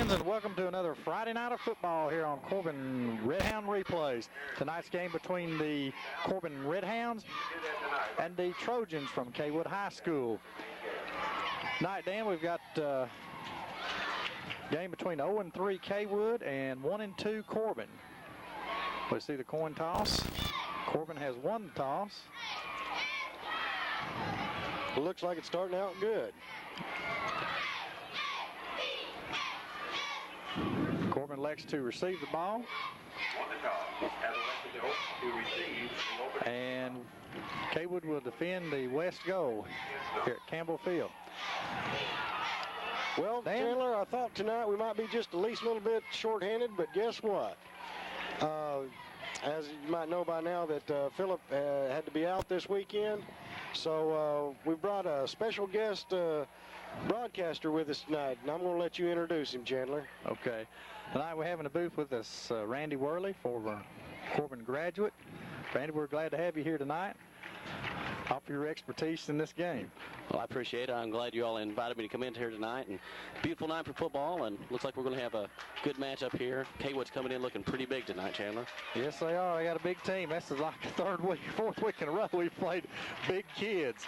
fans, and welcome to another Friday night of football here on Corbin Redhound Replays. Tonight's game between the Corbin Redhounds and the Trojans from Cawood High School. Tonight, Dan, we've got game between 0-3 Cawood and 1-2 Corbin. We see the coin toss. Corbin has won the toss. It looks like it's starting out good. Corbin elects to receive the ball. And Cawood will defend the west goal here at Campbell Field. Well, Dan? Chandler, I thought tonight we might be just at least a little bit short-handed, but guess what? As you might know by now that Philip had to be out this weekend, so we brought a special guest broadcaster with us tonight, and I'm going to let you introduce him, Chandler. Okay. Tonight we're having a booth with us, Randy Worley, former Corbin graduate. Randy, we're glad to have you here tonight. Offer your expertise in this game. Well, I appreciate it. I'm glad you all invited me to come in here tonight. And beautiful night for football, and looks like we're going to have a good match up here. Cawood's coming in looking pretty big tonight, Chandler. Yes, they are. They got a big team. This is like the fourth week in a row we've played big kids.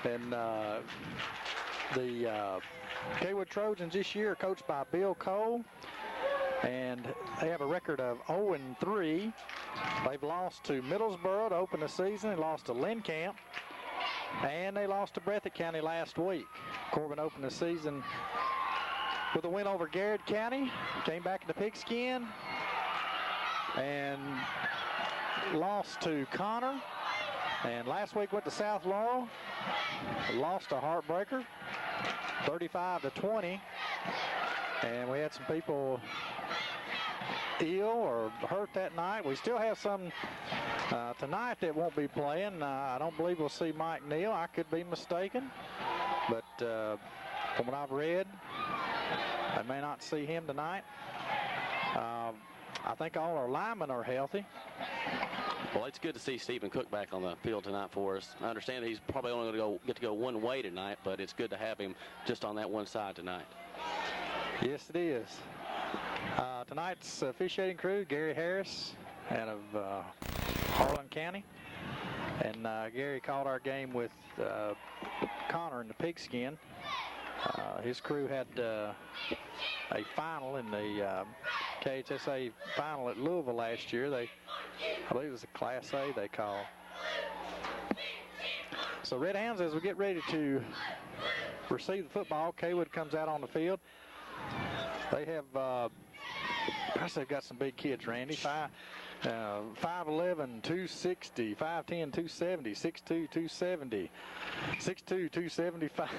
And the Cawood Trojans this year are coached by Bill Cole, and they have a record of 0-3. They've lost to Middlesboro to open the season. They lost to Lincamp, and they lost to Breathitt County last week. Corbin opened the season with a win over Garrett County, came back in the pigskin, and lost to Connor. And last week went to South Laurel, lost a heartbreaker, 35-20. And we had some people ill or hurt that night. We still have some tonight that won't be playing. I don't believe we'll see Mike Neal. I could be mistaken. But from what I've read, I may not see him tonight. I think all our linemen are healthy. Well, it's good to see Stephen Cook back on the field tonight for us. I understand that he's probably only going to get to go one way tonight, but it's good to have him just on that one side tonight. Yes, it is. Tonight's officiating crew, Gary Harris out of Harlan County. And Gary called our game with Connor in the pigskin. His crew had a final in the KHSA final at Louisville last year. I believe it was a Class A they call. So Red Hounds, as we get ready to receive the football, Cawood comes out on the field. They have, they've got some big kids, Randy. 5'11", 260, 5'10", 270, 6'2", 270, 6'2", 275,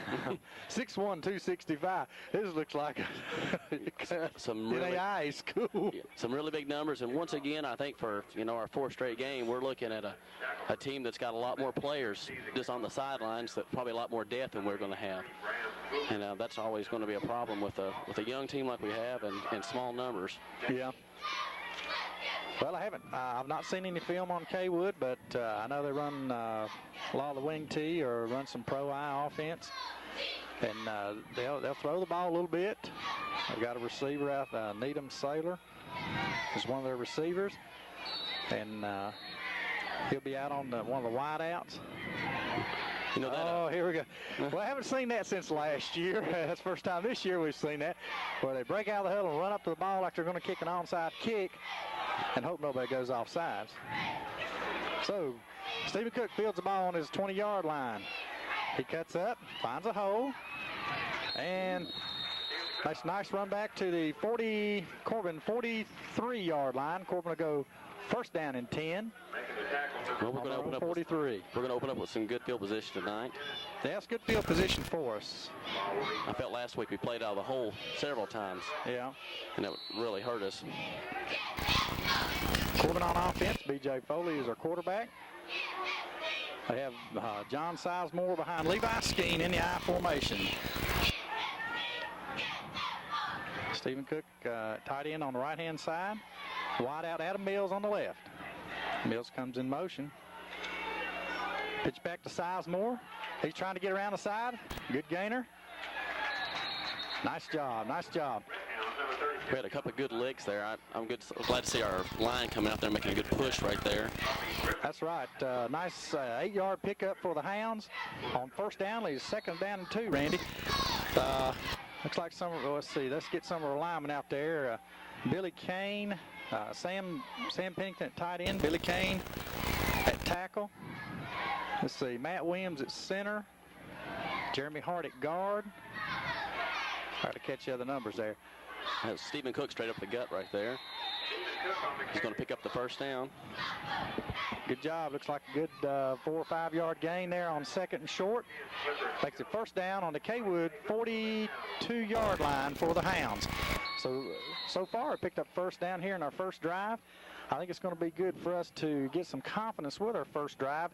6'1", 265. This looks like some really high school. Some really big numbers, and once again, I think for our fourth straight game, we're looking at a team that's got a lot more players just on the sidelines, that probably a lot more depth than we're going to have. And that's always going to be a problem with a young team like we have and small numbers. Yeah. Well, I've not seen any film on Cawood, but I know they run a lot of the wing tee or run some pro-eye offense. And they'll throw the ball a little bit. They've got a receiver out, Needham Saylor is one of their receivers. And he'll be out on one of the wideouts. Here we go. Well, I haven't seen that since last year. That's the first time this year we've seen that, where they break out of the huddle and run up to the ball like they're going to kick an onside kick and hope nobody goes offsides. So Stephen Cook fields the ball on his 20-yard line. He cuts up, finds a hole, and that's a nice run back to the Corbin 43-yard line. Corbin will go first down and 10. Well, we're going to open up 43. We're going to open up with some good field position tonight. That's good field position for us. I felt last week we played out of the hole several times. Yeah. And it really hurt us. Corbin on offense. B.J. Foley is our quarterback. They have John Sizemore behind Levi Skeen in the I formation. Stephen Cook, tight end on the right-hand side. Wide out Adam Mills on the left. Mills comes in motion. Pitch back to Sizemore. He's trying to get around the side. Good gainer. Nice job, nice job. We had a couple of good licks there. I'm glad to see our line coming out there making a good push right there. That's right. Nice 8-yard pickup for the Hounds on first down. Leaves second down and 2, Randy. Looks like let's see. Let's get some of our linemen out there. Billy Kane, Sam Pennington at tight end. Billy Kane at tackle. Let's see. Matt Williams at center. Jeremy Hart at guard. Try to catch the other numbers there. That's Stephen Cook straight up the gut right there. He's going to pick up the first down. Good job. Looks like a good 4 or 5 yard gain there on second and short. Makes it first down on the Cawood 42-yard line for the Hounds. So far, it picked up first down here in our first drive. I think it's going to be good for us to get some confidence with our first drive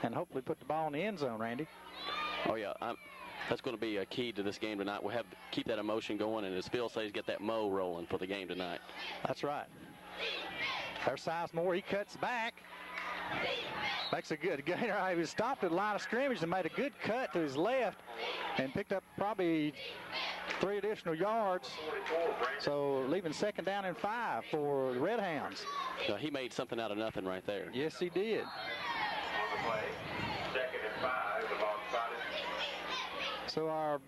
and hopefully put the ball in the end zone, Randy. Oh, yeah. That's going to be a key to this game tonight. We'll have to keep that emotion going, and as Phil says, get that mo rolling for the game tonight. That's right. There's Sizemore. He cuts back. Makes a good gainer. He was stopped at the line of scrimmage and made a good cut to his left and picked up probably 3 additional yards. So leaving second down and 5 for the Red Hounds. He made something out of nothing right there. Yes, he did. So our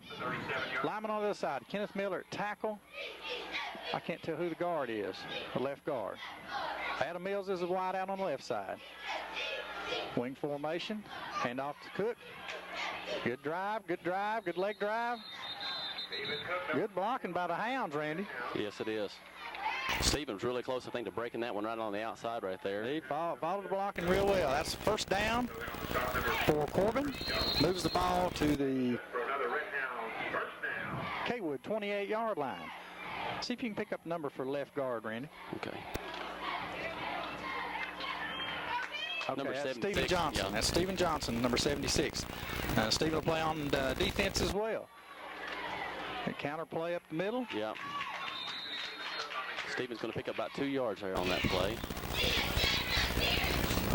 lineman on the other side, Kenneth Miller at tackle. I can't tell who the guard is, the left guard. Adam Mills is a wide out on the left side. Wing formation, hand off to Cook. Good drive, good leg drive. Good blocking by the Hounds, Randy. Yes, it is. Stevens really close, I think, to breaking that one right on the outside right there. He followed the blocking real well. That's first down for Corbin. Moves the ball to the Cawood 28-yard line. See if you can pick up number for left guard, Randy. Okay. Number that's Stephen Johnson. Yeah. That's Stephen Johnson, number 76. Stephen will play on defense as well. A counter play up the middle. Yeah. Stephen's going to pick up about 2 yards there on that play.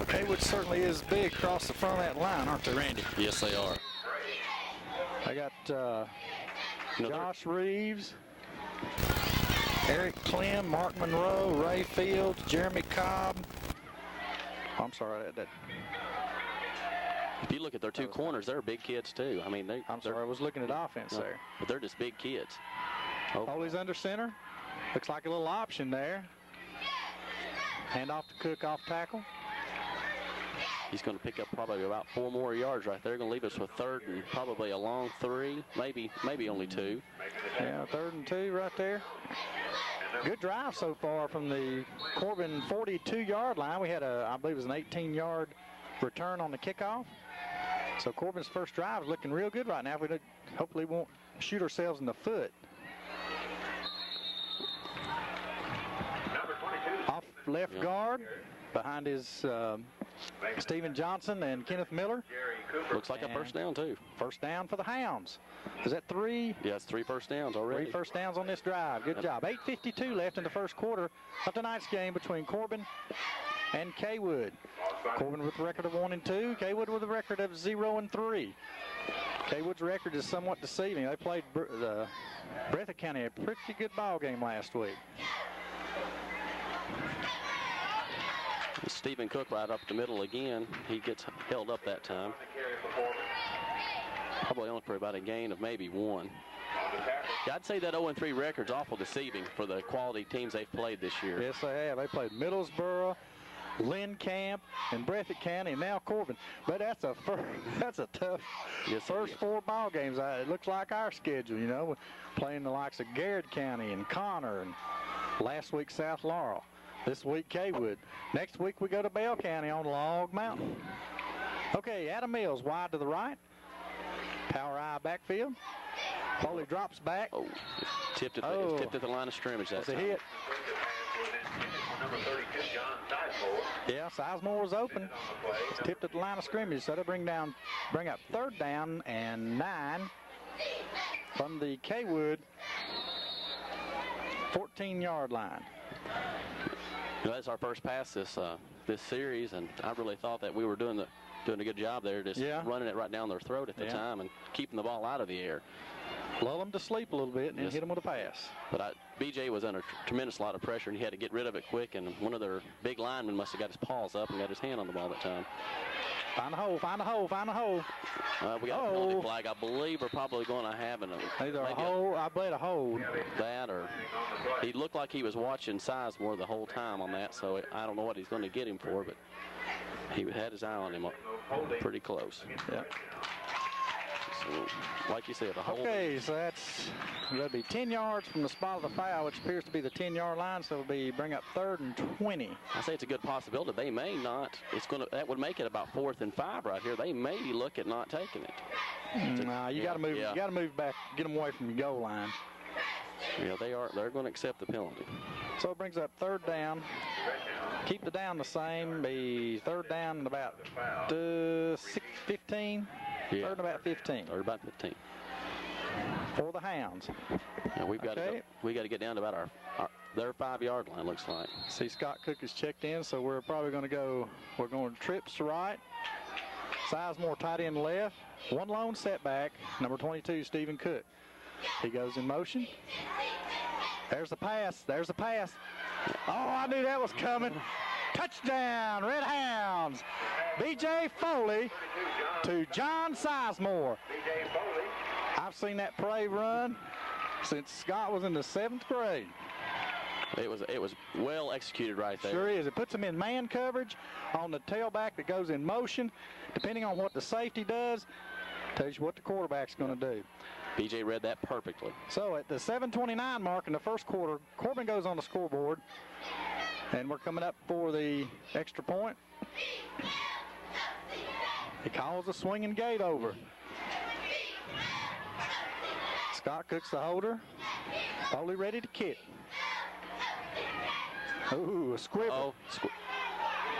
Cawood certainly is big across the front of that line, aren't they, Randy? Yes, they are. I got Josh Reeves, Eric Clem, Mark Monroe, Ray Fields, Jeremy Cobb. Oh, I'm sorry. If you look at their 2 corners, they're big kids too. I mean, I'm sorry, I was looking at offense there. But they're just big kids. Foley's under center. Looks like a little option there. Hand off to Cook off tackle. He's going to pick up probably about 4 more yards right there. Going to leave us with third and probably a long 3, maybe only 2. Yeah, 3rd and 2 right there. Good drive so far from the Corbin 42-yard line. We had I believe it was an 18-yard return on the kickoff. So Corbin's first drive is looking real good right now. We hopefully won't shoot ourselves in the foot. Off left guard behind his Stephen Johnson and Kenneth Miller. Looks like a first down too. First down for the Hounds. Is that 3? Yeah, it's 3 first downs already. 3 first downs on this drive. Good job. 8:52 left in the first quarter of tonight's game between Corbin and Cawood. Corbin with a record of 1 and 2. Cawood with a record of 0 and 3. Cawood's record is somewhat deceiving. They played Breathitt County a pretty good ball game last week. Stephen Cook right up the middle again. He gets held up that time. Probably only for about a gain of maybe 1. Yeah, I'd say that 0-3 record's awful deceiving for the quality teams they've played this year. Yes, they have. They played Middlesboro, Lynn Camp, and Breathitt County, and now Corbin. But that's a tough first 4 ball games. It looks like our schedule, you know, playing the likes of Garrett County and Connor, and last week South Laurel. This week Cawood. Next week we go to Bell County on Log Mountain. Okay, Adam Mills wide to the right. Power eye backfield. Foley drops back. Oh, tipped at the line of scrimmage that time. That's a hit. Yeah, Sizemore was open. It's tipped at the line of scrimmage, so they'll bring up 3rd down and 9 from the Cawood 14-yard line. You know, that's our first pass this series, and I really thought that we were doing a good job there, just running it right down their throat at the time and keeping the ball out of the air. Lull them to sleep a little bit and then hit them with a pass. But BJ was under tremendous lot of pressure, and he had to get rid of it quick, and one of their big linemen must have got his paws up and got his hand on the ball that time. Find the hole, find the hole, find the hole. We got a penalty flag. I believe we're probably going to have either a hole, I bet a hole. That, or he looked like he was watching Sizemore the whole time on that, so I don't know what he's going to get him for, but he had his eye on him pretty close. Yeah. So, like you said, a hole. Okay, so that's going to be 10 yards from the spot of the foul, which appears to be the 10-yard line, so it'll bring up 3rd and 20. I say it's a good possibility. They may not. That would make it about 4th and 5 right here. They may look at not taking it. No, you got to move. Yeah. You got to move back, get them away from the goal line. Yeah, they're going to accept the penalty. So it brings up 3rd down. Keep the down the same. Be 3rd down and about 15. Yeah. 3rd and about 15. 3rd about 15. For the Hounds. And we've got to get down to about their 5-yard line, looks like. See, Scott Cook is checked in, so we're probably going to go. We're going trips to right. Sizemore tight end left. One lone setback. Number 22, Stephen Cook. He goes in motion. There's the pass. There's the pass. Oh, I knew that was coming. Touchdown, Red Hounds. B.J. Foley to John Sizemore. I've seen that parade run since Scott was in the 7th grade. It was well executed right there. Sure is. It puts him in man coverage on the tailback that goes in motion. Depending on what the safety does, tells you what the quarterback's going to do. BJ read that perfectly. So at the 7:29 mark in the first quarter, Corbin goes on the scoreboard, and we're coming up for the extra point. He calls the swinging gate over. Scott Cook's the holder. Foley ready to kick. Ooh, a squivel.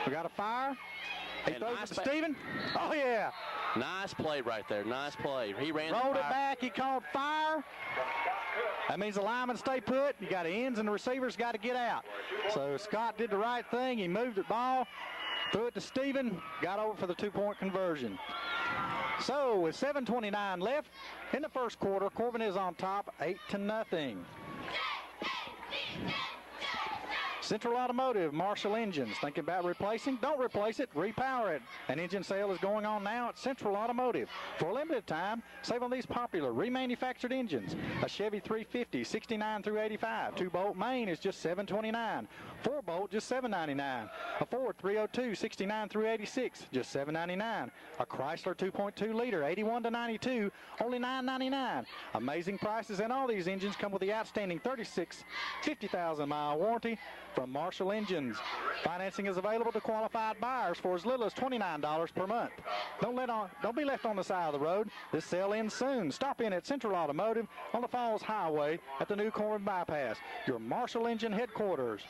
We got a fire. He throws it to Stephen. Oh, yeah. Nice play right there. Nice play. He ran. Rolled it back. He called fire. That means the linemen stay put. You got the ends and the receivers got to get out. So Scott did the right thing. He moved the ball, threw it to Stephen, got over for the 2-point conversion. So with 7:29 left in the first quarter, Corbin is on top, 8-0. Central Automotive, Marshall Engines. Thinking about replacing? Don't replace it, repower it. An engine sale is going on now at Central Automotive. For a limited time, save on these popular remanufactured engines. A Chevy 350, 69 through 85. 2-bolt main is just $729. 4-bolt, just $799. A Ford 302, 69 through 86, just $799. A Chrysler 2.2 liter, 81 to 92, only $999. Amazing prices, and all these engines come with the outstanding 36, 50,000-mile warranty from Marshall Engines. Financing is available to qualified buyers for as little as $29 per month. Don't be left on the side of the road. This sale ends soon. Stop in at Central Automotive on the Falls Highway at the new Corbin Bypass, your Marshall Engine headquarters.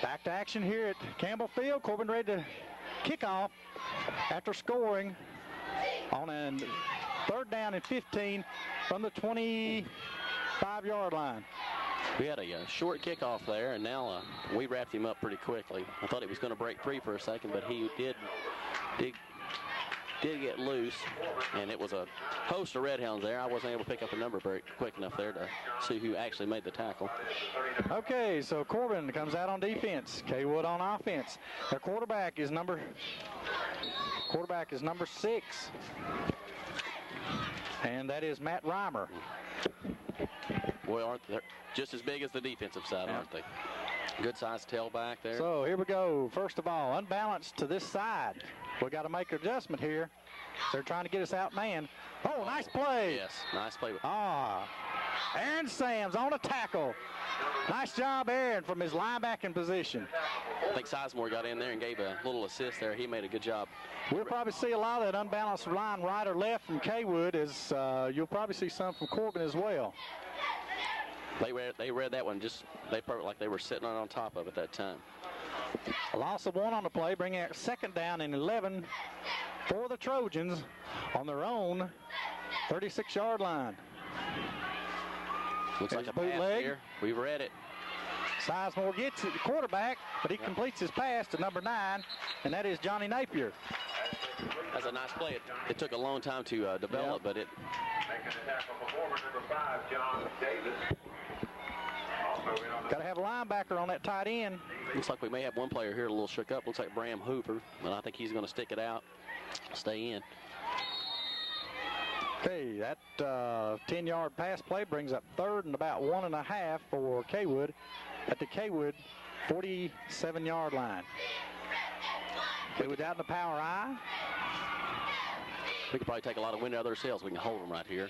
Back to action here at Campbell Field. Corbin ready to kick off after scoring on a 3rd down and 15 from the 25-yard line. We had a short kickoff there, and now we wrapped him up pretty quickly. I thought he was going to break free for a second, but he did get loose, and it was a host of Red Hounds there. I wasn't able to pick up a number very quick enough there to see who actually made the tackle. Okay, so Corbin comes out on defense. Cawood on offense. Their quarterback is number 6, and that is Matt Reimer. Boy, aren't they just as big as the defensive side, aren't they? Good size tailback there. So here we go. First of all, unbalanced to this side. We got to make an adjustment here. They're trying to get us out man. Oh, nice play. Yes, nice play. Aaron Sams on a tackle. Nice job, Aaron, from his linebacking position. I think Sizemore got in there and gave a little assist there. He made a good job. We'll probably see a lot of that unbalanced line right or left from Cawood. You'll probably see some from Corbin as well. They read that one they felt like they were sitting on top of it that time. A loss of 1 on the play, bringing it 2nd down and 11 for the Trojans on their own 36-yard line. Looks like a pass here. We read it. Sizemore gets it, the quarterback, but he completes his pass to number 9, and that is Johnny Napier. That's a nice play. It took a long time to develop, but Got to have a linebacker on that tight end. Looks like we may have one player here a little shook up. Looks like Bram Hoover, but I think he's going to stick it out, stay in. Okay, that 10-yard pass play brings up 3rd and about 1.5 for Cawood at the Cawood 47-yard line. Cawood out in the power I. We could probably take a lot of wind out of ourselves. We can hold them right here.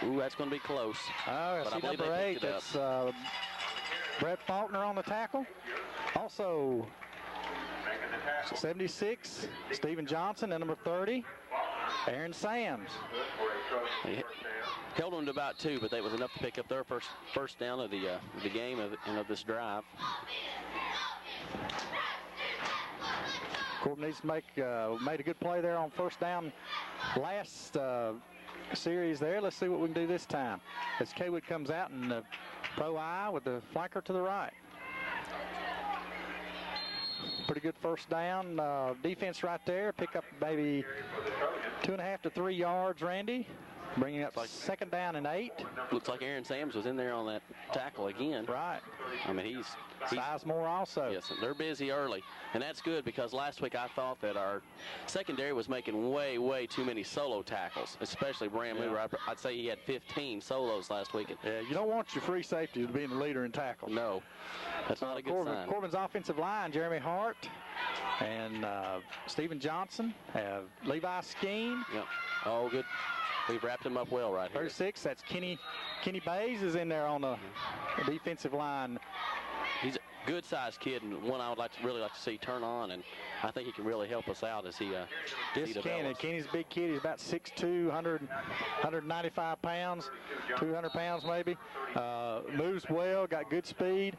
Ooh, that's going to be close. Oh, I see number 8. That's Brett Faulkner on the tackle. Also, 76, Stephen Johnson, and number 30, Aaron Sams. They held them to about 2, but that was enough to pick up their first down of the game and of this drive. Corbin needs to made a good play there on first down last series there. Let's see what we can do this time. As Cawood comes out in the pro I with the flanker to the right. Pretty good first down defense right there. Pick up maybe 2.5 to 3 yards, Randy. Bringing up second down and 8. Looks like Aaron Sams was in there on that tackle again. Right. I mean, he's Sizemore also. Yes, they're busy early. And that's good because last week I thought that our secondary was making way too many solo tackles, especially Bram Hoover. I'd say he had 15 solos last week. Yeah, you don't want your free safety to be the leader in tackles. No, that's not a good sign. Corbin's offensive line, Jeremy Hart and Stephen Johnson, have Levi Skeen. Yeah. Oh, good. We've wrapped him up well right here. 36, that's Kenny Bays is in there on the defensive line. He's a good-sized kid and one I would really like to see turn on, and I think he can really help us out as he develops. Kenny's a big kid. He's about 6'2", 195 pounds, 200 pounds maybe. Moves well, got good speed.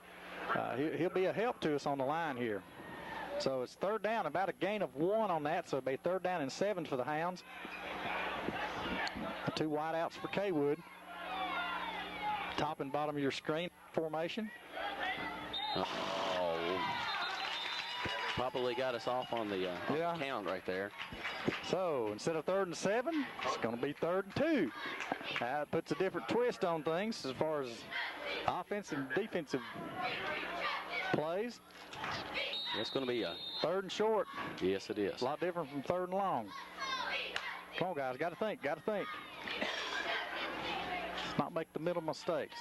He'll be a help to us on the line here. So it's 3rd down, about a gain of 1 on that, so it'll be 3rd down and 7 for the Hounds. 2 wideouts for Cawood. Top and bottom of your screen formation. Oh, probably got us off on the count right there. So instead of 3rd and 7, it's going to be 3rd and 2. That puts a different twist on things as far as offensive and defensive plays. It's going to be a 3rd and short. Yes, it is. A lot different from 3rd and long. Come on, guys, got to think. Not make the middle mistakes.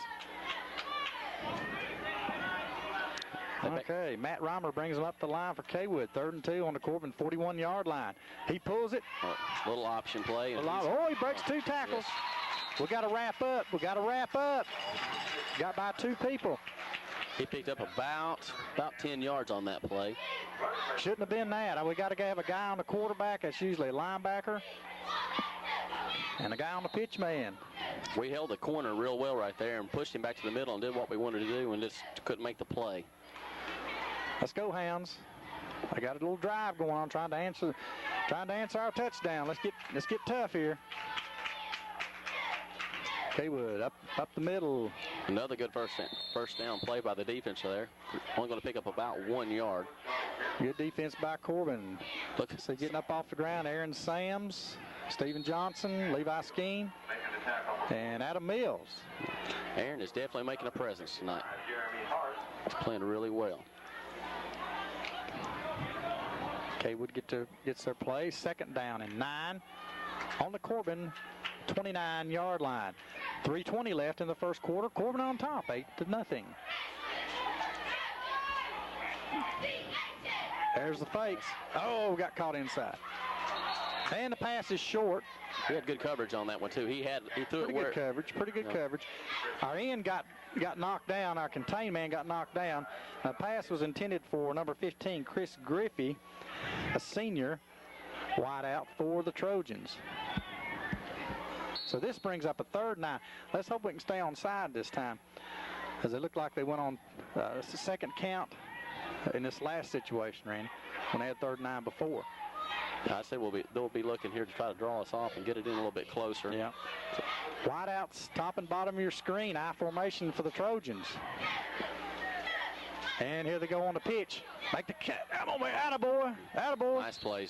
Okay, Matt Reimer brings them up the line for Cawood. 3rd and 2 on the Corbin 41-yard line. He pulls it. Little option play. And he breaks 2 tackles. Yes. We got to wrap up. Got by 2 people. He picked up about 10 yards on that play. Shouldn't have been that. We got to have a guy on the quarterback. That's usually a linebacker. And a guy on the pitch man. We held the corner real well right there and pushed him back to the middle and did what we wanted to do and just couldn't make the play. Let's go, Hounds. I got a little drive going on, trying to answer our touchdown. Let's get tough here. Cawood up the middle. Another good first down play by the defense there. Only going to pick up about 1 yard. Good defense by Corbin. So getting up off the ground, Aaron Sams, Stephen Johnson, Levi Skeen, and Adam Mills. Aaron is definitely making a presence tonight. He's playing really well. Cawood gets their play. 2nd down and 9 on the Corbin 29-yard line. 3:20 left in the first quarter. Corbin on top, 8-0. There's the fakes. Oh, got caught inside. And the pass is short. He had good coverage on that one too. He threw it where Pretty good coverage. Our end got knocked down. Our contained man got knocked down. The pass was intended for number 15, Chris Griffey, a senior wideout for the Trojans. So this brings up a 3rd and 9. Let's hope we can stay on side this time, because it looked like they went on the 2nd count in this last situation, Randy, when they had 3rd and 9 before. I say they'll be looking here to try to draw us off and get it in a little bit closer. Yeah. So, wideouts, top and bottom of your screen. I formation for the Trojans. And here they go on the pitch. Make the cat. Attaboy.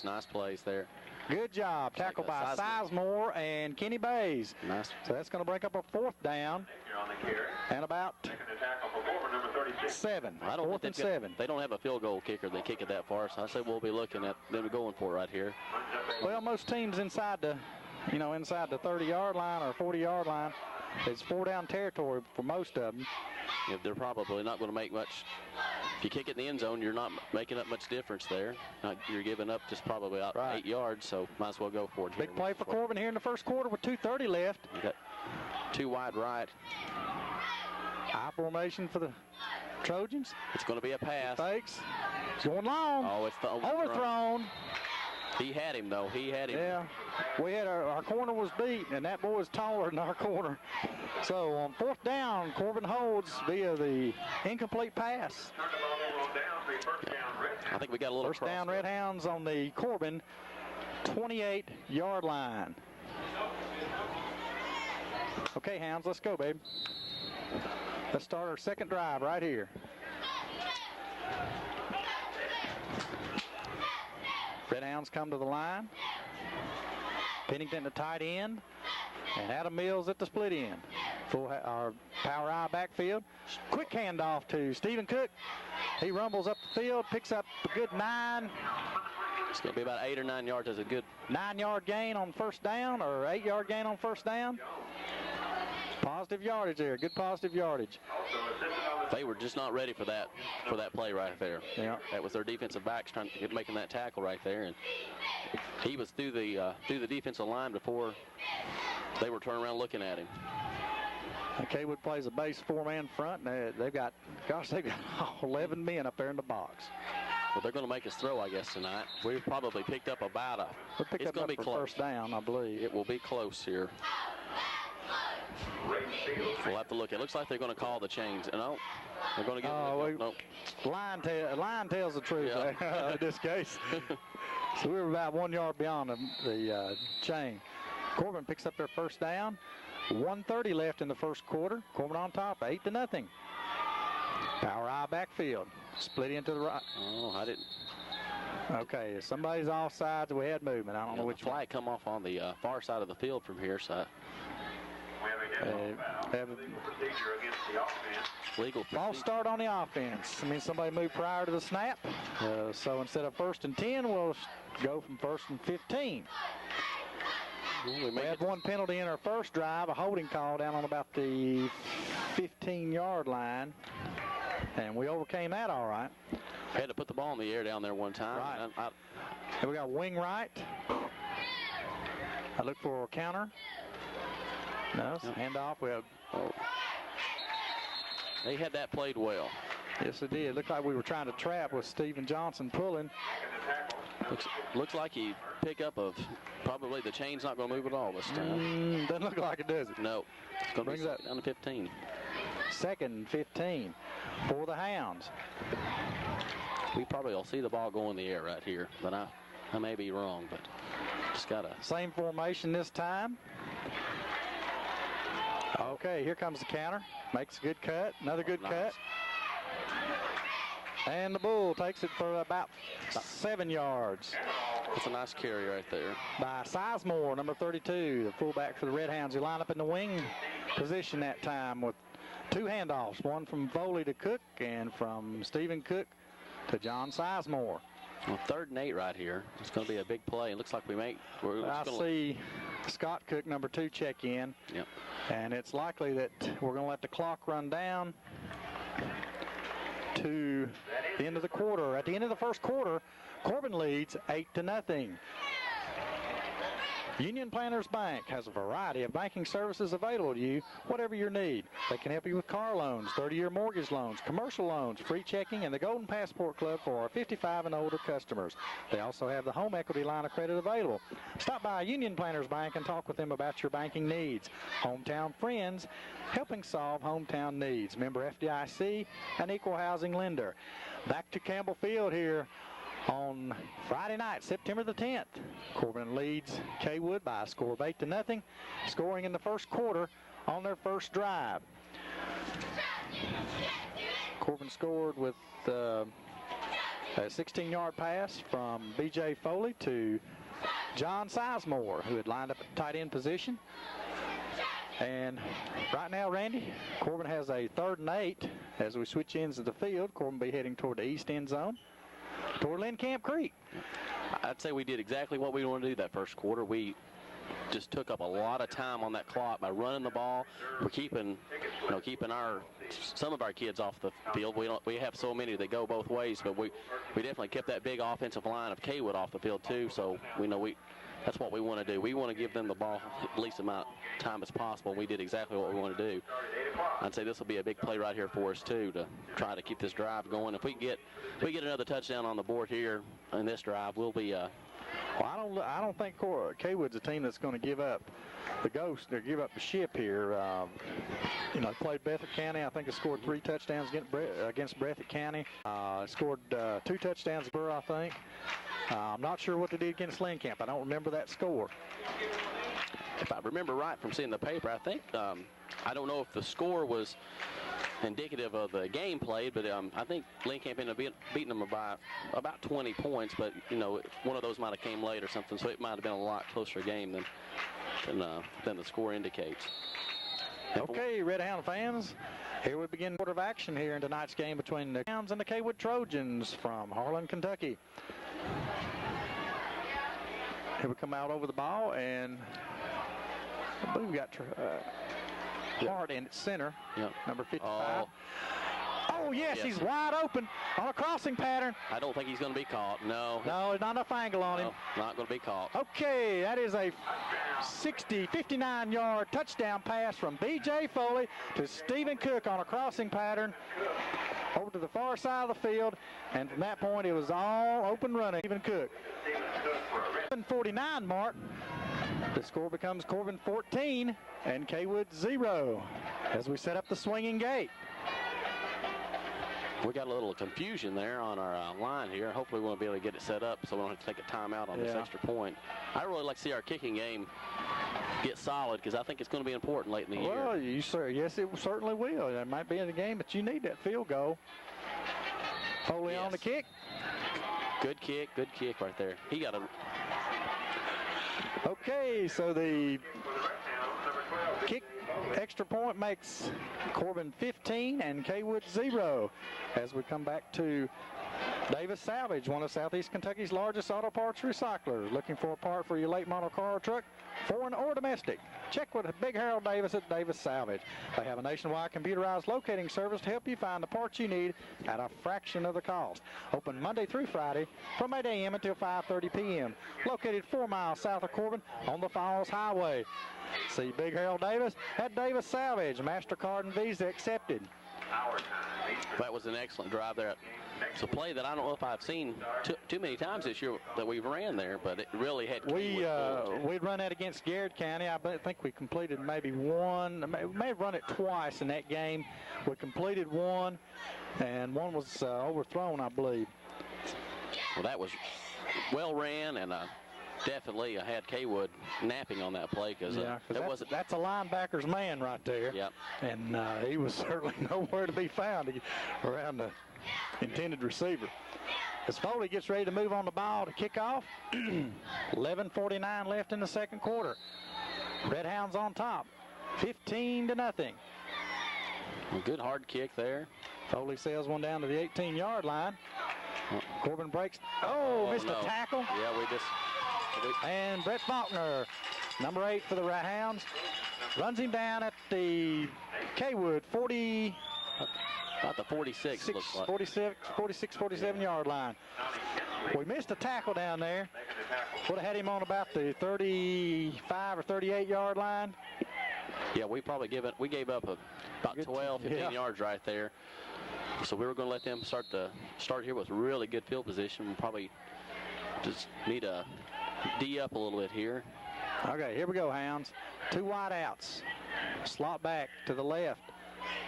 Nice plays there. Good job. Tackle by Sizemore and Kenny Bays. Nice. So that's going to break up a 4th down and about 7. I don't 4th and 7. They don't have a field goal kicker. They kick it that far, so I say we'll be looking at them going for it right here. Well, most teams inside the 30-yard line or 40-yard line, it's 4-down territory for most of them. If they're probably not going to make much. If you kick it in the end zone, you're not making up much difference there. You're giving up just probably about 8 yards, so might as well go for it. Big play for Corbin here in the first quarter with 2:30 left. You got 2 wide right. I formation for the Trojans. It's going to be a pass. Fakes. It's going long. Oh, it's overthrown. He had him, though. He had him. Yeah. We had our corner was beat, and that boy was taller than our corner. So on 4th down, Corbin holds via the incomplete pass. I think we got a little first down, Red Hounds on the Corbin 28-yard line. Okay, Hounds, let's go, babe. Let's start our second drive right here. Red Hounds come to the line. Pennington at tight end, and Adam Mills at the split end. Our power eye backfield. Quick handoff to Stephen Cook. He rumbles up the field, picks up a good 9. It's going to be about 8 or 9 yards. That's a good 9-yard gain on first down, or 8-yard gain on first down. Positive yardage there. Good positive yardage. They were just not ready for that play right there. Yeah. That was their defensive backs making that tackle right there, and he was through the defensive line before they were turning around looking at him. Cawood plays a base 4-man front, and they've got 11 men up there in the box. Well, they're going to make us throw, I guess, tonight. We've probably picked up about it's going to be close. First down, I believe. It will be close here. We'll have to look. It looks like they're going to call the chains. No, they're going to get. Nope. Line tells the truth in this case. So we were about 1 yard beyond the chain. Corbin picks up their first down. 1:30 left in the first quarter. Corbin on top, 8-0. Power eye backfield. Split into the right. Oh, I didn't. Okay, somebody's offsides. We had movement. I don't know which flag come off on the far side of the field from here. So. Legal false start on the offense. I mean, somebody moved prior to the snap. So instead of 1st and 10, we'll go from 1st and 15. We had one penalty in our first drive, a holding call down on about the 15-yard line, and we overcame that all right. Had to put the ball in the air down there one time. Right. And we got wing right. I look for a counter. No, handoff. They had that played well. Yes, it did. Looked like we were trying to trap with Steven Johnson pulling. Looks like he picked up probably the chain's not going to move at all this time. Doesn't look like it, does it? No. It's going to bring that down to 15. 2nd and 15 for the Hounds. We probably will see the ball go in the air right here, but I may be wrong, but just got to. Same formation this time. Okay, here comes the counter. Makes a good cut. Another good cut. And the Bull takes it for about 7 yards. That's a nice carry right there. By Sizemore, number 32, the fullback for the Red Hounds, who line up in the wing position that time with 2 handoffs, one from Foley to Cook and from Stephen Cook to John Sizemore. Well, 3rd and 8 right here. It's going to be a big play. It looks like I see Scott Cook, number 2, check in. Yep. And it's likely that we're going to let the clock run down to the end of the quarter. At the end of the first quarter, Corbin leads 8-0. Union Planters Bank has a variety of banking services available to you, whatever your need. They can help you with car loans, 30-year mortgage loans, commercial loans, free checking, and the Golden Passport Club for our 55 and older customers. They also have the home equity line of credit available. Stop by Union Planters Bank and talk with them about your banking needs. Hometown Friends, helping solve hometown needs. Member FDIC, an equal housing lender. Back to Campbell Field here on Friday night, September the 10th. Corbin leads Cawood by a score of 8-0, scoring in the first quarter on their first drive. Corbin scored with a 16-yard pass from B.J. Foley to John Sizemore, who had lined up at tight end position. And right now, Randy, Corbin has a 3rd and 8 as we switch ends of the field. Corbin will be heading toward the east end zone, toward Lynn Camp Creek. I'd say we did exactly what we wanted to do that first quarter. We just took up a lot of time on that clock by running the ball. We're keeping some of our kids off the field. We have so many that go both ways, but we definitely kept that big offensive line of Cawood off the field too. So that's what we want to do. We want to give them the ball at least amount of time as possible. We did exactly what we want to do. I'd say this will be a big play right here for us too, to try to keep this drive going. If we get another touchdown on the board here in this drive, we'll be. Well, I don't think Cawood's a team that's going to give up the ghost or give up the ship here. Played Breathitt County. I think it scored 3 touchdowns against Breathitt County. Scored 2 touchdowns, I think. I'm not sure what they did against Lynn Camp. I don't remember that score. If I remember right from seeing the paper, I think, I don't know if the score was indicative of the game played, but I think Lynn Camp ended up beating them by about 20 points, but, one of those might have came late or something, so it might have been a lot closer game than the score indicates. Okay, Red Hound fans, here we begin quarter of action here in tonight's game between the Hounds and the Cawood Trojans from Harlan, Kentucky. Here we come out over the ball, and I believe we got Hart in its center, number 55. Oh, yes, he's wide open on a crossing pattern. I don't think he's going to be caught, no. No, there's not enough angle on him. Not going to be caught. Okay, that is a 59-yard touchdown pass from B.J. Foley to Stephen Cook on a crossing pattern over to the far side of the field, and from that point, it was all open running. Stephen Cook. 7:49 mark. The score becomes Corbin 14 and Cawood 0 as we set up the swinging gate. We got a little confusion there on our line here. Hopefully we won't be able to get it set up so we don't have to take a timeout on this extra point. I really like to see our kicking game get solid because I think it's going to be important late in the year. Well, yes, it certainly will. It might be in the game, but you need that field goal. Foley on the kick. Good kick right there. He got a... Okay, so the kick extra point makes Corbin 15 and Cawood 0 as we come back to Davis Salvage, one of Southeast Kentucky's largest auto parts recyclers. Looking for a part for your late model car or truck, foreign or domestic? Check with Big Harold Davis at Davis Salvage. They have a nationwide computerized locating service to help you find the parts you need at a fraction of the cost. Open Monday through Friday from 8 a.m. until 5:30 p.m. Located 4 miles south of Corbin on the Falls Highway. See Big Harold Davis at Davis Salvage. MasterCard and Visa accepted. That was an excellent drive there. It's a play that I don't know if I've seen too many times this year that we've ran there, but it really had. We'd run that against Garrett County. I think we completed maybe one. We may have run it twice in that game. We completed one, and one was overthrown, I believe. Well, that was well ran, and definitely I had Cawood napping on that play because that's a linebacker's man right there. Yep. And he was certainly nowhere to be found around the intended receiver. As Foley gets ready to move on the ball to kick off, 11:49 left in the second quarter. Red Hounds on top, 15-0. A good hard kick there. Foley sails one down to the 18-yard line. Corbin breaks. Missed a tackle. Yeah, And Brett Faulkner, number 8 for the Red Hounds, runs him down at the Cawood 40. About the 46, looks like. 47-yard line. We missed a tackle down there. Would have had him on about the 35 or 38-yard line. Yeah, we gave up about 12, 15 yards right there. So we were going to let them start here with really good field position. We'll probably just need to D up a little bit here. Okay, here we go, Hounds. 2 wide outs. Slot back to the left.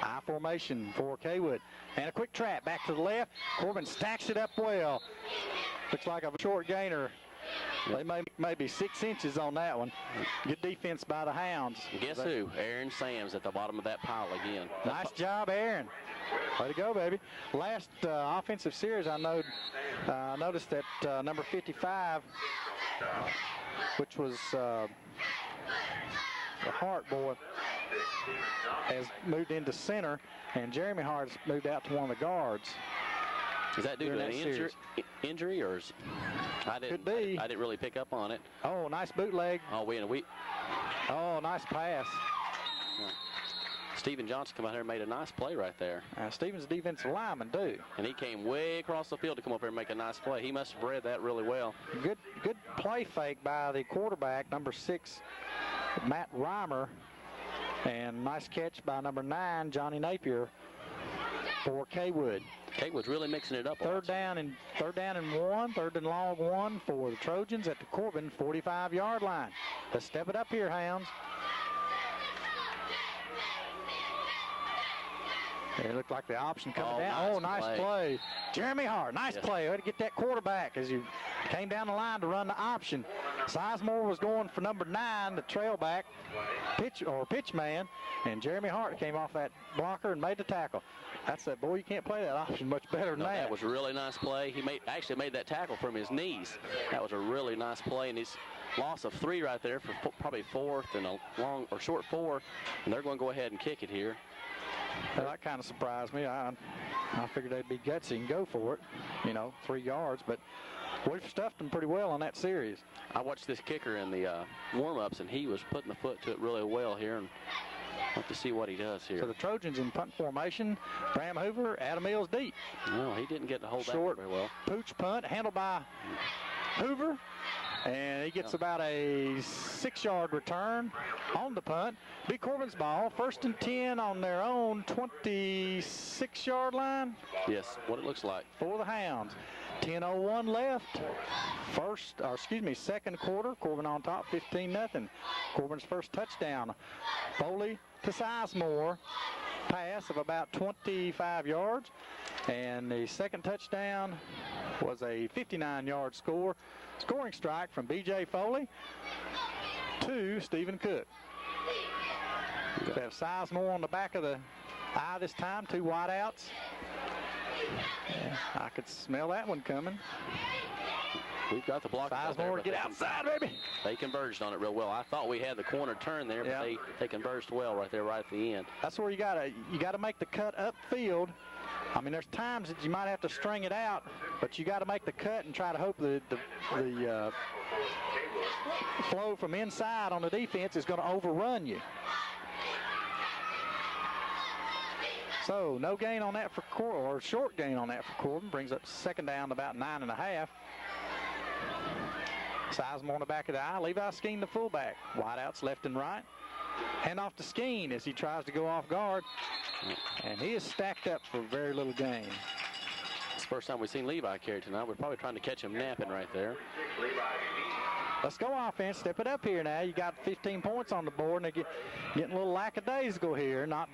I formation for Cawood. And a quick trap back to the left. Corbin stacks it up well. Looks like a short gainer. They maybe 6 inches on that one. Good defense by the Hounds. Guess who? Aaron Sams at the bottom of that pile again. Nice job, Aaron. Way to go, baby. Last offensive series, I noticed that number 55 which was the Hart boy, has moved into center, and Jeremy Hart's moved out to one of the guards. Is that due to an injury, or is, Could be. I didn't really pick up on it. Oh, nice bootleg. Oh, Oh, nice pass. Stephen Johnson come out here and made a nice play right there. Stephen's a defensive lineman, too. And he came way across the field to come up here and make a nice play. He must have read that really well. Good play fake by the quarterback, number 6, Matt Reimer. And nice catch by number 9, Johnny Napier, for Cawood. Cawood's really mixing it up. Third down and 1, third and long 1 for the Trojans at the Corbin 45-yard line. Let's step it up here, Hounds. It looked like the option coming down. Nice play. Jeremy Hart, nice play. Way to get that quarterback as you came down the line to run the option. Sizemore was going for number 9, the trailback, pitch man, and Jeremy Hart came off that blocker and made the tackle. That's that, boy, you can't play that option much better than that. That was a really nice play. He actually made that tackle from his knees. That was a really nice play, and he's loss of 3 right there for probably 4th and a long or short 4, and they're going to go ahead and kick it here. Well, that kind of surprised me. I figured they'd be gutsy and go for it, 3 yards, but we've stuffed them pretty well on that series. I watched this kicker in the warm-ups, and he was putting the foot to it really well here, and I'll have to see what he does here. So the Trojans in punt formation. Bram Hoover, Adam Mills deep. No, he didn't get to hold Short that very well. Pooch punt handled by Hoover. And he gets about a 6-yard return on the punt. Be Corbin's ball. 1st and 10 on their own 26-yard line. Yes, what it looks like. For the Hounds. 10:01 left. Second quarter. Corbin on top, 15-0. Corbin's first touchdown. Foley to Sizemore. Pass of about 25 yards. And the second touchdown was a 59-yard scoring strike from B.J. Foley to Stephen Cook. They have Sizemore on the back of the eye this time, 2 wideouts. Yeah, I could smell that one coming. We've got the block. Sizemore, get outside, baby. They converged on it real well. I thought we had the corner turn there, but they converged well right there, right at the end. That's where you gotta make the cut upfield. I mean, there's times that you might have to string it out, but you got to make the cut and try to hope the flow from inside on the defense is going to overrun you. So no gain on that for Corbin, or short gain on that for Corbin. Brings up 2nd down to about 9.5. Sizemore on the back of the eye. Levi Skeen, the fullback. Wideouts left and right. Hand off to Skeen as he tries to go off guard. And he is stacked up for very little gain. It's the first time we've seen Levi carry tonight. We're probably trying to catch him napping right there. Let's go offense. Step it up here now. You got 15 points on the board, and they're getting a little lackadaisical here, not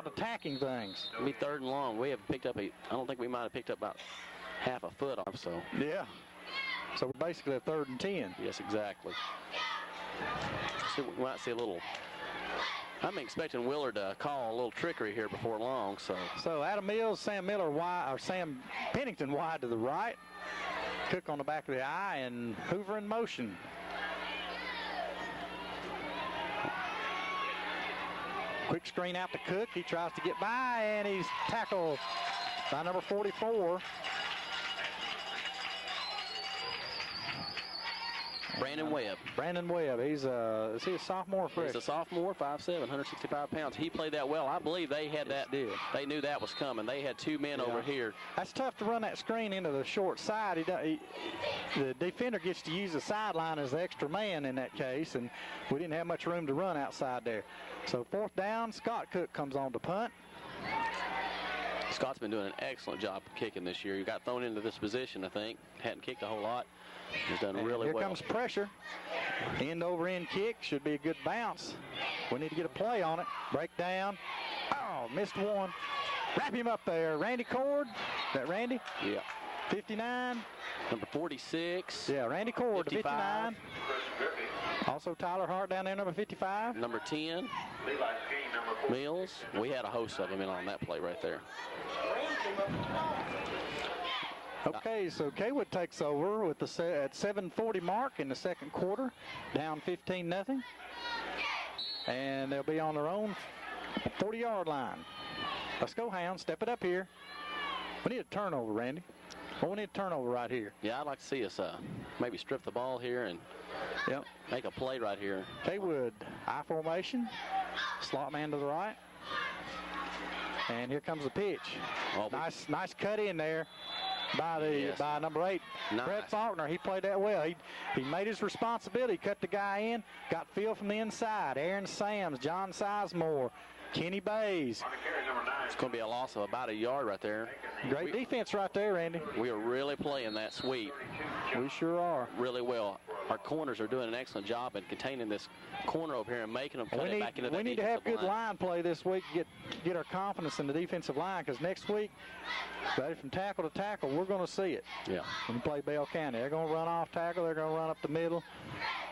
attacking things. It'll be 3rd and long. We have picked up I don't think we might have picked up about half a foot off, so. Yeah. So we're basically at 3rd and 10. Yes, exactly. So we might see a little. I'm expecting Willard to call a little trickery here before long. So Adam Mills, Sam Miller wide, or Sam Pennington wide to the right. Cook on the back of the eye, and Hoover in motion. Quick screen out to Cook. He tries to get by, and he's tackled by number 44. Brandon Webb. Brandon Webb. Is he a sophomore or freshman? He's a sophomore, 5'7", 165 pounds. He played that well. I believe they had that. They knew that was coming. They had 2 men over here. That's tough to run that screen into the short side. The defender gets to use the sideline as the extra man in that case, and we didn't have much room to run outside there. So 4th down, Scott Cook comes on to punt. Scott's been doing an excellent job of kicking this year. He got thrown into this position, I think. Hadn't kicked a whole lot. He's done really well. Here comes pressure. End over end kick. Should be a good bounce. We need to get a play on it. Break down. Oh, missed one. Wrap him up there. Randy Cord. Is that Randy? Yeah. 59. Number 46. Yeah, Randy Cord to 59. Also Tyler Hart down there, number 55. Number 10. Mills. We had a host of them in on that play right there. Okay, so Cawood takes over with the at 7:40 mark in the second quarter, down 15-0. And they'll be on their own 40-yard line. Let's go, Hounds. Step it up here. We need a turnover, Randy. Well, we need a turnover right here. Yeah, I'd like to see us maybe strip the ball here and make a play right here. Cawood, I formation. Slot man to the right. And here comes the pitch. Oh, nice cut in there by number 8. Nice. Brett Faulkner, he played that well. He made his responsibility, cut the guy in, got feel from the inside. Aaron Sams, John Sizemore, Kenny Bays. It's going to be a loss of about a yard right there. Great defense right there, Randy. We are really playing that sweep. We sure are. Really well. Our corners are doing an excellent job in containing this corner over here and making them cut it back into the defensive line. We need to have good line play this week, get our confidence in the defensive line, because next week, ready from tackle to tackle, we're going to see it. Yeah. When we play Bell County, they're going to run off tackle, they're going to run up the middle,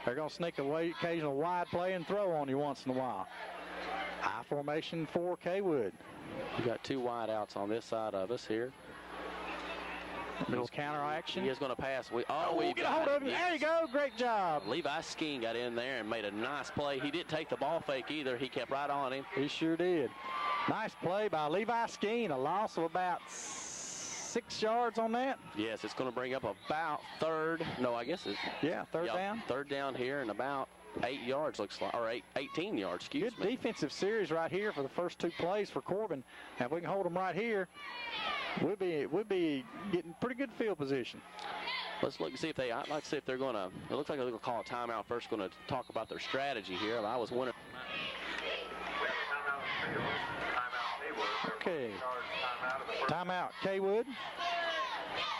they're going to sneak away occasional wide play and throw on you once in a while. I formation for Cawood. We got 2 wide outs on this side of us here. Little counter action. He is going to pass. We get a hold of him. Yes. There you go. Great job. Levi Skeen got in there and made a nice play. He didn't take the ball fake either. He kept right on him. He sure did. Nice play by Levi Skeen. A loss of about 6 yards on that. Yes, it's going to bring up about third. No, I guess it's. Yeah, third down. Third down here and about 8 yards looks like, or 18 yards, excuse me. Good defensive series right here for the first 2 plays for Corbin. Now, if we can hold them right here, we'll be getting pretty good field position. Let's look and see if I'd like to see if they're going to, it looks like they're going to call a timeout first, going to talk about their strategy here. I was wondering. Okay. Timeout, Cawood.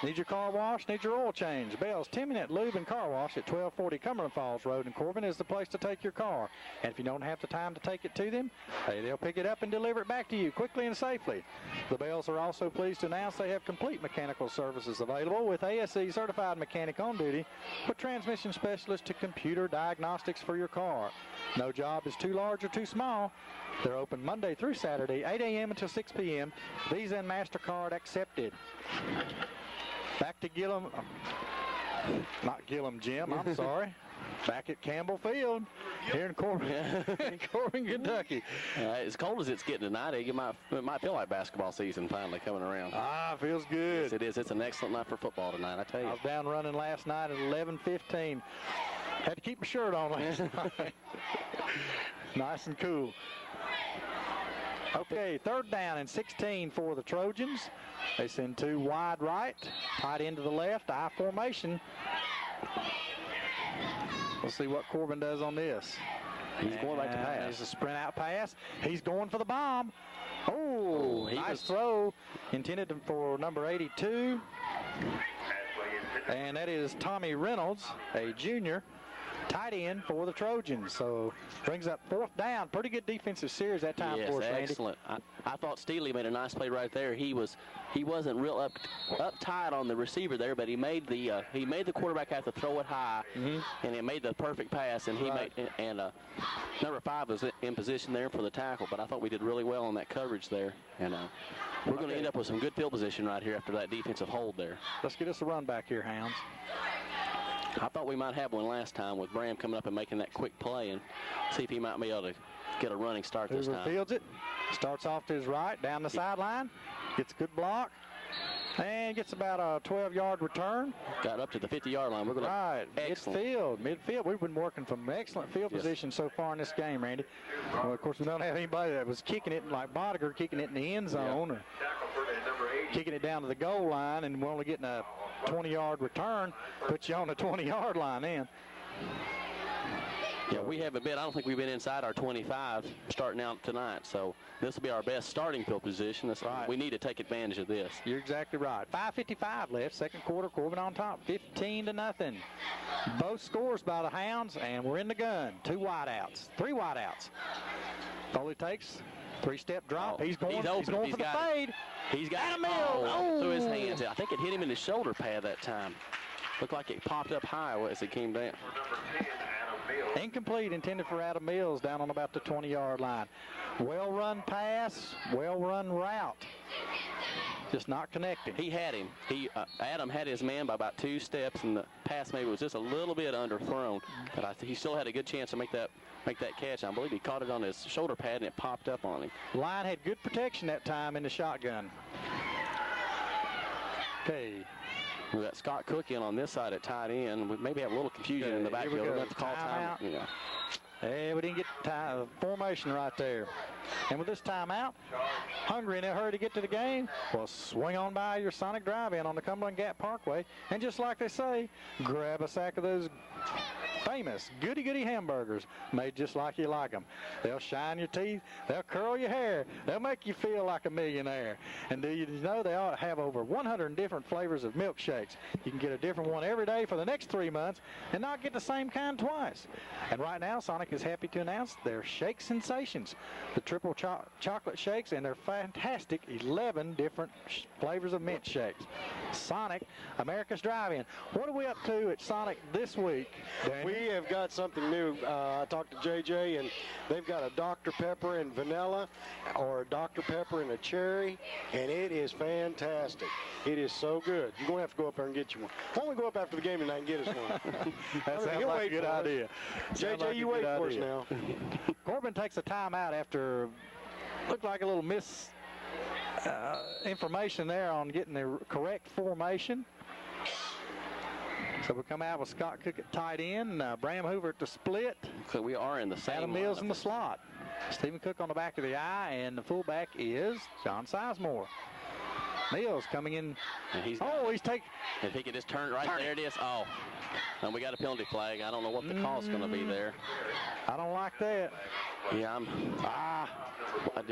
Need your car wash, need your oil change. Bell's 10-minute lube and car wash at 1240 Cumberland Falls Road in Corbin is the place to take your car. And if you don't have the time to take it to them, they'll pick it up and deliver it back to you quickly and safely. The Bells are also pleased to announce they have complete mechanical services available with ASE certified mechanic on duty with transmission specialist to computer diagnostics for your car. No job is too large or too small. They're open Monday through Saturday, 8 a.m. until 6 p.m. Visa and MasterCard accepted. Back to Gillum, not Gillum Gym, I'm sorry. Back at Campbell Field here in Corbin, Corbin, Kentucky. As cold as it's getting tonight, it might feel like basketball season finally coming around. Feels good. Yes, it is. It's an excellent night for football tonight, I tell you. I was down running last night at 11:15. Had to keep my shirt on last night. Nice and cool. Okay, third down and 16 for the Trojans. They send 2 wide right, tight end to the left, I formation. We'll see what Corbin does on this. He's going back to pass. It's a sprint out pass. He's going for the bomb. Oh, nice throw intended for number 82. And that is Tommy Reynolds, a junior. Tight end for the Trojans. So brings up 4th down. Pretty good defensive series that time for us, Randy. Excellent. I thought Steely made a nice play right there. He wasn't real uptight on the receiver there, but he made the quarterback have to throw it high, and he made the perfect pass. And number 5 was in position there for the tackle. But I thought we did really well on that coverage there, and we're going to end up with some good field position right here after that defensive hold there. Let's get us a run back here, Hounds. I thought we might have one last time with Bram coming up and making that quick play and see if he might be able to get a running start this time. Fields it. Starts off to his right, down the sideline. Gets a good block. And gets about a 12-yard return. Got up to the 50-yard line. We're going to. Right. Excellent. Midfield. We've been working from excellent field position so far in this game, Randy. Well, of course, we don't have anybody that was kicking it like Bodiger, kicking it in the end zone or kicking it down to the goal line, and we're only getting a 20-yard return. Puts you on the 20-yard line then. Yeah, we haven't been. I don't think we've been inside our 25 starting out tonight. So this will be our best starting field position. That's right. We need to take advantage of this. You're exactly right. 5:55 left, second quarter. Corbin on top, 15-0. Both scores by the Hounds, and we're in the gun. 2 wideouts, 3 wideouts. All it takes, 3-step drop. He's going for the fade. He's got him through his hands. I think it hit him in his shoulder pad that time. Looked like it popped up high as it came down. Incomplete, intended for Adam Mills down on about the 20-yard line. Well-run pass, well-run route. Just not connecting. He had him. Adam had his man by about 2 steps, and the pass maybe was just a little bit underthrown. But he still had a good chance to make that catch. I believe he caught it on his shoulder pad, and it popped up on him. Line had good protection that time in the shotgun. Okay. We got Scott Cook in on this side at tight end. We maybe have a little confusion in the backfield. We're going to have to call timeout. Yeah. Hey, we didn't get formation right there. And with this timeout, hungry in a hurry to get to the game, well, swing on by your Sonic Drive-In on the Cumberland Gap Parkway. And just like they say, grab a sack of those famous goody-goody hamburgers made just like you like them. They'll shine your teeth. They'll curl your hair. They'll make you feel like a millionaire. And do you know they ought to have over 100 different flavors of milkshakes? You can get a different one every day for the next 3 months and not get the same kind twice. And right now, Sonic is happy to announce their Shake Sensations, the triple chocolate shakes, and their fantastic 11 different flavors of mint shakes. Sonic, America's Drive-In. What are we up to at Sonic this week, Danny? We have got something new. I talked to JJ, and they've got a Dr. Pepper and vanilla or a Dr. Pepper and a cherry, and it is fantastic. It is so good. You're going to have to go up there and get you one. Why don't we go up after the game tonight and get us one? That sounds like a good idea. JJ, like you wait for us now. Corbin takes a timeout after looked like a little information there on getting the correct formation. So we come out with Scott Cook at tight end, Bram Hoover at the split. So we are in the same Adam Mills in the slot. Stephen Cook on the back of the eye, and the fullback is John Sizemore. Mills coming in. And he's taking. If he could just turn right there, it is. Oh, and we got a penalty flag. I don't know what the call's going to be there. I don't like that. Yeah,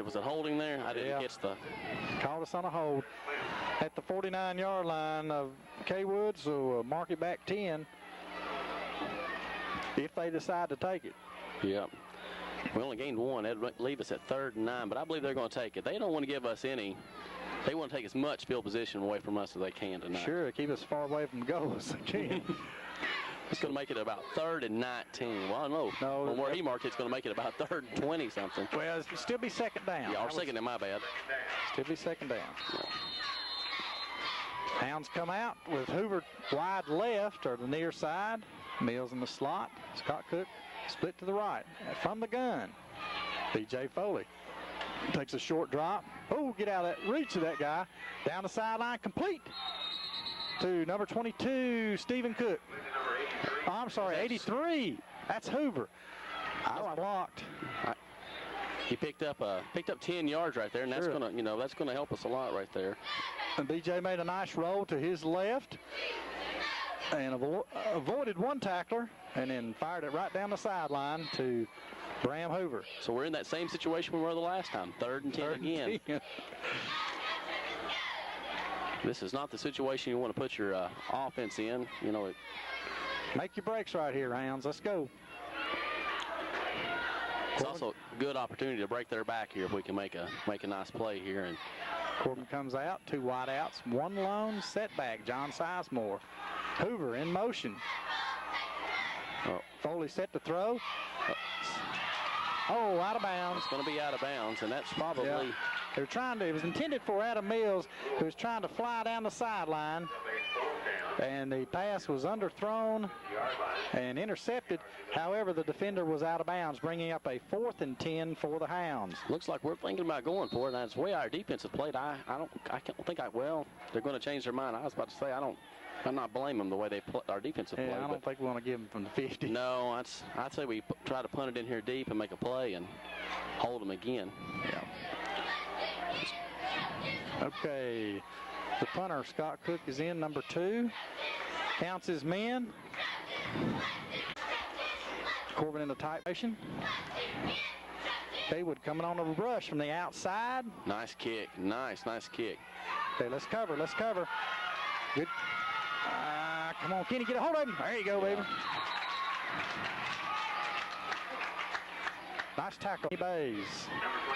was it holding there? I didn't catch the. Called us on a hold at the 49-yard line of Cawood, so mark it back 10 if they decide to take it. Yep. We only gained 1. That'd leave us at 3rd and 9, but I believe they're going to take it. They don't want to give us any. They want to take as much field position away from us as they can tonight. Sure, keep us far away from the goal as they can. It's going to make it about 3rd and 19. Well, I don't know. No, where he marked it's going to make it about 3rd and 20 something. Well, it'll still be second down. Yeah, or second, my bad. Still be second down. Yeah. Hounds come out with Hoover wide left or the near side. Mills in the slot. Scott Cook split to the right. From the gun, B.J. Foley takes a short drop. Oh, get out of that reach of that guy. Down the sideline, complete to number 22, Stephen Cook. Oh, I'm sorry, 83. That's Hoover. I was blocked. He picked up 10 yards right there, and that's gonna help us a lot right there. And BJ made a nice roll to his left and avoided one tackler, and then fired it right down the sideline to Bram Hoover. So we're in that same situation we were the last time, 3rd and 10 again. This is not the situation you want to put your offense in. You know, make your breaks right here, Hounds. Let's go. It's also a good opportunity to break their back here if we can make a nice play here. And Corbin comes out, 2 wide outs, 1 lone setback. John Sizemore. Hoover in motion. Foley set to throw. Oh, out of bounds. It's going to be out of bounds, and that's probably. Yeah. It was intended for Adam Mills, who was trying to fly down the sideline, and the pass was underthrown and intercepted. However, the defender was out of bounds, bringing up a 4th and 10 for the Hounds. Looks like we're thinking about going for it. That's the way our defense has played. Well, they're going to change their mind. I was about to say I'm not blaming them the way our defensive play. I don't think we want to give them from the 50. No, I'd say we try to punt it in here deep and make a play and hold them again. Yeah. Okay, the punter, Scott Cook, is in, number 2. Counts his men. Corbin in the tight position. Cawood coming on the rush from the outside. Nice kick. Nice kick. Okay, let's cover. Good. Come on, Kenny, get a hold of him. There you go, baby. Nice tackle. Bays.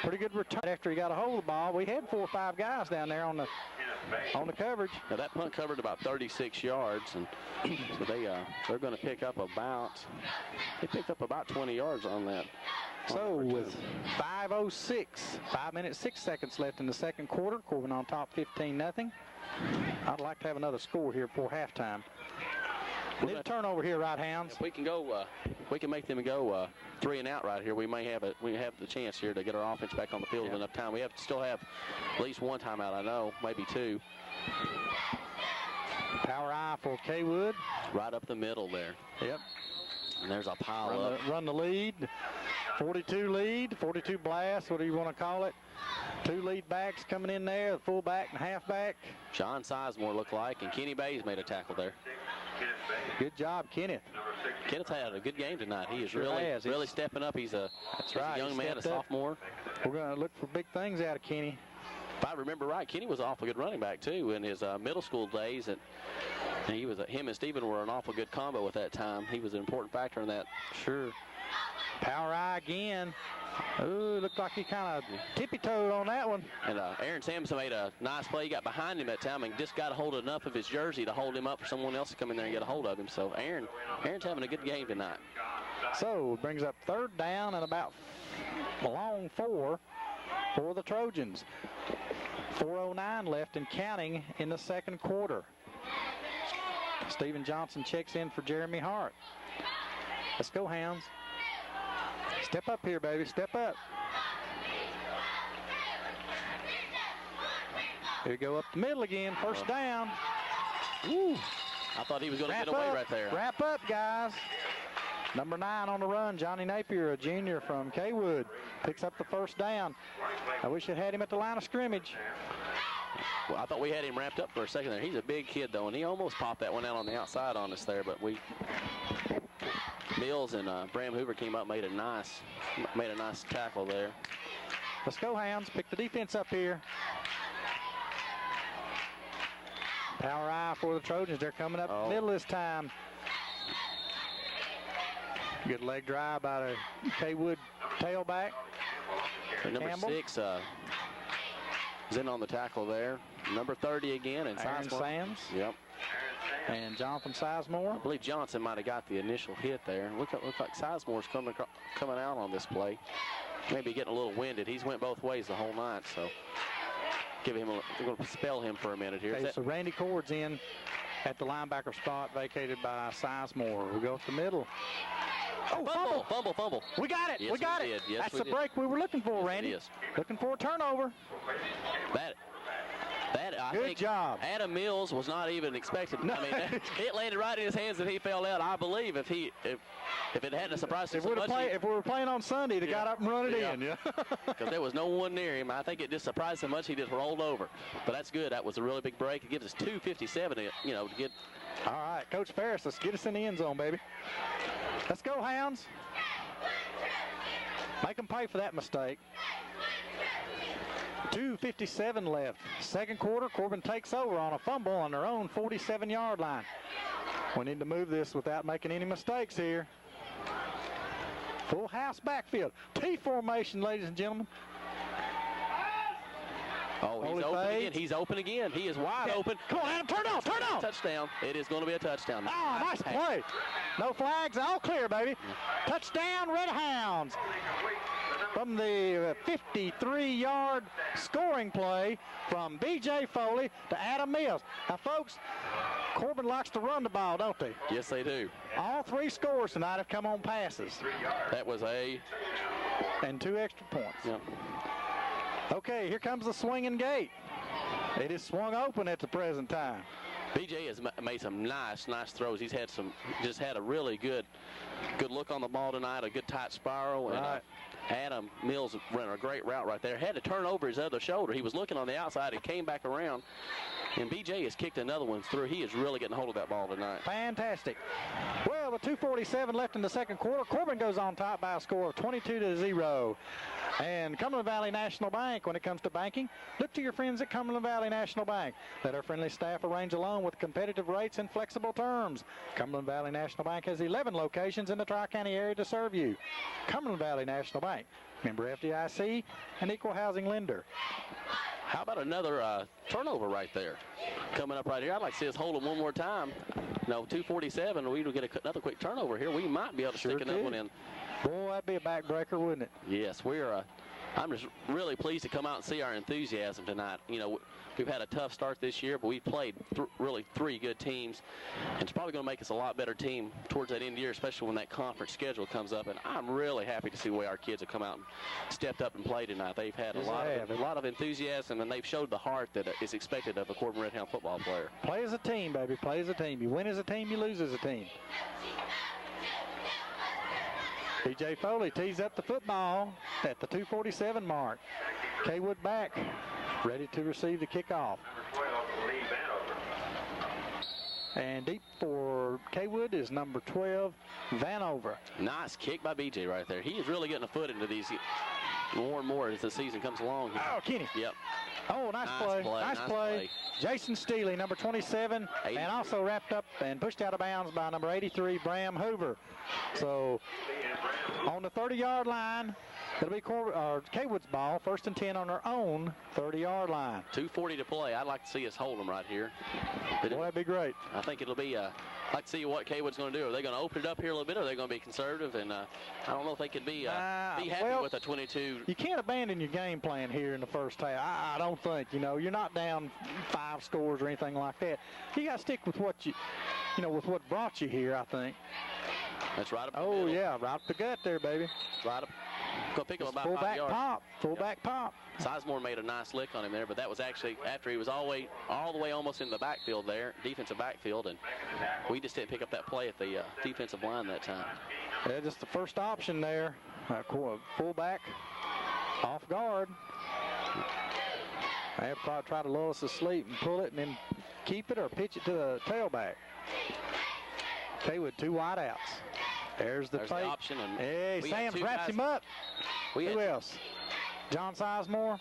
Pretty good return after he got a hold of the ball. We had 4 or 5 guys down there on the coverage. Now that punt covered about 36 yards, and so they're going to pick up about 20 yards on that. So with 5:06, 5 minutes 6 seconds left in the second quarter, Corbin on top 15-0. I'd like to have another score here before halftime. Need a turnover here, right, Hounds? If we can go, we can make them go 3 and out right here. We have the chance here to get our offense back on the field with enough time. We still have at least 1 timeout, I know, maybe 2. Power I for Cawood. Right up the middle there. Yep. And there's a pile up. Run the lead. 42 lead, 42 blast, what do you want to call it? 2 lead backs coming in there, the fullback and halfback. John Sizemore looked like, and Kenny Bays made a tackle there. Good job, Kenneth. Kenneth had a good game tonight. He is really stepping up. He's a young man, a sophomore. We're going to look for big things out of Kenny. If I remember right, Kenny was an awful good running back, too, in his middle school days. And him and Stephen were an awful good combo at that time. He was an important factor in that. Sure. Power I again. Ooh, looked like he kind of tippy-toed on that one. And Aaron Sampson made a nice play. He got behind him that time and just got a hold of enough of his jersey to hold him up for someone else to come in there and get a hold of him. So Aaron's having a good game tonight. So it brings up 3rd down and about a long 4 for the Trojans. 4:09 left and counting in the second quarter. Stephen Johnson checks in for Jeremy Hart. Let's go, Hounds. Step up here, baby. Step up. Here we go up the middle again. First down. Woo. I thought he was going to get away right there. Wrap up, guys. Number 9 on the run, Johnny Napier, a junior from Cawood, picks up the first down. I wish it had him at the line of scrimmage. Well, I thought we had him wrapped up for a second there. He's a big kid, though, and he almost popped that one out on the outside on us there, but Mills and Bram Hoover came up, made a nice tackle there. Let's go, Hounds. Pick the defense up here. Power I for the Trojans. They're coming up the middle this time. Good leg drive by the Cawood tailback. Number Campbell. 6 is in on the tackle there. Number 30 again, and Aaron Sands. Yep. And Jonathan Sizemore. I believe Johnson might have got the initial hit there. Look like Sizemore's coming out on this play. Maybe getting a little winded. He's went both ways the whole night, so we're going to spell him for a minute here. Okay, so Randy Cord's in at the linebacker spot, vacated by Sizemore. We go to the middle. Oh, fumble. We got it. Yes, we got it. Yes, that's the break we were looking for, Randy. Yes, looking for a turnover. I Good think job. Adam Mills was not even expected. No. I mean, it landed right in his hands and he fell out. I believe if it hadn't surprised him so much. If we were playing on Sunday, they got up and run it in. Yeah. Because there was no one near him. I think it just surprised him much he just rolled over. But that's good. That was a really big break. It gives us 2:57 to get. All right, Coach Ferris, let's get us in the end zone, baby. Let's go, Hounds. Make them pay for that mistake. 2:57 left. Second quarter, Corbin takes over on a fumble on their own 47-yard line. We need to move this without making any mistakes here. Full house backfield. T formation, ladies and gentlemen. Oh, he's open again. He's open again. He is wide open. Come on, Adam, turn off. Touchdown. It is going to be a touchdown. Oh, nice play. No flags, all clear, baby. Touchdown, Red Hounds. From the 53-yard scoring play from B.J. Foley to Adam Mills. Now, folks, Corbin likes to run the ball, don't they? Yes, they do. All 3 scores tonight have come on passes. That was and 2 extra points. Yep. Okay, here comes the swinging gate. It is swung open at the present time. BJ has made some nice throws. He's had just had a really good look on the ball tonight, a good tight spiral. Right. And Adam Mills ran a great route right there. Had to turn over his other shoulder. He was looking on the outside. He came back around. And BJ has kicked another one through. He is really getting hold of that ball tonight. Fantastic. Well, Well, with 2:47 left in the second quarter, Corbin goes on top by a score of 22-0. And Cumberland Valley National Bank, when it comes to banking, look to your friends at Cumberland Valley National Bank. Let our friendly staff arrange a loan with competitive rates and flexible terms. Cumberland Valley National Bank has 11 locations in the Tri-County area to serve you. Cumberland Valley National Bank, member FDIC, an equal housing lender. How about another turnover right there? Coming up right here. I'd like to see us hold them one more time. No, 2:47. We will get another quick turnover here. We might be able to stick another one in. Boy, that'd be a backbreaker, wouldn't it? Yes, I'm just really pleased to come out and see our enthusiasm tonight. You know, we've had a tough start this year, but we've played really three good teams. And it's probably going to make us a lot better team towards that end of the year, especially when that conference schedule comes up. And I'm really happy to see the way our kids have come out and stepped up and played tonight. They've had a lot of enthusiasm, and they've showed the heart that is expected of a Corbin Red Hound football player. Play as a team, baby. Play as a team. You win as a team, you lose as a team. B.J. Foley tees up the football at the 2:47 mark. Cawood back, ready to receive the kickoff. And deep for Cawood is number 12, Vanover. Nice kick by B.J. right there. He is really getting a foot into these more and more as the season comes along. Oh, Kenny. Yep. Oh, nice play. Nice play. Jason Steele, number 27, and also wrapped up and pushed out of bounds by number 83, Bram Hoover. So on the 30-yard line, it'll be Cawood's ball, 1st and 10 on their own 30-yard line. 2:40 to play. I'd like to see us hold them right here. Boy, that'd be great. I think it'll be, I'd like to see what Cawood's going to do. Are they going to open it up here a little bit, or are they going to be conservative? And I don't know if they could be happy with a 22. You can't abandon your game plan here in the first half. I don't think. You know, you're not down 5 scores or anything like that. You got to stick with what with what brought you here, I think. That's right up the middle. middle. Yeah, right up the gut there, baby. Right up. Go pick him about 5 yards. Fullback pop. Sizemore made a nice lick on him there, but that was actually after he was all the way almost in the backfield there, defensive backfield, and we just didn't pick up that play at the defensive line that time. Yeah, just the first option there. Fullback off guard. They'll probably try to lull us to sleep and pull it and then keep it or pitch it to the tailback. Cawood, 2 wideouts. There's the option. And hey, Sam wraps him up. Who else? John Sizemore?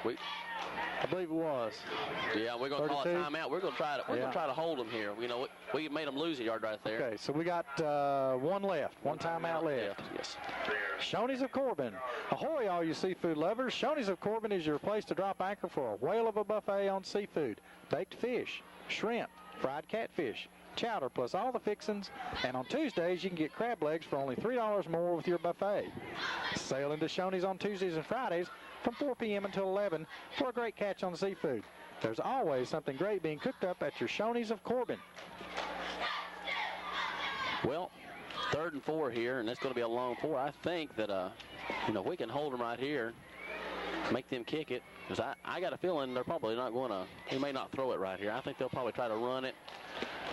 I believe it was. Yeah, we're going to call a timeout. We're going to try to try to hold them here. You know, we made them lose a yard right there. Okay, so we got one left, one timeout left. Yes. Shoney's of Corbin. Ahoy, all you seafood lovers. Shoney's of Corbin is your place to drop anchor for a whale of a buffet on seafood. Baked fish, shrimp, fried catfish, chowder plus all the fixins, and on Tuesdays you can get crab legs for only $3 more with your buffet. Sail into Shoney's on Tuesdays and Fridays from 4 p.m. until 11 for a great catch on seafood. There's always something great being cooked up at your Shoney's of Corbin. Well, 3rd and 4 here, and that's going to be a long 4. I think that we can hold them right here, make them kick it, because I got a feeling they're probably not going to. They may not throw it right here. I think they'll probably try to run it.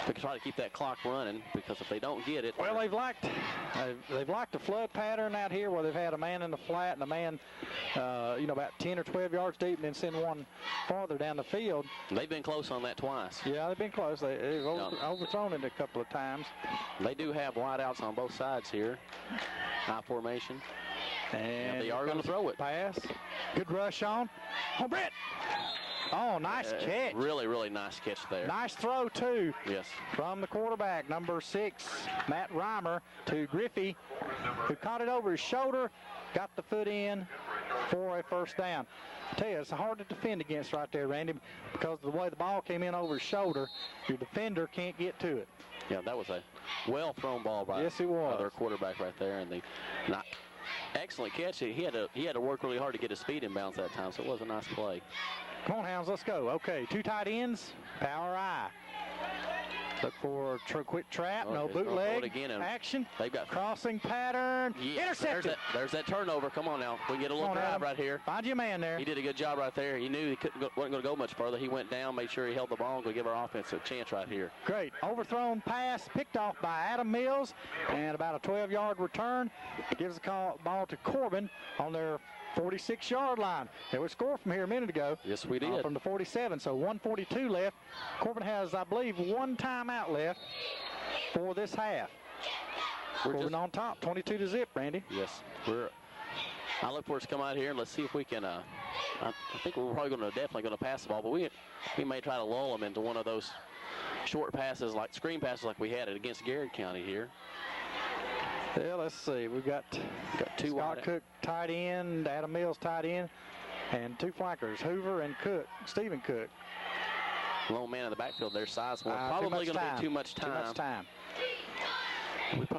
We can try to keep that clock running, because if they don't get it. Well, they've liked the flood pattern out here where they've had a man in the flat and a man, about 10 or 12 yards deep and then send one farther down the field. They've been close on that twice. Yeah, they've been close. They've overthrown it a couple of times. They do have wideouts on both sides here. High formation. And they are going to throw it. Pass. Good rush on. Oh, Brett. Oh, nice catch. Really, really nice catch there. Nice throw, too. Yes. From the quarterback, number 6, Matt Reimer, to Griffey, who caught it over his shoulder, got the foot in for a 1st down. I tell you, it's hard to defend against right there, Randy, because of the way the ball came in over his shoulder, your defender can't get to it. Yeah, that was a well-thrown ball by their quarterback right there. And excellent catch. He had to work really hard to get his speed in bounds that time, so it was a nice play. Come on, Hounds, let's go. Okay, 2 tight ends, power I. Look for a quick trap, no bootleg, action, they've got crossing pattern, intercepted. There's that turnover. Come on now, we can get a little drive right here. Find your man there. He did a good job right there. He knew he wasn't going to go much further. He went down, made sure he held the ball, and going to give our offense a chance right here. Great, overthrown pass, picked off by Adam Mills, and about a 12-yard return. Gives the ball to Corbin on their 46-yard line. They would score from here a minute ago. Yes, we did. From the 47, so 1:42 left. Corbin has, I believe, 1 timeout left for this half. Corbin on top, 22-0, Randy. Yes, I look for us to come out here and let's see if we can. I think we're probably definitely going to pass the ball, but we may try to lull them into one of those short passes, like screen passes, like we had it against Garrett County here. Yeah, let's see. We've got two Scott Cook tight end, Adam Mills tight end, and two flankers, Hoover and Cook, Stephen Cook. Lone man in the backfield, their size more. Probably going to be too much time. Too much time.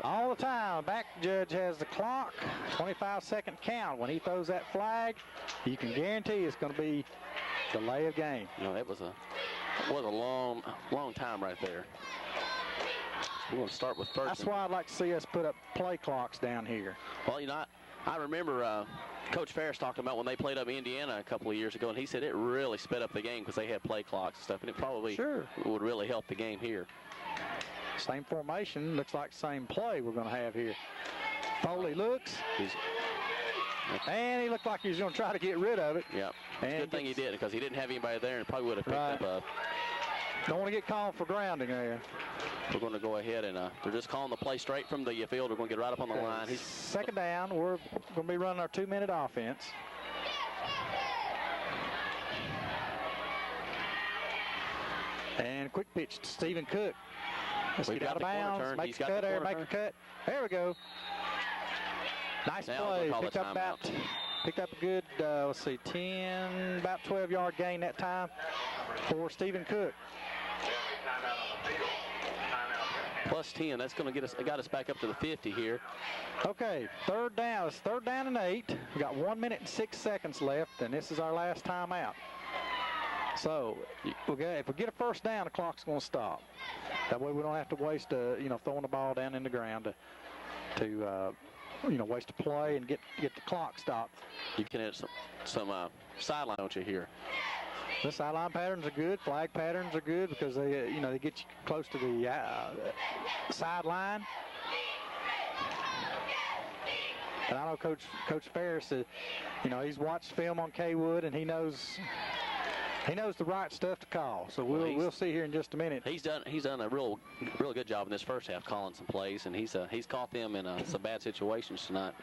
All the time, back judge has the clock, 25-second count. When he throws that flag, you can guarantee it's going to be delay of game. You know, it was a long time right there. We're going to start with first. That's why I'd like to see us put up play clocks down here. Well, you know, I remember Coach Ferris talking about when they played up Indiana a couple of years ago, and he said it really sped up the game because they had play clocks and stuff, and it probably would really help the game here. Same formation, looks like same play we're going to have here. Foley looks, and he looked like he was going to try to get rid of it. Yeah, good thing he did, because he didn't have anybody there and probably would have picked up. Don't want to get called for grounding there. We're going to go ahead and they're just calling the play straight from the field. We're going to get right up on the line. Second down, we're going to be running our 2-minute offense. And quick pitch to Stephen Cook. Let's get out of bounds, make a cut there, make a cut. There we go. Nice play. Picked up a good, let's see, 10, about 12-yard gain that time for Stephen Cook. Plus 10, that's going to get us, got us back up to the 50 here. Okay, third down. It's 3rd down and 8. We got 1 minute and 6 seconds left, and this is our last timeout. So, if we get a first down, the clock's going to stop. That way we don't have to waste, throwing the ball down in the ground to waste a play and get the clock stopped. You can add some sideline, don't you, here? The sideline patterns are good. Flag patterns are good because they get you close to the sideline. And I know Coach Ferris, he's watched film on Cawood and he knows the right stuff to call. So we'll see here in just a minute. He's done a real good job in this first half calling some plays, and he's caught them in some bad situations tonight.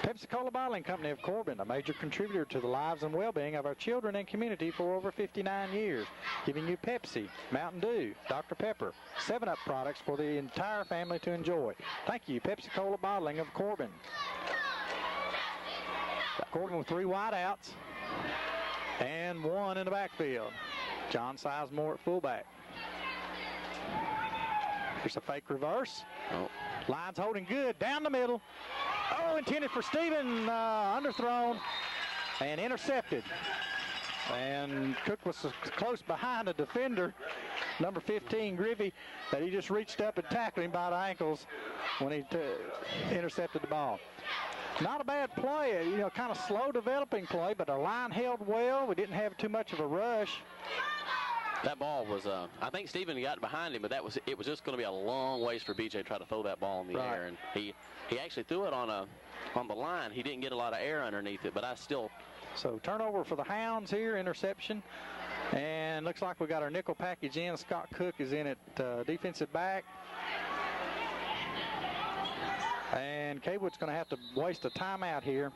Pepsi-Cola Bottling Company of Corbin, a major contributor to the lives and well-being of our children and community for over 59 years, giving you Pepsi, Mountain Dew, Dr. Pepper, 7-Up products for the entire family to enjoy. Thank you, Pepsi-Cola Bottling of Corbin. Corbin with 3 wideouts and 1 in the backfield. John Sizemore at fullback. Here's a fake reverse. Line's holding good down the middle. Intended for Stephen, underthrown and intercepted. And Cook was close behind the defender, number 15, Griffey, that he just reached up and tackled him by the ankles when he intercepted the ball. Not a bad play, kind of slow developing play, but the line held well. We didn't have too much of a rush. That ball was, I think Stephen got behind him, but it was just going to be a long ways for BJ to try to throw that ball in the air. And he actually threw it on the line. He didn't get a lot of air underneath it, but I still. So turnover for the Hounds here, interception. And looks like we got our nickel package in. Scott Cook is in at defensive back. And Cawood's going to have to waste a timeout here.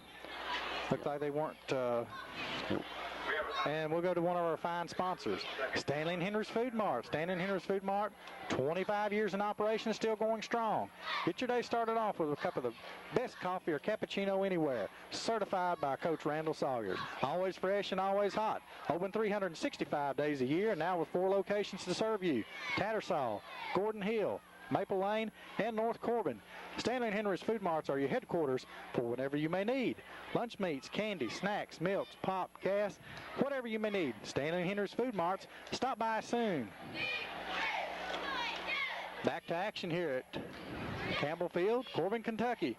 Looks like they weren't. And we'll go to one of our fine sponsors, Stanley and Henry's Food Mart. Stanley and Henry's Food Mart, 25 years in operation, still going strong. Get your day started off with a cup of the best coffee or cappuccino anywhere. Certified by Coach Randall Sawyers. Always fresh and always hot. Open 365 days a year, and now with 4 locations to serve you. Tattersall, Gordon Hill, Maple Lane, and North Corbin. Stanley and Henry's Food Marts are your headquarters for whatever you may need. Lunch meats, candy, snacks, milks, pop, gas, whatever you may need. Stanley and Henry's Food Marts. Stop by soon. Back to action here at Campbell Field, Corbin, Kentucky.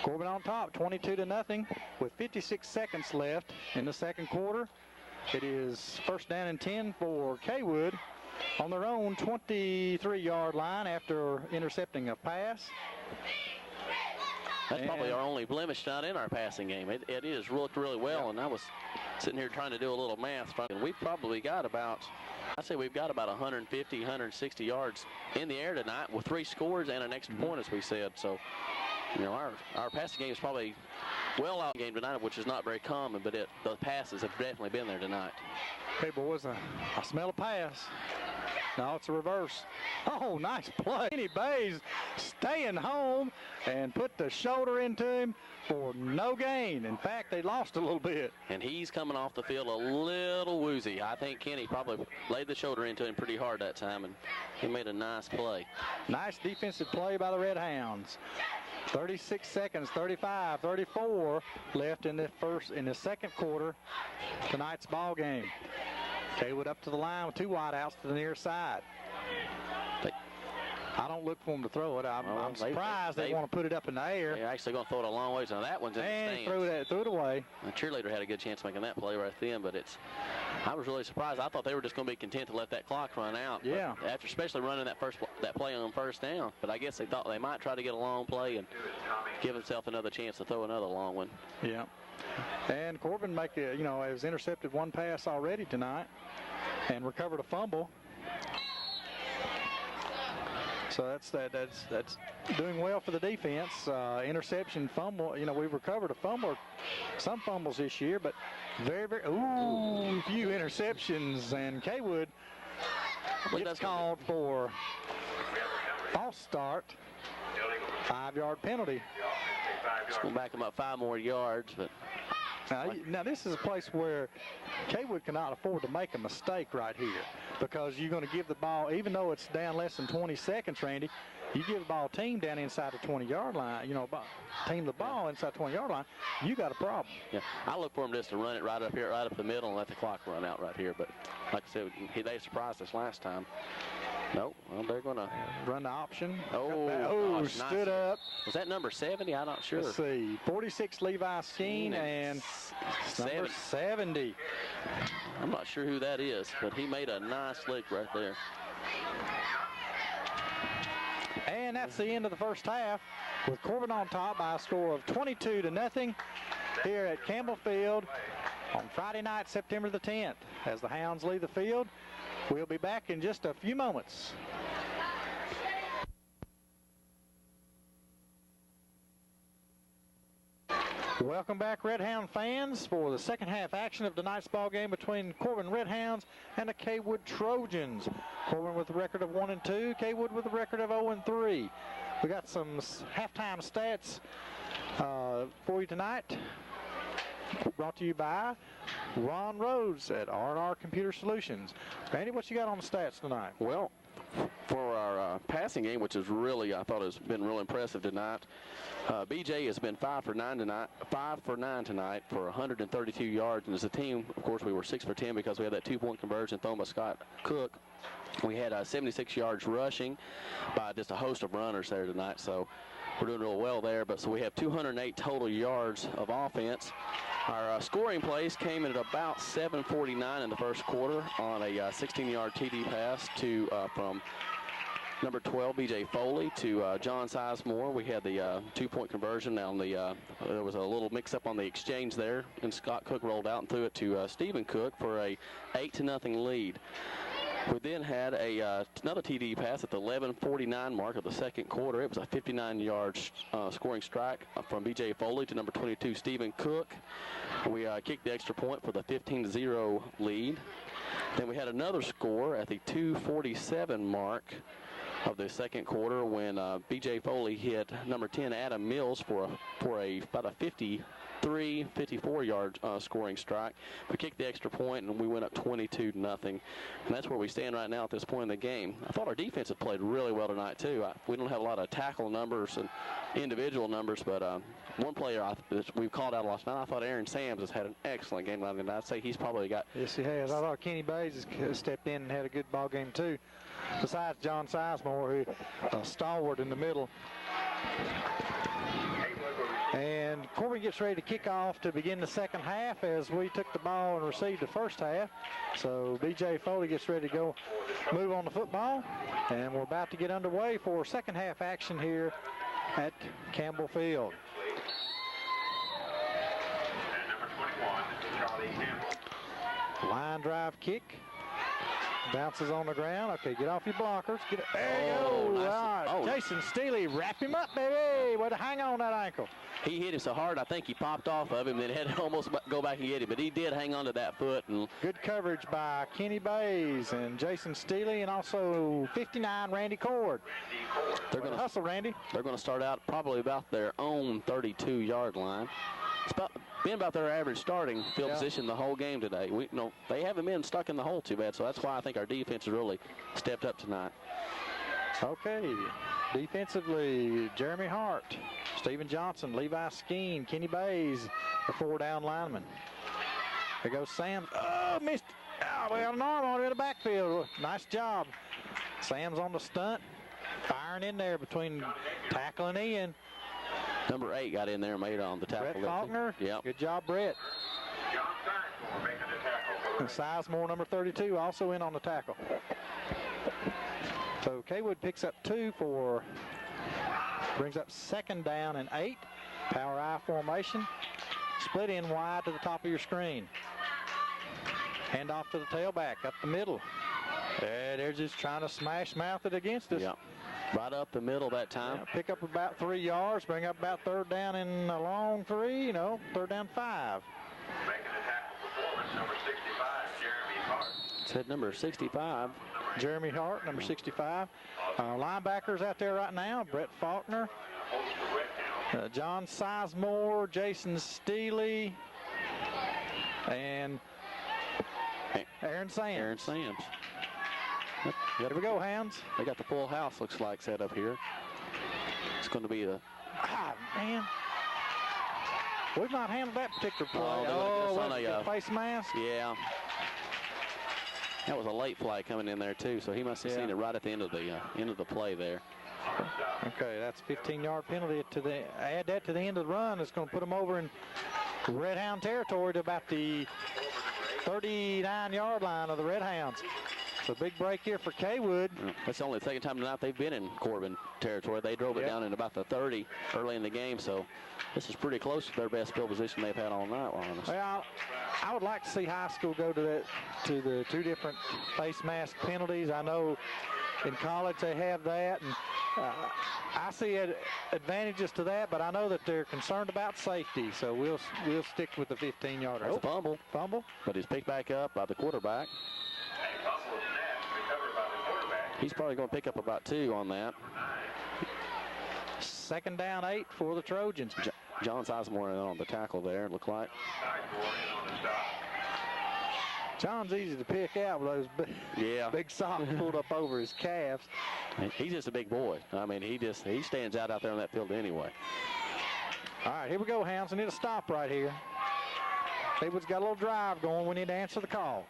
Corbin on top, 22-0 with 56 seconds left in the second quarter. It is 1st down and 10 for Cawood on their own 23-yard line after intercepting a pass. That's probably our only blemish not in our passing game. It is looked really well, and I was sitting here trying to do a little math, and we probably got about I say we've got about 150, 160 yards in the air tonight with 3 scores and an extra point, as we said. So, you know, our passing game is probably well out game tonight, which is not very common, but the passes have definitely been there tonight. Hey, boys, I smell a pass. No, it's a reverse. Oh, nice play. Kenny Bays staying home and put the shoulder into him for no gain. In fact, they lost a little bit. And he's coming off the field a little woozy. I think Kenny probably laid the shoulder into him pretty hard that time, and he made a nice play. Nice defensive play by the Red Hounds. 36 seconds, 35, 34 left in the second quarter. Tonight's ball game. Cawood up to the line with 2 wideouts to the near side. I don't look for them to throw it. I'm surprised they want to put it up in the air. They're actually going to throw it a long ways. Now that one's in the stands. And threw it away. The cheerleader had a good chance making that play right then, but I was really surprised. I thought they were just going to be content to let that clock run out. Yeah. After especially running that play on first down. But I guess they thought they might try to get a long play and give himself another chance to throw another long one. Yeah. And Corbin has intercepted 1 pass already tonight and recovered a fumble. So that's doing well for the defense. Interception, fumble. You know, we've recovered some fumbles this year, but very few interceptions. And Cawood gets called for false start, 5-yard penalty. It's going to back him up 5 more yards, but. Now, this is a place where Cawood cannot afford to make a mistake right here, because you're going to give the ball, even though it's down less than 20 seconds, Randy, you give the ball team down inside the 20-yard line, team the ball inside the 20-yard line, you got a problem. Yeah, I look for him just to run it right up here, right up the middle, and let the clock run out right here. But like I said, they surprised us last time. Nope. Well, they're going to run the option. Oh, stood up. Was that number 70? I'm not sure. Let's see. 46 Levi Skeen and number 70. I'm not sure who that is, but he made a nice lick right there. And that's the end of the first half, with Corbin on top by a score of 22-0 here at Campbell Field on Friday night, September the 10th. As the Hounds leave the field, we'll be back in just a few moments. Welcome back, Red Hound fans, for the second half action of tonight's ball game between Corbin Red Hounds and the Cawood Trojans. Corbin with a record of 1-2, Cawood with a record of 0-3. We got some halftime stats for you tonight, brought to you by Ron Rhodes at R&R Computer Solutions. Randy, what you got on the stats tonight? Well, for our passing game, which is really, I thought has been real impressive tonight, BJ has been 5 for 9 tonight for 132 yards. And as a team, of course, we were 6 for 10 because we had that 2-point conversion thrown by Scott Cook. We had 76 yards rushing by just a host of runners there tonight. So we're doing real well there. But so we have 208 total yards of offense. Our scoring plays came in at about 7:49 in the first quarter on a 16-yard TD pass from number 12, B.J. Foley, to John Sizemore. We had the 2-point conversion on the, there was a little mix-up on the exchange there, and Scott Cook rolled out and threw it to Stephen Cook for a 8-0 lead. We then had another TD pass at the 11:49 mark of the second quarter. It was a 59-yard scoring strike from B.J. Foley to number 22, Stephen Cook. We kicked the extra point for the 15-0 lead. Then we had another score at the 2:47 mark of the second quarter when B.J. Foley hit number 10, Adam Mills, for about a 54-yard scoring strike. We kicked the extra point, and we went up 22-0. And that's where we stand right now at this point in the game. I thought our defense had played really well tonight, too. We don't have a lot of tackle numbers and individual numbers, but one player we've called out last night, I thought Aaron Sams has had an excellent game tonight, and I'd say he's probably got... Yes, he has. I thought Kenny Bays has stepped in and had a good ball game, too. Besides John Sizemore, who stalwart in the middle. And Corbin gets ready to kick off to begin the second half as we took the ball and received the first half. So B.J. Foley gets ready to go move on the football. And we're about to get underway for second half action here at Campbell Field. Line drive kick. Bounces on the ground. Okay, get off your blockers. Get it. There you go. Nice. All right. Oh. Jason Steele, wrap him up, baby. Way to hang on that ankle. He hit him so hard, I think he popped off of him, then had to almost go back and get him. But he did hang on to that foot. And Good coverage by Kenny Bays and Jason Steele, and also 59, Randy Cord. they're going to Hustle, Randy. They're going to start out probably about their own 32-yard line. It's been about their average starting field position the whole game today. They haven't been stuck in the hole too bad, so that's why I think our defense has really stepped up tonight. Okay, defensively, Jeremy Hart, Stephen Johnson, Levi Skeen, Kenny Bays, the 4 down linemen. There goes Sam. Oh, missed. Oh, we got an arm on him in the backfield. Nice job. Sam's on the stunt, firing in there between tackle and Ian. Number 8 got in there and made it on the tackle. Brett Faulkner. Yep. Good job, Brett. And Sizemore, number 32, also in on the tackle. So Cawood picks up 2 brings up 2nd down and 8. Power I formation. Split in wide to the top of your screen. Hand off to the tailback, up the middle. They're just trying to smash mouth it against us. Yep. Right up the middle that time. Yeah, pick up about 3 yards, bring up about 3rd down in a long 3, 3rd down 5. Making a tackle performance, number 65, Jeremy Hart. Said number 65. Jeremy Hart, number 65. Linebackers out there right now, Brett Faulkner, John Sizemore, Jason Steele, and Aaron Sands. Aaron Sands. Yep. Here we go, Hounds. They got the full house, looks like, set up here. It's going to be the... Ah, man. We've not handled that particular play. Oh, face mask. Yeah. That was a late flag coming in there, too, so he must have seen it right at the end of the play there. Okay, that's a 15-yard penalty. Add that to the end of the run. It's going to put them over in Red Hound territory to about the 39-yard line of the Red Hounds. So big break here for Cawood. That's only the 2nd time tonight they've been in Corbin territory. They drove it down in about the 30 early in the game, so this is pretty close to their best field position they've had all night long. Well, I would like to see high school go to the 2 different face mask penalties. I know in college they have that, and I see advantages to that, but I know that they're concerned about safety, so we'll stick with the 15-yarder. That's a fumble, but he's picked back up by the quarterback. He's probably going to pick up about 2 on that. 2nd down 8 for the Trojans. John Sizemore on the tackle there, it looked like. John's easy to pick out with those big socks pulled up over his calves. He's just a big boy. I mean, he stands out there on that field anyway. All right, here we go, Hounds. We need a stop right here. Cawood's got a little drive going. We need to answer the call.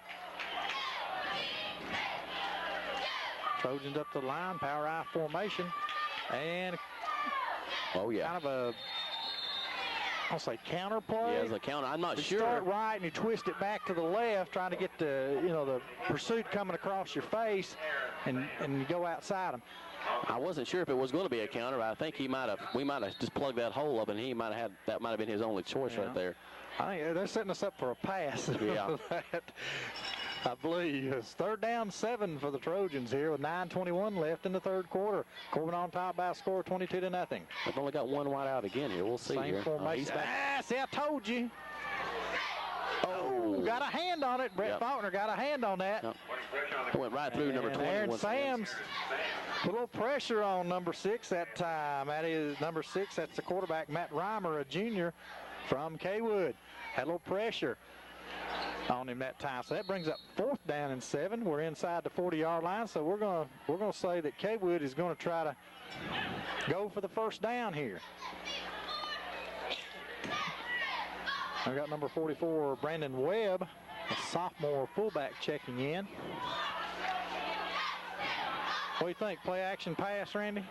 Trojans up the line, power I formation, and kind of a, I'll say counter play. Yeah, it's a counter. I'm not sure. You start right and you twist it back to the left, trying to get the pursuit coming across your face, and you go outside them. I wasn't sure if it was going to be a counter. I think we might have just plugged that hole up, and he might have that might have been his only choice right there. I think they're setting us up for a pass. Yeah. I believe it's 3rd down 7 for the Trojans here with 9:21 left in the 3rd quarter. Corbin on top by a score of 22-0. They've only got 1 wide out again here. We'll see. Same formation. See, I told you. Oh, got a hand on it. Brett Faulkner got a hand on that. Yep. It went right through number 20. Aaron Sams put a little pressure on number 6 that time. That is number 6. That's the quarterback, Matt Reimer, a junior from Cawood. Had a little pressure on him that time. So that brings up 4th down and 7. We're inside the 40-yard line, so we're gonna say that Cawood is going to try to go for the 1st down here. I've got number 44, Brandon Webb, a sophomore fullback, checking in. What do you think? Play action pass, Randy?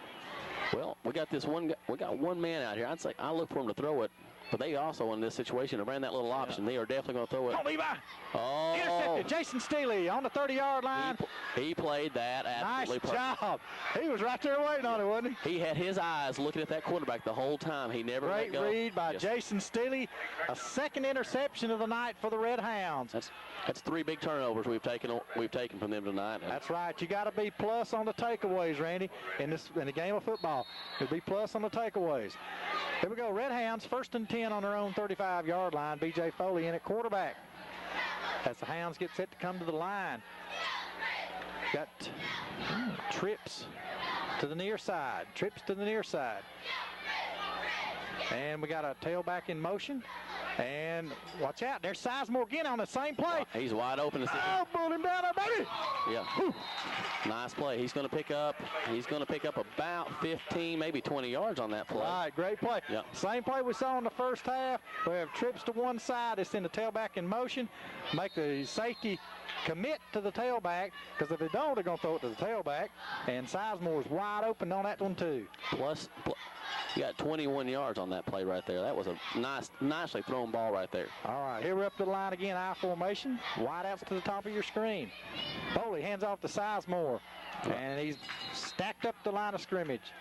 Well, we got this one. We got one man out here. I look for him to throw it But they also, in this situation, have ran that little option. They are definitely going to throw it. Oh, Levi. Oh. Intercepted. Jason Steele on the 30-yard line. He played that absolutely perfect. Nice job. He was right there waiting on it, wasn't he? He had his eyes looking at that quarterback the whole time. He never let go. Great read by Jason Steele. A second interception of the night for the Red Hounds. That's 3 big turnovers we've taken from them tonight. That's right. You got to be plus on the takeaways, Randy, in the game of football. You'll be plus on the takeaways. Here we go. Red Hounds, 1st and 10 on their own 35-yard line. B.J. Foley in at quarterback. As the Hounds get set to come to the line. Got trips to the near side. Trips to the near side. And we got a tailback in motion. And watch out. There's Sizemore again on the same play. He's wide open. Oh, pulled him down there, baby. Yeah. Whew. Nice play. He's going to pick up about 15, maybe 20 yards on that play. All right, great play. Yep. Same play we saw in the first half. We have trips to one side. It's in the tailback in motion. Make the safety commit to the tailback, because if they don't, they're going to throw it to the tailback. And Sizemore's wide open on that one, too. Plus, you got 21 yards on that play right there. That was a nicely thrown ball right there. All right, here we're up to the line again, I formation. Wide outs to the top of your screen. Foley hands off to Sizemore, and he's stacked up the line of scrimmage.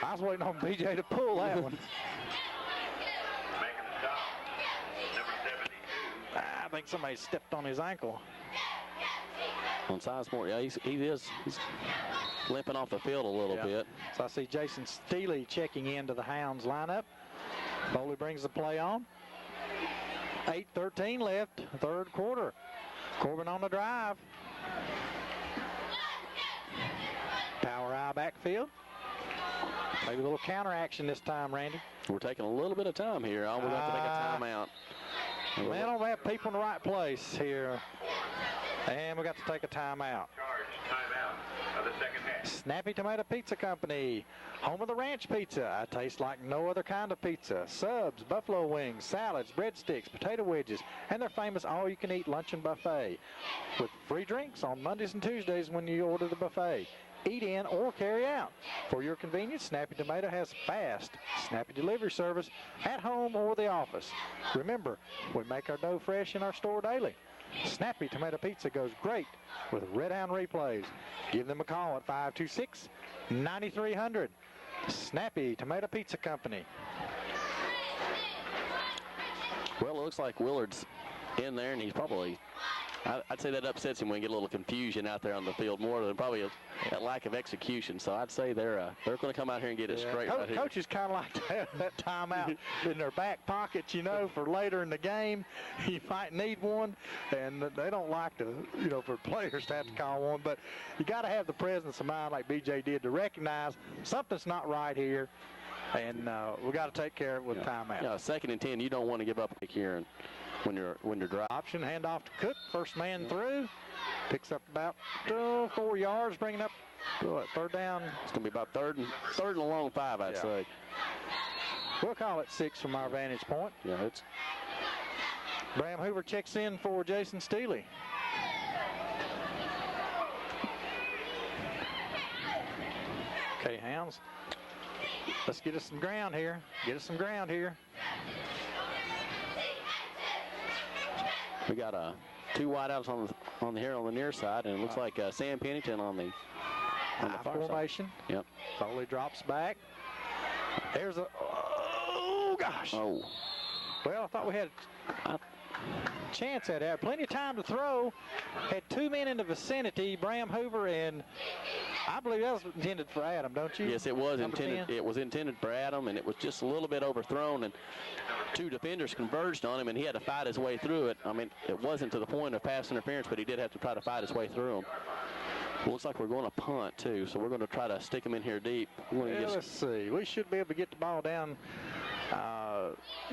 I was waiting on BJ to pull that one. I think somebody stepped on his ankle. On Sizemore, yeah, he's limping off the field a little bit. So I see Jason Steele checking into the Hounds lineup. Foley brings the play on. 8:13 left, third quarter. Corbin on the drive. Power eye backfield. Maybe a little counter action this time, Randy. We're taking a little bit of time here. We're going to have to take a timeout. Man, don't have people in the right place here. And we got to take a timeout. Timeout of the second half. Snappy Tomato Pizza Company, home of the ranch pizza. It tastes like no other kind of pizza. Subs, buffalo wings, salads, breadsticks, potato wedges, and their famous all-you-can-eat luncheon buffet. With free drinks on Mondays and Tuesdays when you order the buffet. Eat in or carry out. For your convenience, Snappy Tomato has fast, snappy delivery service at home or the office. Remember, we make our dough fresh in our store daily. Snappy Tomato Pizza goes great with Red Hound replays. Give them a call at 526-9300. Snappy Tomato Pizza Company. Well, it looks like Willard's in there, and he's probably, I'd say that upsets him when we get a little confusion out there on the field, more than probably a lack of execution. So I'd say they're going to come out here and get it straight right here. Coaches kind of like to have that timeout in their back pocket, you know, for later in the game. You might need one, and they don't like to, you know, for players to have to call one. But you got to have the presence of mind like BJ did to recognize something's not right here, and we got to take care of it with timeout. Yeah, 2nd and 10, you don't want to give up here when you're driving. Option, handoff to Cook, first man through. Picks up about 4 yards, bringing up third down. It's going to be about third and a long 5, I'd say. We'll call it 6 from our vantage point. Yeah, it's. Bram Hoover checks in for Jason Steele. Okay, Hounds. Let's get us some ground here. Get us some ground here. We got 2 wideouts on the near side, and it looks like Sam Pennington on the far formation. Side. Yep. Foley drops back. There's a, oh gosh. Oh. Well, I thought we had a chance at that. Plenty of time to throw. Had 2 men in the vicinity, Bram Hoover, and I believe that was intended for Adam, don't you? Yes, it was intended. 10? It was intended for Adam, and it was just a little bit overthrown, and 2 defenders converged on him, and he had to fight his way through it. I mean, it wasn't to the point of pass interference, but he did have to try to fight his way through him. Looks like we're going to punt, too, so we're going to try to stick him in here deep. Let's see. We should be able to get the ball down.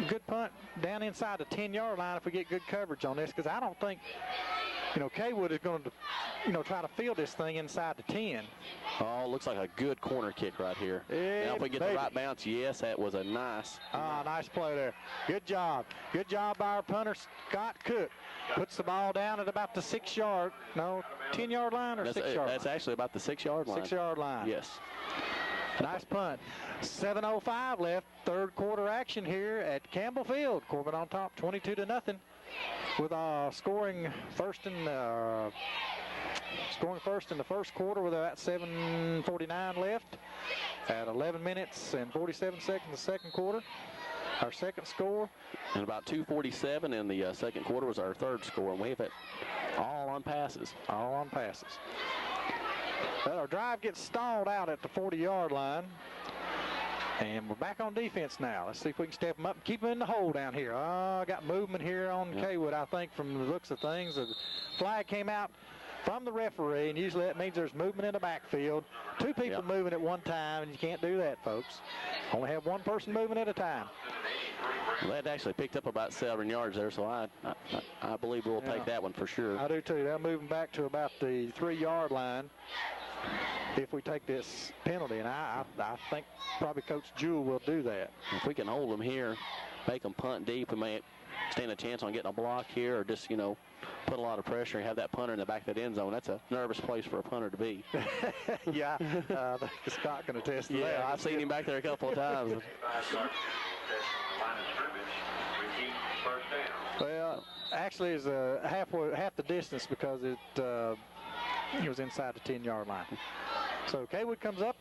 Good punt down inside the 10-yard line if we get good coverage on this, because I don't think, you know, Cawood is going to, you know, try to field this thing inside the 10. Oh, looks like a good corner kick right here. Now if we get the right bounce, yes, that was a nice. Nice play there. Good job. Good job by our punter, Scott Cook. Puts the ball down at about the 10-yard line or 6-yard line? That's actually about the 6-yard line. 6-yard line. Yes. Nice punt. 7:05 left, third quarter action here at Campbell Field. Corbin on top, 22-0, with scoring first in the first quarter with about 7:49 left. At 11 minutes and 47 seconds the second quarter. Our second score. And about 2:47 in the second quarter was our third score. And we have it all on passes. All on passes. Well, our drive gets stalled out at the 40-yard line. And we're back on defense now. Let's see if we can step them up and keep them in the hole down here. Got movement here on Cawood, I think, from the looks of things. The flag came out from the referee, and usually that means there's movement in the backfield. Two people moving at one time, and you can't do that, folks. Only have one person moving at a time. Well, that actually picked up about 7 yards there, so I believe we'll take that one for sure. I do too. They're moving back to about the 3-yard line if we take this penalty, and I think probably Coach Jewell will do that. If we can hold them here, make them punt deep, we may stand a chance on getting a block here, or just, put a lot of pressure and have that punter in the back of that end zone. That's a nervous place for a punter to be. Yeah, Scott can attest to that. Yeah, I've seen him back there a couple of times. Well, actually, it's half the distance because it was inside the 10-yard line. So Cawood comes up,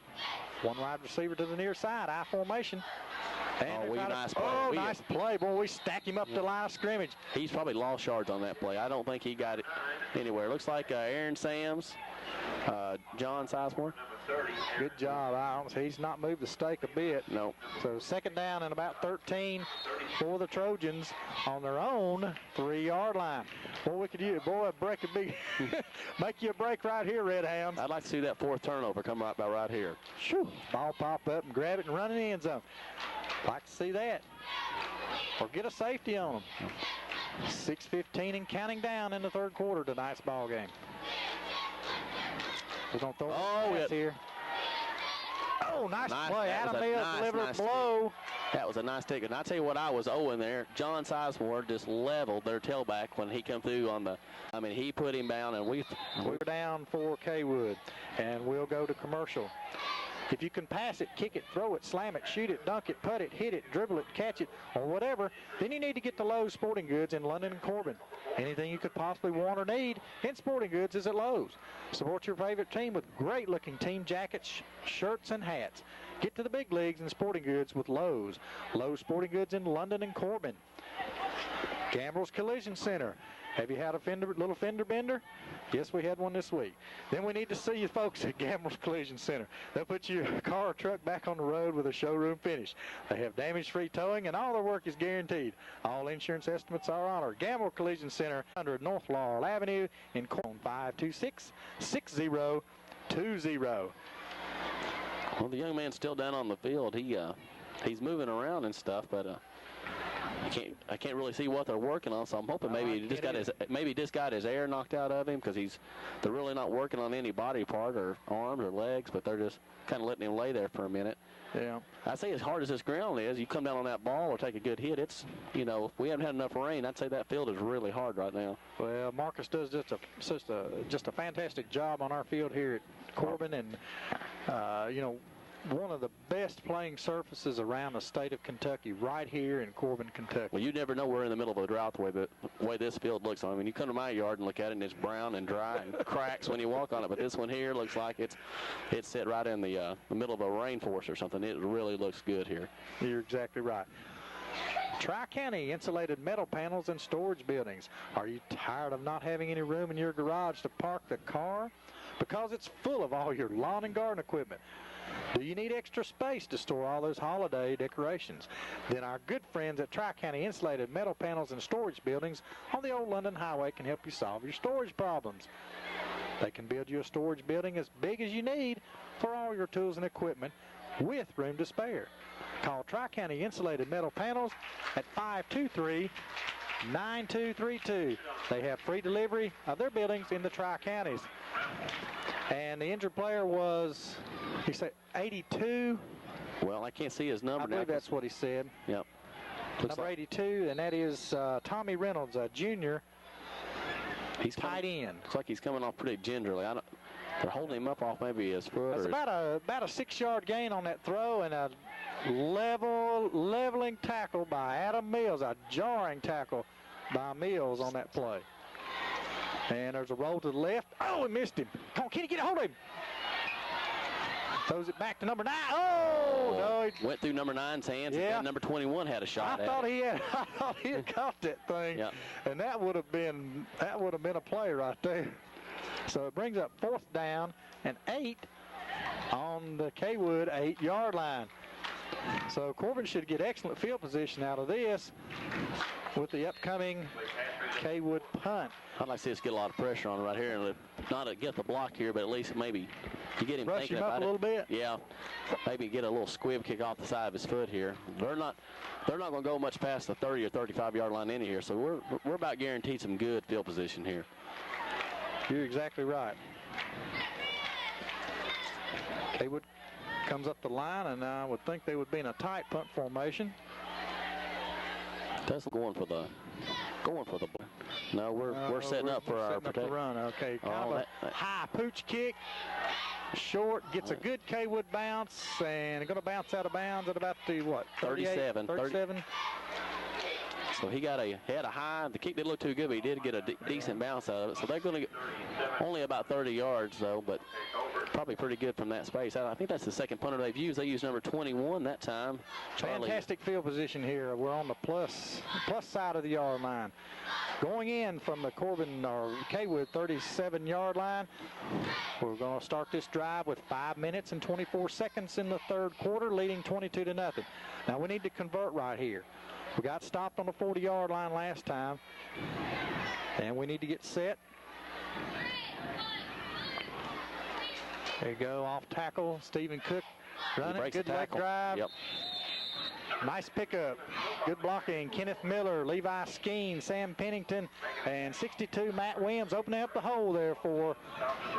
one wide receiver to the near side, I formation. And nice play. Nice play. Boy, we stack him up to the line of scrimmage. He's probably lost yards on that play. I don't think he got it anywhere. Looks like Aaron Sams, John Sizemore. Good job. He's not moved the stake a bit. No. So second down and about 13 for the Trojans on their own 3-yard line. Boy, we could use it. Boy, a break would be make you a break right here, Red Hounds. I'd like to see that fourth turnover come right here. Shoo. Ball pop up and grab it and run in the end zone. Like to see that. Or get a safety on them. 6:15 and counting down in the third quarter tonight's ball game. We're going to throw it here. Oh, nice play. Adam Mills delivered a blow. That was a nice ticket. And I tell you what, I was owing there. John Sizemore just leveled their tailback when he come through on the. I mean, he put him down, and we're down for Cawood, and we'll go to commercial. If you can pass it, kick it, throw it, slam it, shoot it, dunk it, putt it, hit it, dribble it, catch it, or whatever, then you need to get to Lowe's Sporting Goods in London and Corbin. Anything you could possibly want or need in Sporting Goods is at Lowe's. Support your favorite team with great-looking team jackets, shirts, and hats. Get to the big leagues in Sporting Goods with Lowe's. Lowe's Sporting Goods in London and Corbin. Gambler's Collision Center. Have you had a little fender bender? Yes, we had one this week. Then we need to see you folks at Gambler's Collision Center. They'll put your car or truck back on the road with a showroom finish. They have damage-free towing, and all their work is guaranteed. All insurance estimates are honored. Gambler Collision Center, 100 North Laurel Avenue in Corbin, 526-6020. Well, the young man's still down on the field. He's moving around and stuff, but I can't really see what they're working on. So I'm hoping maybe he just got his air knocked out of him, because they're really not working on any body part or arms or legs, but they're just kind of letting him lay there for a minute. Yeah. I'd say as hard as this ground is, you come down on that ball or take a good hit, it's, if we haven't had enough rain, I'd say that field is really hard right now. Well, Marcus does just a fantastic job on our field here at Corbin, and one of the best playing surfaces around the state of Kentucky, right here in Corbin, Kentucky. Well, you never know we're in the middle of a drought the way this field looks. I mean, you come to my yard and look at it, and it's brown and dry and cracks when you walk on it. But this one here looks like it's set right in the middle of a rainforest or something. It really looks good here. You're exactly right. Tri-County insulated metal panels and storage buildings. Are you tired of not having any room in your garage to park the car? Because it's full of all your lawn and garden equipment. Do you need extra space to store all those holiday decorations? Then our good friends at Tri-County Insulated Metal Panels and Storage Buildings on the Old London Highway can help you solve your storage problems. They can build you a storage building as big as you need for all your tools and equipment with room to spare. Call Tri-County Insulated Metal Panels at 523-9232. They have free delivery of their buildings in the Tri-Counties. And the injured player was, he said, 82. Well, I can't see his number now. I believe that's what he said. Yep. Number 82, and that is Tommy Reynolds, a junior. He's tight end. Looks like he's coming off pretty gingerly. They're holding him up off maybe his foot. That's about a 6-yard gain on that throw, and a leveling tackle by Adam Mills, a jarring tackle by Mills on that play. And there's a roll to the left. Oh, he missed him. Come on, Kenny, get a hold of him. Throws it back to number 9. Oh, no. Went through number 9's hands, Yeah. and number 21 had a shot I at thought it. I thought he had caught that thing. Yeah. And that would have been a play right there. So it brings up 4th down and 8 on the Cawood 8-yard line. So Corbin should get excellent field position out of this with the upcoming Cawood punt. I'd like to see us get a lot of pressure on right here, and not to get the block here, but at least maybe you get him Rush thinking him up about a little bit. Yeah, maybe get a little squib kick off the side of his foot here. They're not going to go much past the 30 or 35-yard line in here, so we're about guaranteed some good field position here. You're exactly right. Cawood comes up the line, and I would think they would be in a tight punt formation. That's going for the. No, we're setting up for our setting up the run. Okay, kind of a high pooch kick. Short, gets a good Cawood bounce, and going to bounce out of bounds at about the, what, 37. 37. So he had a high. The kick didn't look too good, but he did get a decent bounce out of it. So they're going to get only about 30 yards, though, but probably pretty good from that space. I think that's the second punter they've used. They used number 21 that time. Charlie. Fantastic field position here. We're on the plus side of the yard line. Going in from the Corbin or Cawood 37-yard line, we're going to start this drive with 5 minutes and 24 seconds in the third quarter, leading 22-0. Now we need to convert right here. We got stopped on the 40-yard line last time, and we need to get set. There you go, off tackle, Stephen Cook running, good leg drive. Yep. Nice pickup, good blocking. Kenneth Miller, Levi Skeen, Sam Pennington, and 62 Matt Williams opening up the hole there for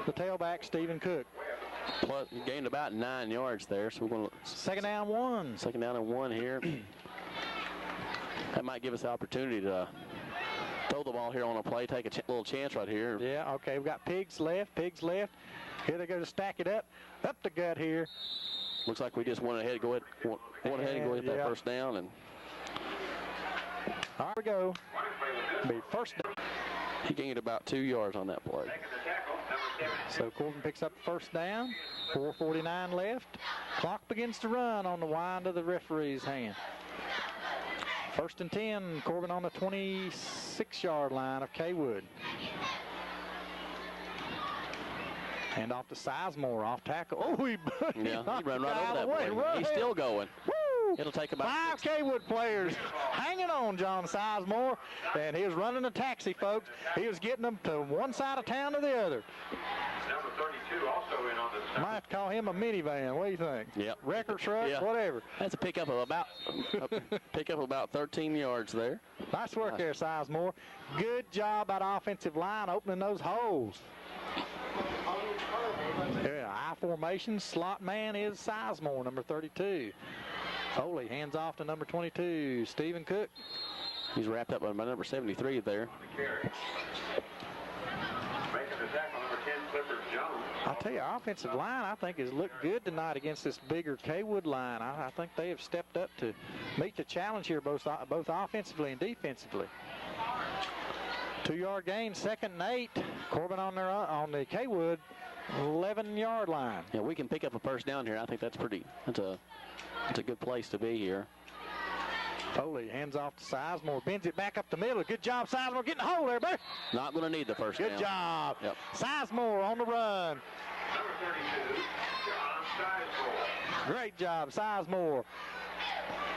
the tailback, Stephen Cook. Plus, he gained about 9 yards there, so we're going to... Second down 1. Second down and 1 here. That might give us the opportunity to throw the ball here on a play, take a little chance right here. Yeah, okay, we've got Pigs left. Here they go to stack it up the gut here. Looks like we just went ahead and go ahead that first down. And here we go. Be first down. He gained about 2 yards on that play. So Corbin picks up first down. 4:49 left. Clock begins to run on the wind of the referee's hand. 1st and 10, Corbin on the 26-yard line of Cawood. Hand off to Sizemore, off tackle. Oh, he ran right over that play. He's still going. Woo! It'll take about 5 Cawood players hanging on John Sizemore, and he was running a taxi, folks. He was getting them to one side of town to the other. Number 32 also in on the... Might have to call him a minivan. What do you think? Yep. Record truck, Yeah. whatever. That's a pickup of about 13 yards there. Nice work there, Sizemore. Good job by the offensive line opening those holes. Yeah, I formation, slot man is Sizemore, number 32. Foley hands off to number 22, Stephen Cook. He's wrapped up by number 73 there. Making the tackle, number 10, Clifford Jones. I'll tell you, our offensive line, I think, has looked good tonight against this bigger Cawood line. I think they have stepped up to meet the challenge here, both offensively and defensively. 2-yard gain, 2nd and 8. Corbin on the Cawood 11-yard line. Yeah, we can pick up a first down here. I think that's a good place to be here. Foley hands off to Sizemore, bends it back up the middle. Good job, Sizemore, getting a hole there, baby. Not going to need the first down. Good job. Yep. Sizemore on the run. Number 32, John Sizemore. Great job, Sizemore.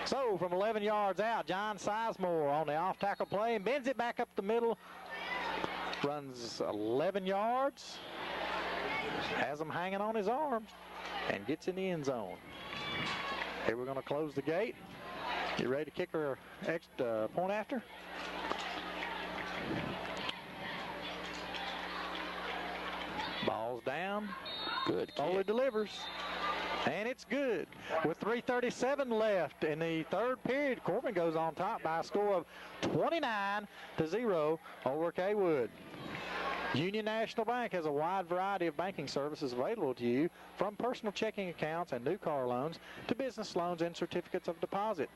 So from 11 yards out, John Sizemore on the off-tackle play and bends it back up the middle. Runs 11 yards. Has him hanging on his arm and gets in the end zone. Here we're going to close the gate. You ready to kick our extra point after? Ball's down. Good kick. Foley delivers. And it's good. With 3:37 left in the third period, Corbin goes on top by a score of 29-0 over Cawood. Union National Bank has a wide variety of banking services available to you, from personal checking accounts and new car loans to business loans and certificates of deposit.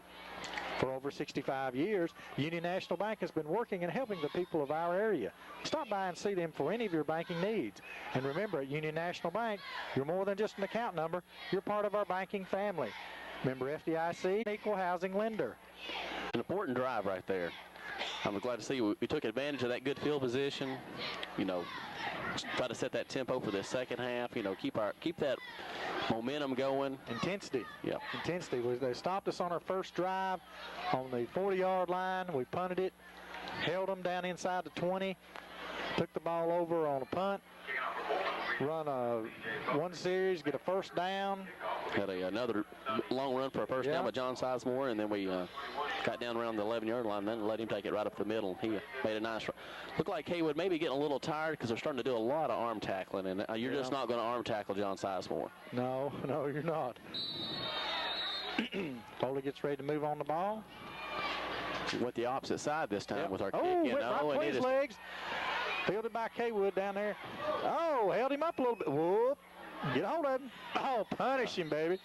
For over 65 years, Union National Bank has been working and helping the people of our area. Stop by and see them for any of your banking needs. And remember, at Union National Bank, you're more than just an account number. You're part of our banking family. Member FDIC, equal housing lender. An important drive right there. I'm glad to see we took advantage of that good field position. You know, try to set that tempo for the second half. You know, keep that momentum going. Intensity. Yeah. Intensity. They stopped us on our first drive on the 40-yard line. We punted it, held them down inside the 20, took the ball over on a punt, run one series, get a first down. Had another long run for a first down by John Sizemore, and then we got down around the 11-yard line, then let him take it right up the middle. He made a nice run. Looked like Cawood maybe getting a little tired because they're starting to do a lot of arm tackling, and you're just not going to arm tackle John Sizemore. No, you're not. Foley gets ready to move on the ball. Went the opposite side this time with our kick. Went right between his legs. Fielded by Cawood down there. Oh, held him up a little bit. Whoop. Get a hold of him. Oh, punish him, baby.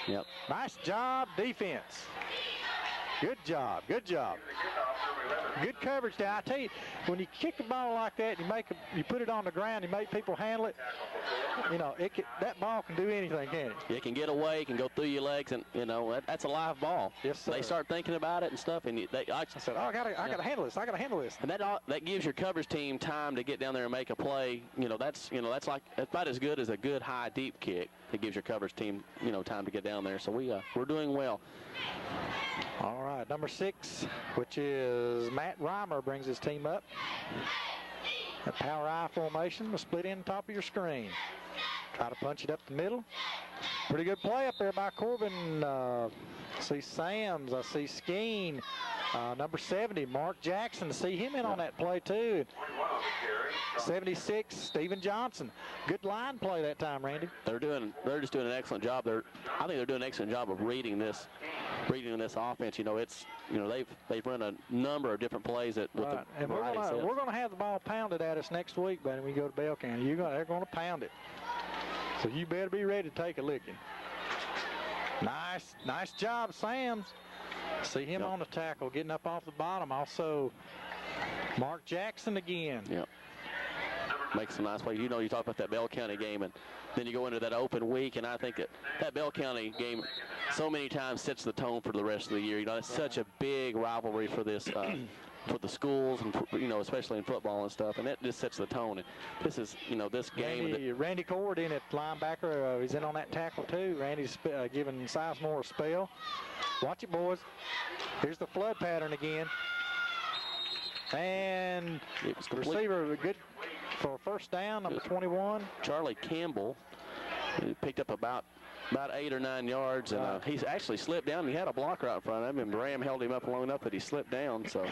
Yep. Nice job, defense. Good job. Good job. Good coverage there. I tell you, when you kick the ball like that, you put it on the ground, you make people handle it. You know, that ball can do anything, can't it? It can get away, it can go through your legs, and you know that's a live ball. Yes, sir. They start thinking about it and stuff, and I said, I gotta handle this. I gotta handle this. And that gives your coverage team time to get down there and make a play. That's about as good as a good high deep kick. It gives your coverage team time to get down there. So we're doing well. All right, number 6, which is Matt Reimer, brings his team up. A power I formation, the split in top of your screen. Try to punch it up the middle. Pretty good play up there by Corbin. I see Sams, I see Skeen. Number 70, Mark Jackson. See him in on that play too. 76, Stephen Johnson. Good line play that time, Randy. They're just doing an excellent job. I think they're doing an excellent job of reading this offense. They've run a number of different plays we're going to have the ball pounded at us next week, but when we go to Bell County, they're going to pound it. So you better be ready to take a licking. Nice job, Sams. See him on the tackle, getting up off the bottom. Also, Mark Jackson again. Yep. Makes some nice plays. You talk about that Bell County game, and then you go into that open week, and I think that Bell County game so many times sets the tone for the rest of the year. It's such a big rivalry for this, for the schools, and especially in football and stuff, and that just sets the tone. And this is, this game. Randy Cord in at linebacker. He's in on that tackle too. Randy's giving Sizemore a spell. Watch it, boys. Here's the flood pattern again. And it was receiver good for a first down, number 21. Charlie Campbell. He picked up about 8 or 9 yards, and he's actually slipped down. He had a blocker out in front of him, and Ram held him up long enough that he slipped down. So,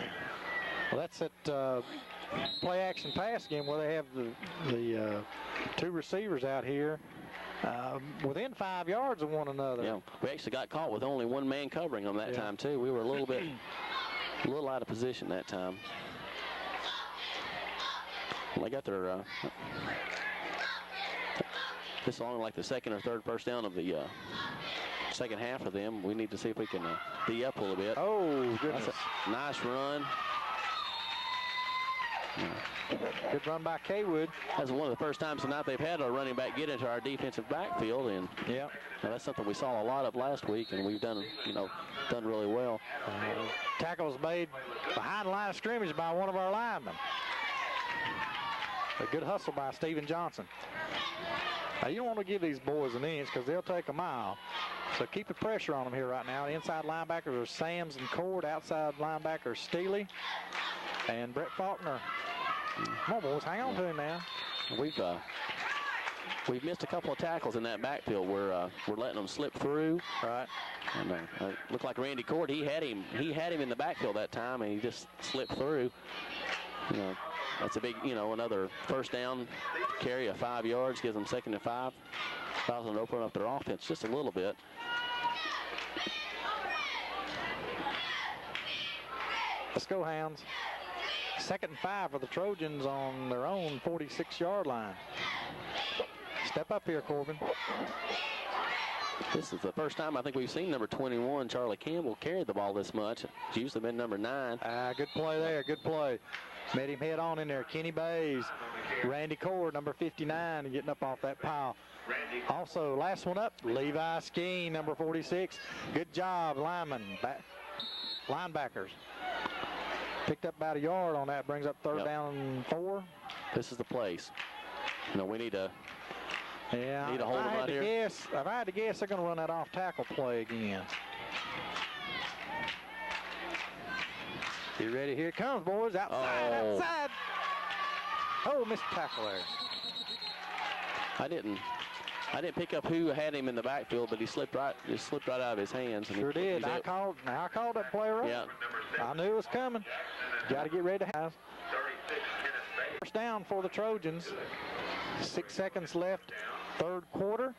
well, that's that play action pass game where they have the 2 receivers out here within 5 yards of one another. Yeah, we actually got caught with only one man covering them that time too. We were a little out of position that time. They got their this along like the second or third first down of the second half of them. We need to see if we can D up a little bit. Oh, goodness. That's a nice run. Good run by Cawood. That's one of the first times tonight they've had a running back get into our defensive backfield, and that's something we saw a lot of last week, and we've done really well. Tackles made behind the line of scrimmage by one of our linemen. A good hustle by Stephen Johnson. Now, you don't want to give these boys an inch because they'll take a mile. So keep the pressure on them here right now. The inside linebackers are Sams and Cord. Outside linebackers Steely and Brett Faulkner. Come on, boys, hang on to him now. We've missed a couple of tackles in that backfield. We're letting them slip through. Right. And looked like Randy Cord. He had him in the backfield that time, and he just slipped through. That's a big, another first down carry of 5 yards, gives them 2nd and 5. Allows them to open up their offense just a little bit. Let's go, Hounds. 2nd and 5 for the Trojans on their own 46-yard line. Step up here, Corbin. This is the first time I think we've seen number 21, Charlie Campbell, carry the ball this much. It's usually been number 9. Good play there, good play. Met him head on in there. Kenny Bays, Randy Cord, number 59, getting up off that pile. Also, last one up, Levi Skeen, number 46. Good job, linebackers. Picked up about a yard on that, brings up third down and 4. This is the place. We need to hold them out here. If I had to guess, they're going to run that off tackle play again. You ready? Here it comes, boys. Outside. Oh, missed tackle there. I didn't pick up who had him in the backfield, but he slipped right out of his hands. And sure did. I called that play right. Yeah. I knew it was coming. Got to get ready to have. First down for the Trojans. 6 seconds left, third quarter.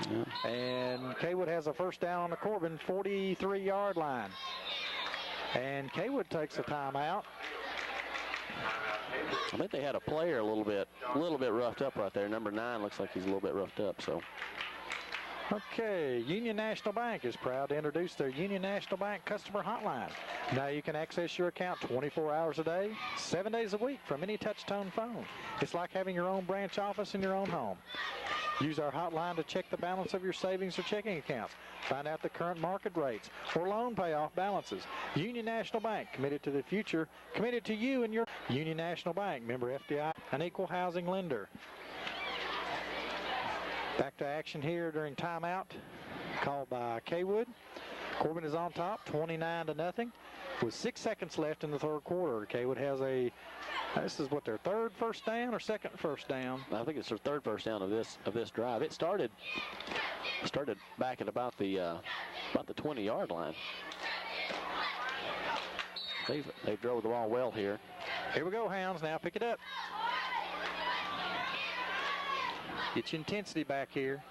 Yeah. And Cawood has a first down on the Corbin 43-yard line. And Cawood takes a timeout. I think they had a player a little bit roughed up right there. Number 9 looks like he's a little bit roughed up. So. Okay, Union National Bank is proud to introduce their Union National Bank customer hotline. Now you can access your account 24 hours a day, 7 days a week from any touch-tone phone. It's like having your own branch office in your own home. Use our hotline to check the balance of your savings or checking accounts. Find out the current market rates or loan payoff balances. Union National Bank, committed to the future, committed to you and your Union National Bank, member FDI, an equal housing lender. Back to action here during timeout, called by Cawood. Corbin is on top, 29-0, with 6 seconds left in the third quarter. Cawood has this is what, their third first down or second first down? I think it's their third first down of this drive. It started back at about the 20-yard line. They've drove the ball well here. Here we go, Hounds. Now pick it up. Get your intensity back here.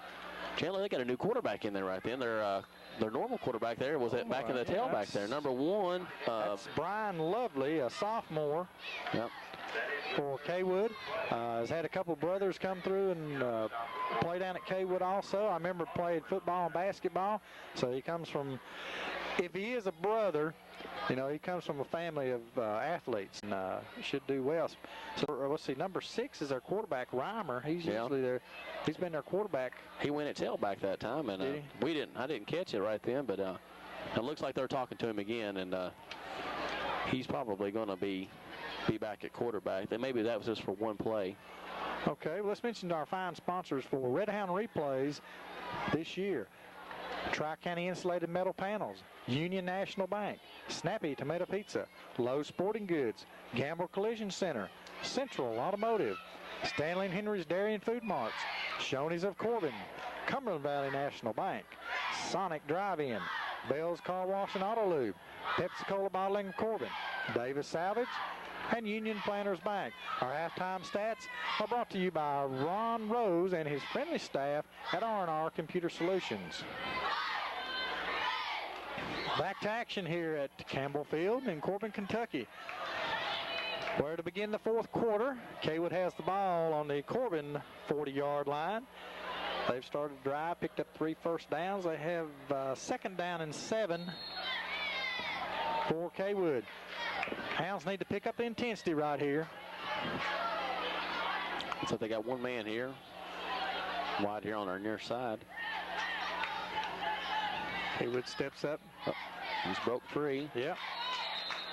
Chandler, they got a new quarterback in there right then. Their normal quarterback there was back in the tailback there. Number 1. That's Brian Lovely, a sophomore. Yep. For Cawood. Has had a couple brothers come through and play down at Cawood also. I remember played football and basketball. So he comes from, if he is a brother, he comes from a family of athletes and should do well. So let's see, number 6 is our quarterback, Reimer. He's usually there. He's been their quarterback. He went at tailback that time, and I didn't catch it right then, but it looks like they're talking to him again, and he's probably going to be back at quarterback. Then maybe that was just for one play. Okay, well, let's mention our fine sponsors for Red Hound replays this year. Tri-County Insulated Metal Panels, Union National Bank, Snappy Tomato Pizza, Lowe's Sporting Goods, Gamble Collision Center, Central Automotive, Stanley & Henry's Dairy and Food Marts, Shoney's of Corbin, Cumberland Valley National Bank, Sonic Drive-In, Bell's Car Wash and Auto Lube, Pepsi-Cola Bottling of Corbin, Davis Salvage, and Union Planters Bank. Our halftime stats are brought to you by Ron Rose and his friendly staff at R&R Computer Solutions. Back to action here at Campbell Field in Corbin, Kentucky. Where to begin the fourth quarter, Cawood has the ball on the Corbin 40-yard line. They've started to drive, picked up 3 first downs. They have second down and 7 for Cawood. Hounds need to pick up the intensity right here. Looks like they got one man here, wide here on our near side. Cawood steps up. Oh, he's broke free. Yep.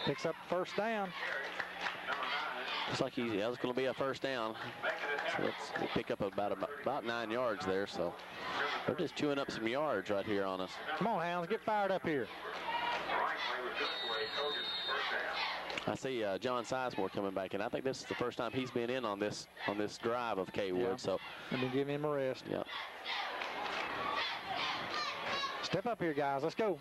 Picks up first down. Looks like that's going to be a first down. So let's pick up about 9 yards there. So they're just chewing up some yards right here on us. Come on, Hounds, get fired up here. I see John Sizemore coming back in. I think this is the first time he's been in on this drive of Cawood. Yeah. So let me give him a rest. Yep. Step up here, guys. Let's go.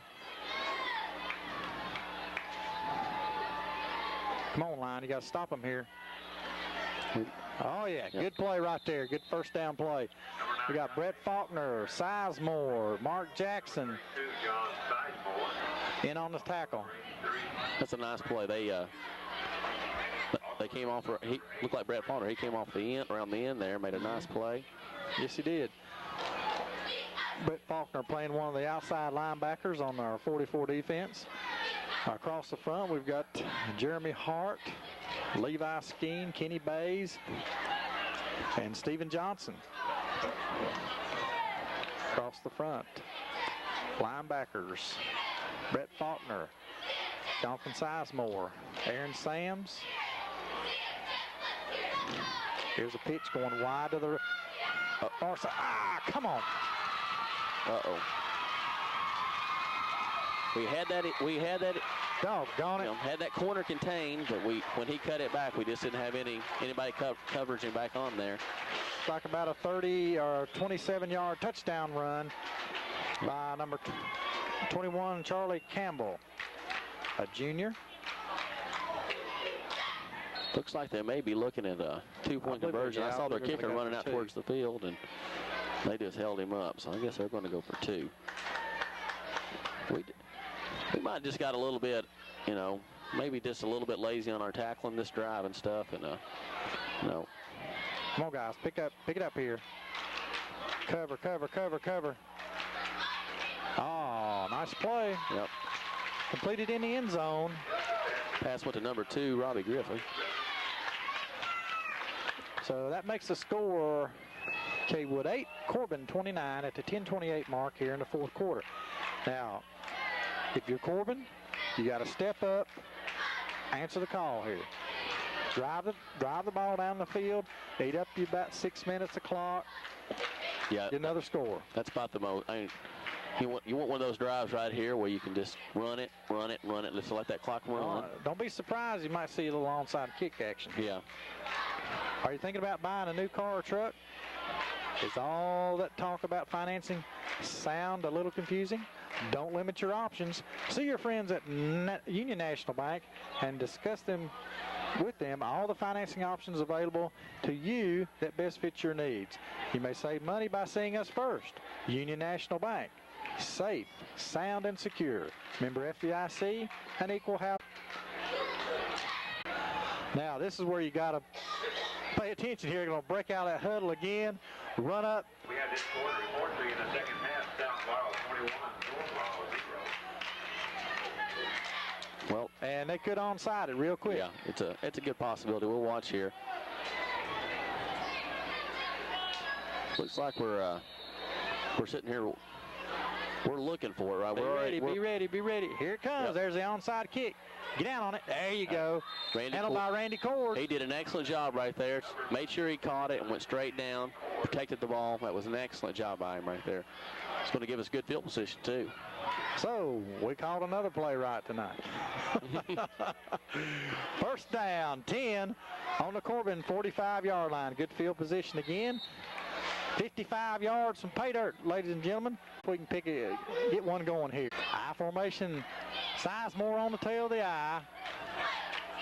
Come on, line. You got to stop them here. Oh, yeah. Yep. Good play right there. Good first down play. We got Brett Faulkner, Sizemore, Mark Jackson in on the tackle. That's a nice play. They came off. He looked like Brett Faulkner. He came off the end, around the end there, made a nice play. Yes, he did. Brett Faulkner playing one of the outside linebackers on our 44 defense. Across the front, we've got Jeremy Hart, Levi Skeen, Kenny Bays, and Stephen Johnson. Across the front, linebackers, Brett Faulkner, Jonathan Sizemore, Aaron Sams. Here's a pitch going wide to the far side. Ah, come on. Uh-oh. We had that. Doggone it. Had that corner contained, but when he cut it back, we just didn't have anybody coverage him back on there. It's like about a 30 or 27-yard touchdown run by number 21, Charlie Campbell, a junior. Looks like they may be looking at a two-point conversion. I saw their kicker running out towards the field, and they just held him up. So I guess they're going to go for two. We might have just got a little bit, maybe just a little bit lazy on our tackling this drive and stuff. And no. Come on, guys, pick it up here. Cover, cover, cover, cover. Oh, nice play. Yep. Completed in the end zone. Pass went to number 2, Robbie Griffin. So that makes the score Cawood 8, Corbin 29 at the 10:28 mark here in the fourth quarter. Now, if you're Corbin, you got to step up, answer the call here. Drive the ball down the field, eat up you about 6 minutes of clock. Yeah, get another score. That's about the most. You want one of those drives right here where you can just run it, just let that clock run. Don't be surprised you might see a little onside kick action. Yeah. Are you thinking about buying a new car or truck? Is all that talk about financing sound a little confusing? Don't limit your options. See your friends at Union National Bank and discuss them with them all the financing options available to you that best fit your needs. You may save money by seeing us first. Union National Bank. Safe, sound, and secure. Member FDIC and equal housing. Now, this is where you got to pay attention here. You're going to break out that huddle again, run up. We had this quarter report to you in the second half, down Wild 21, Wild 0. Well, and they could onside it real quick. Yeah, it's a good possibility. We'll watch here. Looks like we're sitting here. We're looking for it, right? Be ready. Here it comes. Yep. There's the onside kick. Get down on it. There you go. Handled by Randy Cord. He did an excellent job right there. Made sure he caught it and went straight down. Protected the ball. That was an excellent job by him right there. It's going to give us good field position, too. So, we called another play right tonight. First down, 10 on the Corbin 45-yard line. Good field position again. 55 yards from pay dirt, ladies and gentlemen. We can get one going here. I formation, Sizemore on the tail of the I.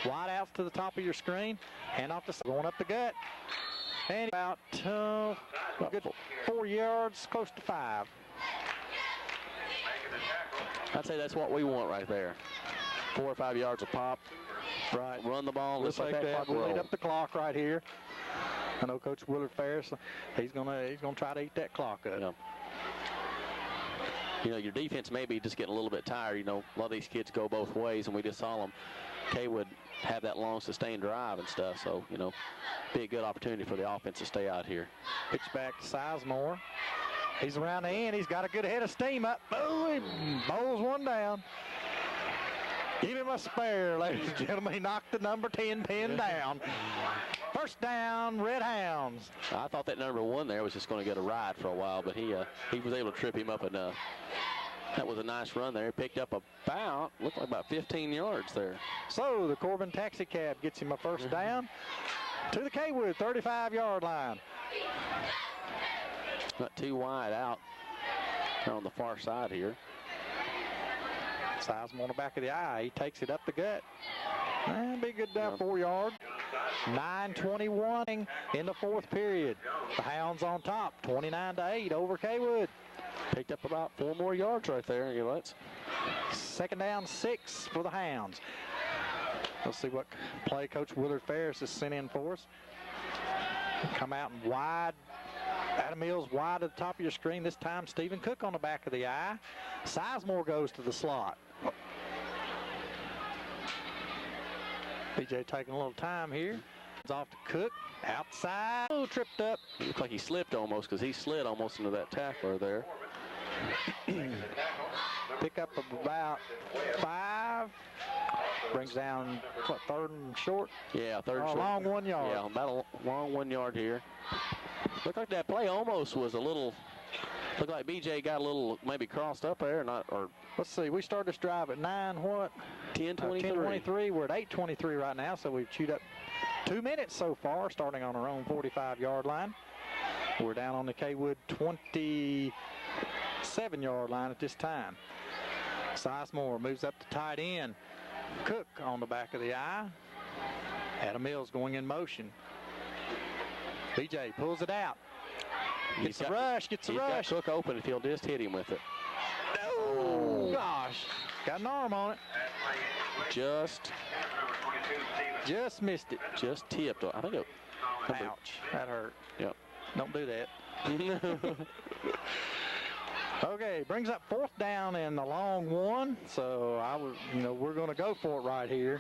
Wide outs to the top of your screen. Hand off the side, going up the gut. And about good 4 yards, close to 5. I'd say that's what we want right there. 4 or 5 yards of pop. Right. Run the ball. Let's take that. We'll lead up the clock right here. I know Coach Willard Ferris, he's gonna try to eat that clock up. Yeah. Your defense may be just getting a little bit tired. A lot of these kids go both ways, and we just saw them. Cawood have that long sustained drive and stuff, so, be a good opportunity for the offense to stay out here. Pitch back to Sizemore. He's around the end. He's got a good head of steam up. Boom! He bowls one down. Give him a spare, ladies and gentlemen. He knocked the number 10 pin down. First down, Red Hounds. I thought that number 1 there was just going to get a ride for a while, but he was able to trip him up enough. That was a nice run there. He picked up looked like about 15 yards there. So the Corbin taxi cab gets him a first down to the Cawood 35-yard line. Not too wide out on the far side here. Sizemore on the back of the eye. He takes it up the gut. And be good down 4 yards. 9:21 in the fourth period. The Hounds on top, 29-8 over Cawood. Picked up about 4 more yards right there. Second down, 6 for the Hounds. Let's see what play Coach Willard Ferris has sent in for us. Come out and wide. Adam Mills wide at the top of your screen. This time Stephen Cook on the back of the eye. Sizemore goes to the slot. BJ taking a little time here. It's off to Cook. Outside. Oh, tripped up. Looked like he slipped almost because he slid almost into that tackler there. Pick up of about 5. Brings down, what, 3rd and short? Yeah, 3rd and short. Long 1 yard. Yeah, about a long 1 yard here. Looked like that play almost was a little, looked like BJ got a little maybe crossed up there. Or let's see, we started this drive at 9:23. 10:23. We're at 8:23 right now, so we've chewed up 2 minutes so far, starting on our own 45-yard line. We're down on the Cawood 27-yard line at this time. Sizemore moves up to tight end. Cook on the back of the eye. Adam Mills going in motion. BJ pulls it out. Gets the rush, gets the rush. Got Cook open if he'll just hit him with it. Oh, gosh. Got an arm on it. Just missed it. Just tipped. I think it. Ouch. That hurt. Yep. Don't do that. Okay, brings up 4th down and the long 1. So we're going to go for it right here.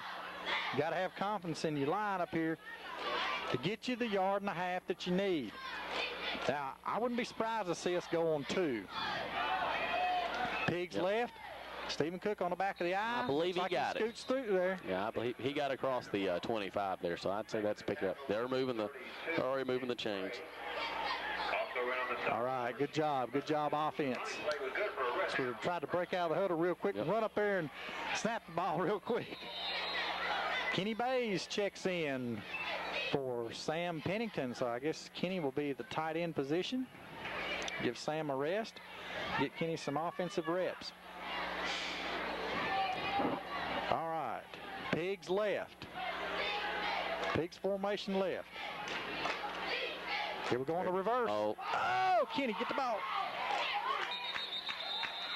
You got to have confidence in your line up here to get you the 1.5 yards that you need. Now, I wouldn't be surprised to see us go on 2. Pigs left. Stephen Cook on the back of the eye. I believe he got it. Scoots through there. Yeah, I believe he got across the 25 there. So I'd say that's picked up. They're already moving the chains. All right, good job offense. So we tried to break out of the huddle real quick and run up there and snap the ball real quick. Kenny Bays checks in for Sam Pennington, so I guess Kenny will be the tight end position. Give Sam a rest, get Kenny some offensive reps. All right, Pigs left. Pigs formation left. Here we go on the reverse. Oh, Kenny, get the ball.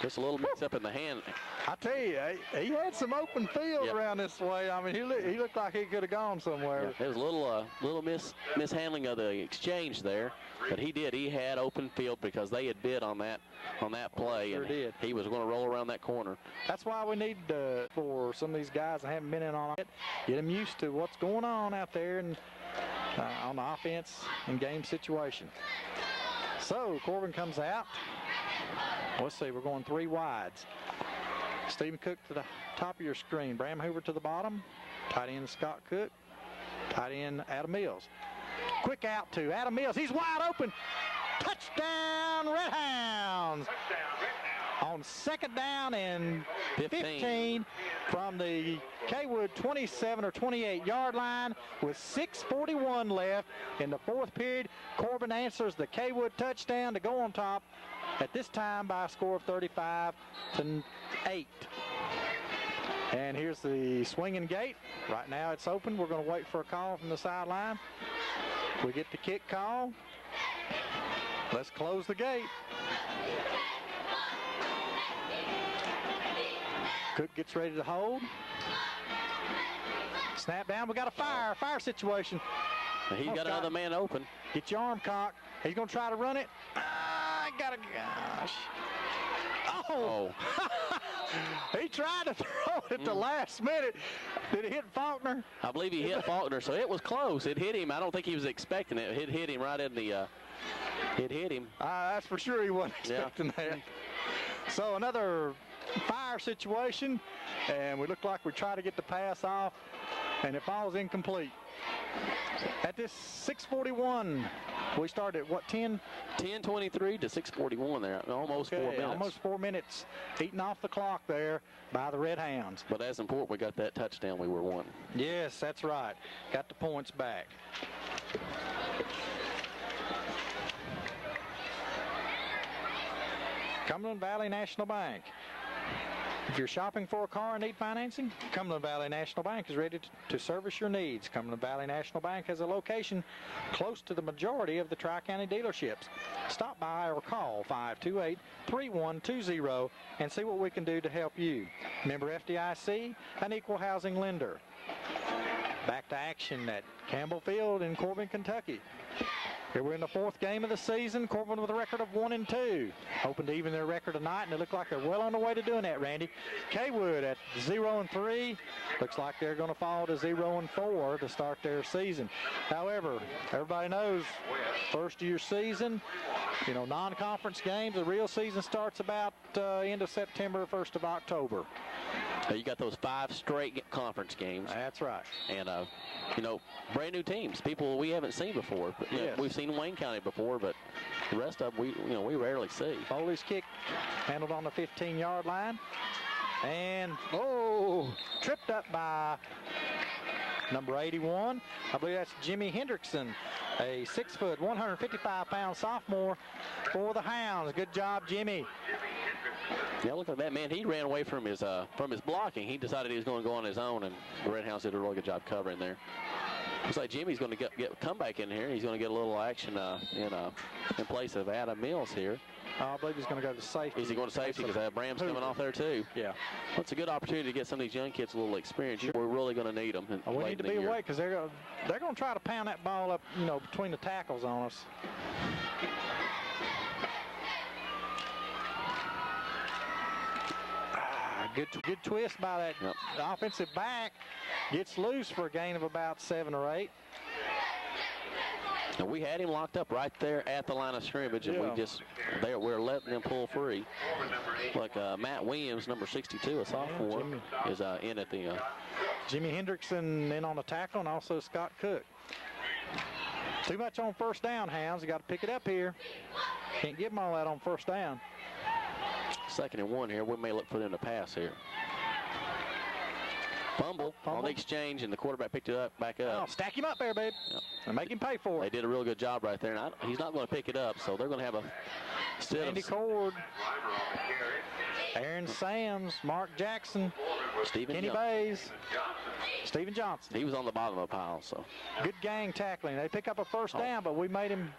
Just a little mix up in the hand. I tell you, he had some open field around this way. I mean, he looked like he could have gone somewhere. Yeah, there was a little mishandling of the exchange there, but he did. He had open field because they had bid on that play, Sure and did. he was going to roll around that corner. That's why we need for some of these guys that haven't been in on it, get them used to what's going on out there and on the offense and game situation. So Corbin comes out. Let's see, we're going 3 wides. Stephen Cook to the top of your screen. Bram Hoover to the bottom. Tight end Scott Cook. Tight end Adam Mills. Quick out to Adam Mills. He's wide open. Touchdown, Red Hounds. On 2nd down and 15 from the Cawood 27 or 28-yard line with 6:41 left in the 4th period. Corbin answers the Cawood touchdown to go on top at this time by a score of 35-8. And here's the swinging gate. Right now it's open. We're going to wait for a call from the sideline. We get the kick call. Let's close the gate. Cook gets ready to hold. Snap down. We got a fire situation. He's got another man open. Get your arm cocked. He's going to try to run it. Gosh. Oh. He tried to throw it at the last minute. Did it hit Faulkner? I believe he hit Faulkner, so it was close. It hit him. I don't think he was expecting it. It hit him right in the, it hit him. That's for sure he wasn't expecting that. So another fire situation, and we look like we try to get the pass off, and it falls incomplete. At this 6:41, we started at what, 10:23 to 6:41 there, almost 4 minutes. Almost 4 minutes eating off the clock there by the Red Hounds. But as important, we got that touchdown we were wanting. Yes, that's right. Got the points back. Cumberland Valley National Bank. If you're shopping for a car and need financing, Cumberland Valley National Bank is ready to service your needs. Cumberland Valley National Bank has a location close to the majority of the Tri-County dealerships. Stop by or call 528-3120 and see what we can do to help you. Member FDIC, an equal housing lender. to action at Campbell Field in Corbin, Kentucky. Here we're in the 4th game of the season. Corbin with a record of 1-2. Hoping to even their record tonight, and they look like they're well on the way to doing that, Randy. Cawood at 0-3. Looks like they're going to fall to 0-4 to start their season. However, everybody knows first-year season, you know, non-conference games, the real season starts about end of September, 1st of October. You got those 5 straight conference games. That's right. And, you know, brand new teams, people we haven't seen before. But, yes. We've seen Wayne County before, but the rest of them, we rarely see. Foley's kick handled on the 15-yard line. And, tripped up by number 81. I believe that's Jimmy Hendrickson, a 6-foot, 155-pound sophomore for the Hounds. Good job, Jimmy. Yeah, look at that, man. He ran away from his blocking. He decided he was going to go on his own, and the Red Hounds did a really good job covering there. Looks like Jimmy's going to come back in here. He's going to get a little action in place of Adam Mills here. I believe he's going to go to safety. Is he going to safety? Because Bram's coming off there, too. Yeah. Well, it's a good opportunity to get some of these young kids a little experience. We're really going to need them. We need to be awake because they're going to try to pound that ball up, you know, between the tackles on us. Good twist by that offensive back. Gets loose for a gain of about 7 or 8. And we had him locked up right there at the line of scrimmage, and we're letting him pull free. Like Matt Williams, number 62, a sophomore, is in at the. Jimmy Hendrickson in on the tackle, and also Scott Cook. Too much on first down, Hounds. You got to pick it up here. Can't give them all that on first down. 2nd and 1 here. We may look for them to pass here. Fumble on the exchange, and the quarterback picked it back up. Oh, stack him up there, babe. Yep. And make him pay for it. They did a real good job right there, and he's not going to pick it up, so they're going to have a Andy Cord, Aaron Sams, Mark Jackson, Kenny Bays, Stephen Johnson. He was on the bottom of the pile, so. Good gang tackling. They pick up a first down, but we made him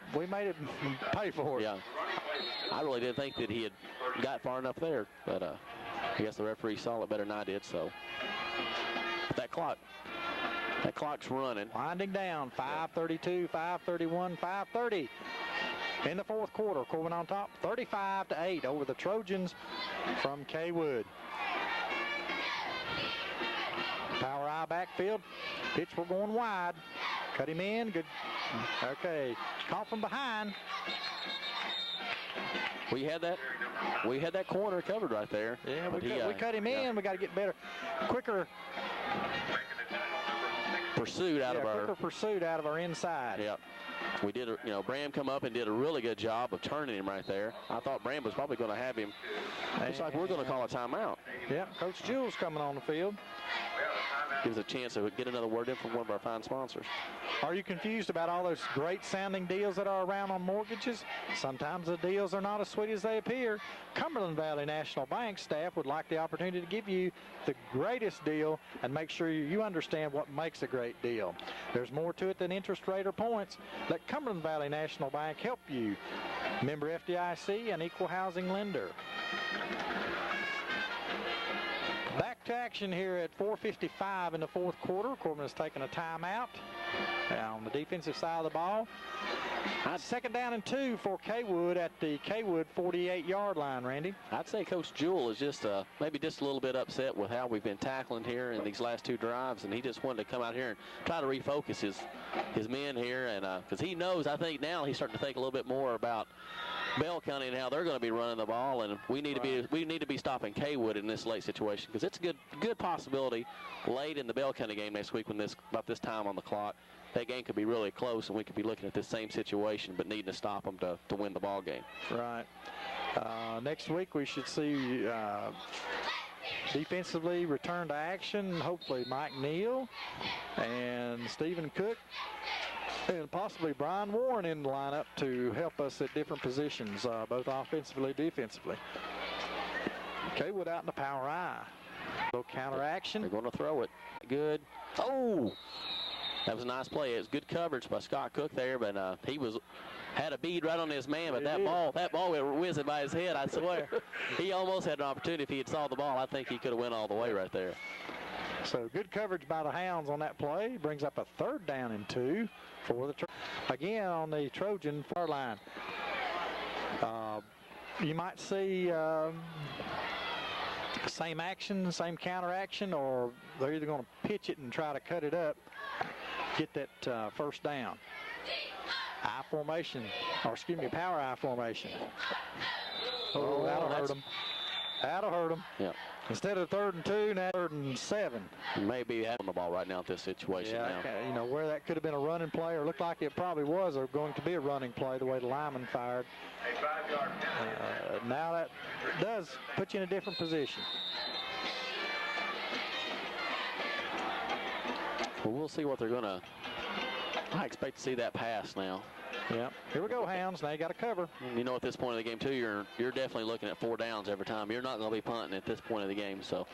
pay for it. Yeah. I really didn't think that he had got far enough there, but I guess the referee saw it better than I did, so. But that clock's running. Winding down, 5:32, 5:31, 5:30 in the 4th quarter. Corbin on top, 35-8 over the Trojans from Cawood. Power eye backfield. Pitch, we're going wide. Cut him in. Good. Okay. Caught from behind. We had that corner covered right there. Yeah, we cut him in. We got to get better, quicker pursuit out of our inside. Yeah. We did, Bram come up and did a really good job of turning him right there. I thought Bram was probably going to have him. Looks like we're going to call a timeout. Yeah, Coach Jules coming on the field. Gives a chance to get another word in from one of our fine sponsors. Are you confused about all those great sounding deals that are around on mortgages? Sometimes the deals are not as sweet as they appear. Cumberland Valley National Bank staff would like the opportunity to give you the greatest deal and make sure you understand what makes a great deal. There's more to it than interest rate or points. Let Cumberland Valley National Bank help you. Member FDIC, an equal housing lender. Back to action here at 4:55 in the 4th quarter. Corbin has taken a timeout on the defensive side of the ball. 2nd down and 2 for Cawood at the Cawood 48-yard line, Randy. I'd say Coach Jewell is just maybe just a little bit upset with how we've been tackling here in these last 2 drives, and he just wanted to come out here and try to refocus his men here, and because he knows, I think now he's starting to think a little bit more about Bell County and how they're going to be running the ball, and we need to be stopping Cawood in this late situation, because it's a good possibility late in the Bell County game next week when about this time on the clock, that game could be really close, and we could be looking at this same situation, but needing to stop them to win the ball game. Right. Next week we should see defensively return to action. Hopefully Mike Neal and Stephen Cook and possibly Brian Warren in the lineup to help us at different positions, both offensively and defensively. Cawood out in the power eye. Little counter action. They're going to throw it. Good. Oh! That was a nice play. It was good coverage by Scott Cook there, but he had a bead right on his man, but that ball went whizzing by his head, I swear. He almost had an opportunity if he had saw the ball. I think he could have went all the way right there. So good coverage by the Hounds on that play. Brings up a 3rd down and 2 for the again on the Trojan far line. You might see same action, same counter action, or they're either going to pitch it and try to cut it up, get that first down. I formation, or excuse me, power I formation. Oh, that'll hurt them. That'll hurt them. Yep. Instead of 3rd and 2, now 3rd and 7. Maybe having the ball right now at this situation. Yeah, now. You know, where that could have been a running play, or looked like it probably was going to be a running play the way the lineman fired. Now that does put you in a different position. Well, we'll see what they're going to. I expect to see that pass now. Yeah. Here we go, Hounds. Now you got to cover. You know, at this point of the game, too, you're definitely looking at 4 downs every time. You're not going to be punting at this point of the game. So.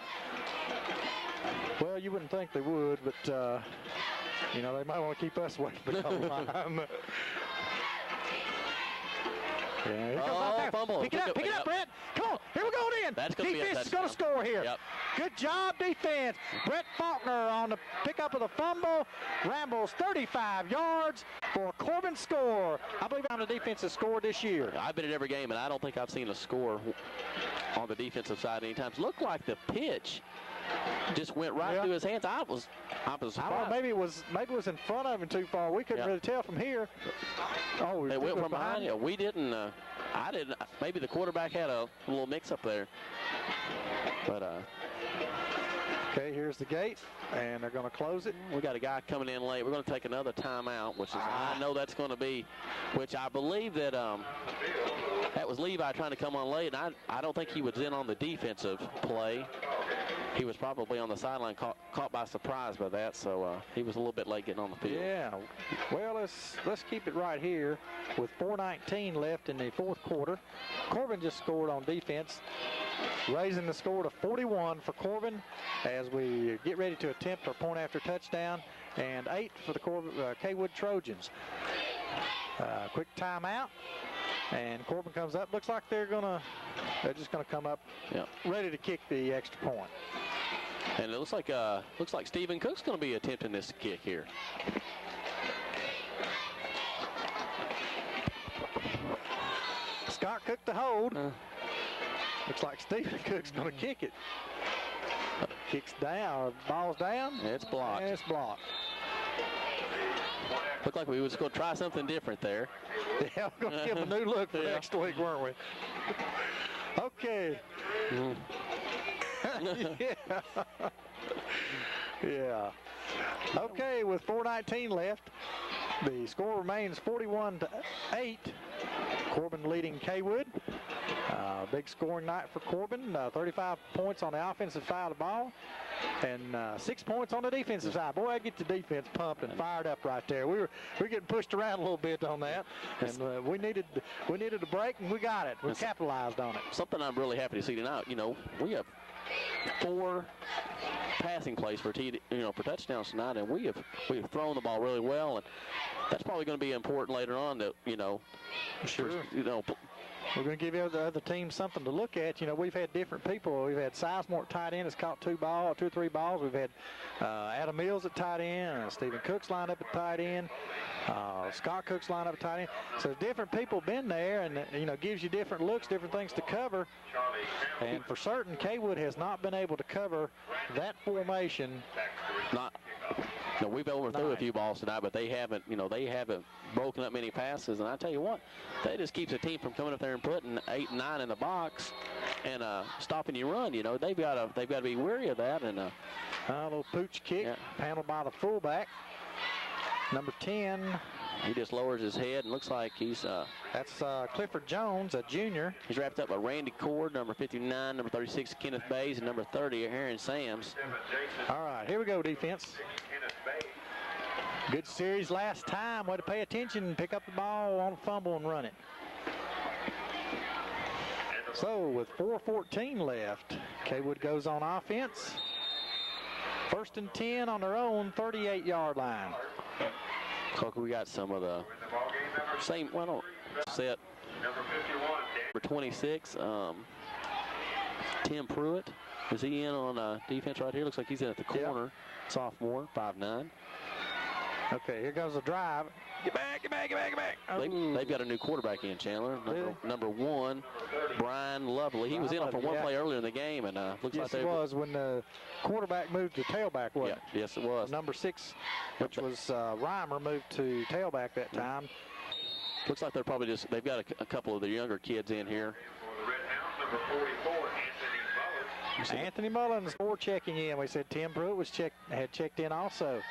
Well, you wouldn't think they would, but, you know, they might want to keep us away from the goal line. Yeah, here comes fumble. Pick it up, Brett. Come on, here we go then. That's going to be a touchdown. Defense is going to score here. Yep. Good job, defense. Brett Faulkner on the pickup of the fumble. Rambles 35 yards for a Corbin score. I believe the defense has scored this year. I've been at every game, and I don't think I've seen a score on the defensive side any times. Looked like the pitch just went right through his hands. I was surprised. I don't know, maybe it was in front of him too far. We couldn't really tell from here. Oh, it went from behind you. We didn't. I didn't. Maybe the quarterback had a little mix-up there. But okay, here's the gate, and they're going to close it. We got a guy coming in late. We're going to take another timeout, which is I know that's going to be, which I believe that that was Levi trying to come on late, and I don't think he was in on the defensive play. He was probably on the sideline, caught by surprise by that, so he was a little bit late getting on the field. Yeah, well, let's keep it right here with 4:19 left in the 4th quarter. Corbin just scored on defense, raising the score to 41 for Corbin as we get ready to attempt our point after touchdown, and 8 for the Cawood Trojans. Quick timeout. And Corbin comes up. Looks like they're just gonna come up, ready to kick the extra point. And it looks like Stephen Cook's gonna be attempting this kick here. Scott Cook to hold. Looks like Stephen Cook's gonna kick it. Kicks down, ball's down. It's blocked. And it's blocked. Looked like we was going to try something different there. Yeah, we're going to give him a new look for next week, weren't we? Okay. Yeah. Okay, with 4:19 left, the score remains 41-8. Corbin leading Cawood. Big scoring night for Corbin. 35 points on the offensive side of the ball, and 6 points on the defensive side. Boy, I get the defense pumped and fired up right there. We're getting pushed around a little bit on that, and we needed a break, and we got it. We capitalized on it. Something I'm really happy to see tonight. You know, we have 4 passing plays for touchdowns tonight, and we have thrown the ball really well, and that's probably going to be important later on. That sure. We're going to give the other team something to look at. You know, we've had different people. We've had Sizemore at tight end has caught 2 or 3 balls. We've had Adam Mills at tight end. Stephen Cook's lined up at tight end. Scott Cook's lined up at tight end. So different people been there, and gives you different looks, different things to cover. And for certain, Cawood has not been able to cover that formation. We've overthrew a few balls tonight, but they haven't broken up many passes. And I tell you what, that just keeps a team from coming up there and putting 8 and 9 in the box and stopping you run. They've got to be wary of that. And a little pooch kick handled by the fullback, number 10. He just lowers his head and looks like he's. That's Clifford Jones, a junior. He's wrapped up by Randy Cord, number 59, number 36, Kenneth Bays, and number 30, Aaron Sams. All right, here we go, defense. Good series last time. Way to pay attention, pick up the ball on a fumble and run it. So with 4:14 left, Cawood goes on offense. 1st and 10 on their own 38-yard line. We got some of the same set. Number 26, Tim Pruitt. Is he in on defense right here? Looks like he's in at the corner. Yep. Sophomore, 5'9". Okay, here goes the drive. Get back, get back, get back, get back. Oh. They've got a new quarterback in, Chandler. Number 1, Brian Lovely. He was in for one play earlier in the game, and looks like it was when the quarterback moved to tailback, wasn't it? Yes, it was. Number 6, which was Reimer, moved to tailback that time. Looks like they're probably they've got a couple of the younger kids in here. Number 44, Anthony Mullins checking in. We said Tim Pruitt had checked in also.